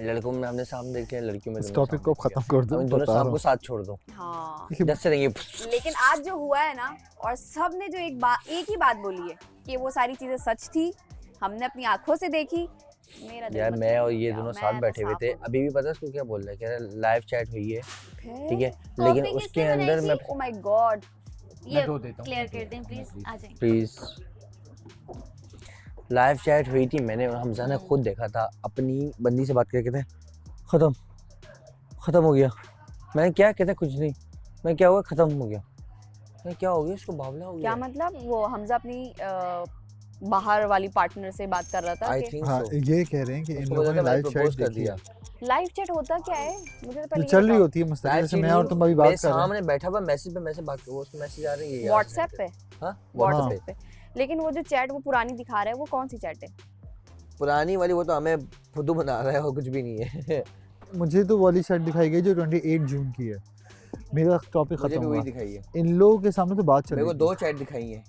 लड़कों में हमने सामने देखे, लड़कियों में इस टॉपिक को खत्म कर दो, दोनों साथ को साथ छोड़ दो। हाँ, जैसे रहेंगे। लेकिन आज जो हुआ है ना, और सब ने जो एक ही बात बोली है कि वो सारी चीजें सच थी, हमने अपनी आंखों से देखी। मेरा यार मैं और ये दोनों साथ बैठे हुए थे, अभी भी पता है उसको क्या बोल रहा है, कह रहा है लाइव चैट हुई है, ठीक है, लेकिन उसके अंदर मैं ओह माय गॉड, ये क्लियर कर दें प्लीज, आ जाए प्लीज। लाइव चैट हुई थी, मैंने और हमजा ने खुद देखा था, अपनी बंदी से बात करके कहते खत्म हो गया। मैंने क्या कहते कुछ नहीं, मैं क्या हुआ, खत्म हो गया। मैं क्या हो गया, इसको बावला हो गया। क्या मतलब? वो हमजा अपनी बाहर वाली पार्टनर से बात कर रहा था कि हाँ, ये कह रहे हैं कि इन लोगों ने लाइव चैट कर दिया। लाइव चैट होता क्या है? मुझे तो पहले चल रही होती है मुस्तकिल, जैसे मैं और तुम अभी बात कर रहे हैं। सामने बैठा हुआ मैसेज पे मैसेज बात करो, उसमें मैसेज आ रही है व्हाट्सएप पे। हां व्हाट्सएप पे। लेकिन वो जो चैट वो पुरानी दिखा रहा है, वो कौन सी चैट है? पुरानी वाली वो तो हमें फुद्दू बना रहा है और कुछ भी नहीं है। मुझे तो वाली चैट दिखाई गई जो 28 जून की है। मेरा टॉपिक खत्म हुआ। दिखाई है इन लोगों के सामने तो बात चल रही है। मेरे को 2 चैट दिखाई है,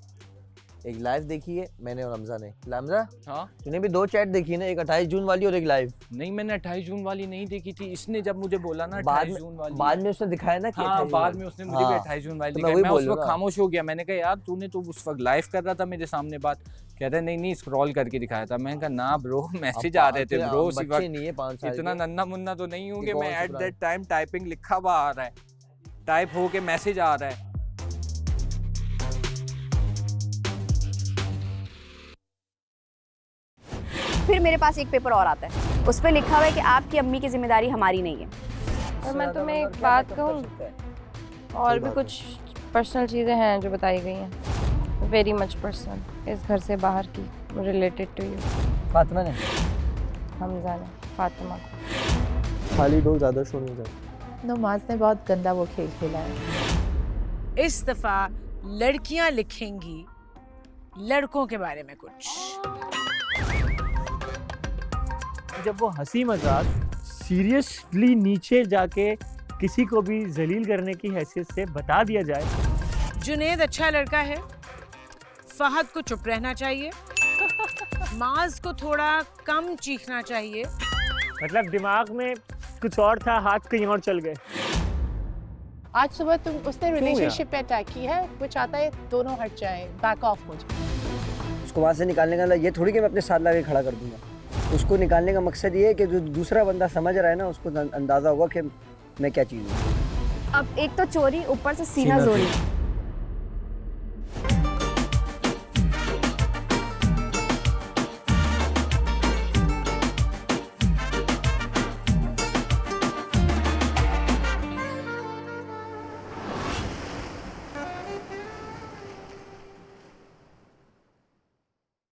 एक लाइव देखी है मैंने और हमजा ने। हमजा हाँ तूने भी 2 चैट देखी है ना, एक 28 जून वाली और एक लाइव। नहीं मैंने 28 जून वाली नहीं देखी थी, इसने जब मुझे बोला ना 28 जून वाली, बाद में उसने दिखाया ना कि हाँ बाद में उसने मुझे भी 28 जून वाली दिखाई। मैं उस वक्त खामोश हो गया, मैंने कहा यार तूने तो उस वक्त लाइव कर रहा था मेरे सामने बात, कहता है नहीं स्क्रॉल करके दिखाया था। मैंने कहा ना ब्रो मैसेज आ रहे थे ब्रो, उसी वक्त इतना नन्ना मुन्ना तो नहीं हूँ कि मैं एट दैट टाइम टाइपिंग लिखा हुआ आ रहा है, टाइप हो के मैसेज आ रहा है। फिर मेरे पास एक पेपर और आता है, उस पर लिखा हुआ है कि आपकी अम्मी की जिम्मेदारी हमारी नहीं है। और मैं तुम्हें एक बात कहूँ, और भी कुछ पर्सनल चीज़ें हैं जो बताई गई हैं, वेरी मच पर्सनल, इस घर से बाहर की, रिलेटेड टू यू। फातिमा ने? हमजा ने फातिमा को। खाली लोग ज़्यादा शोर हो जाते। नमाज ने बहुत गंदा वो खेल खेला है। इस दफा लड़कियां लिखेंगी लड़कों के बारे में कुछ। जब वो हंसी मजाक सीरियसली नीचे जाके किसी को भी जलील करने की हैसियत से बता दिया जाए। जुनेद अच्छा लड़का है, फहद को चुप रहना चाहिए, माज को थोड़ा कम चीखना चाहिए। मतलब दिमाग में कुछ और था, हाथ कहीं और चल गए। आज सुबह उसने रिलेशनशिप पे अटैक की है, वो चाहता है दोनों हट जाए, बैक ऑफ हो जाए। उसको वहाँ से निकालने का ये थोड़ी कि मैं अपने साथ लाके खड़ा कर दूंगा। उसको निकालने का मकसद ये है कि जो दूसरा बंदा समझ रहा है ना, उसको अंदाजा होगा कि मैं क्या चीज़ हूँ। अब एक तो चोरी, ऊपर से सीना जोरी।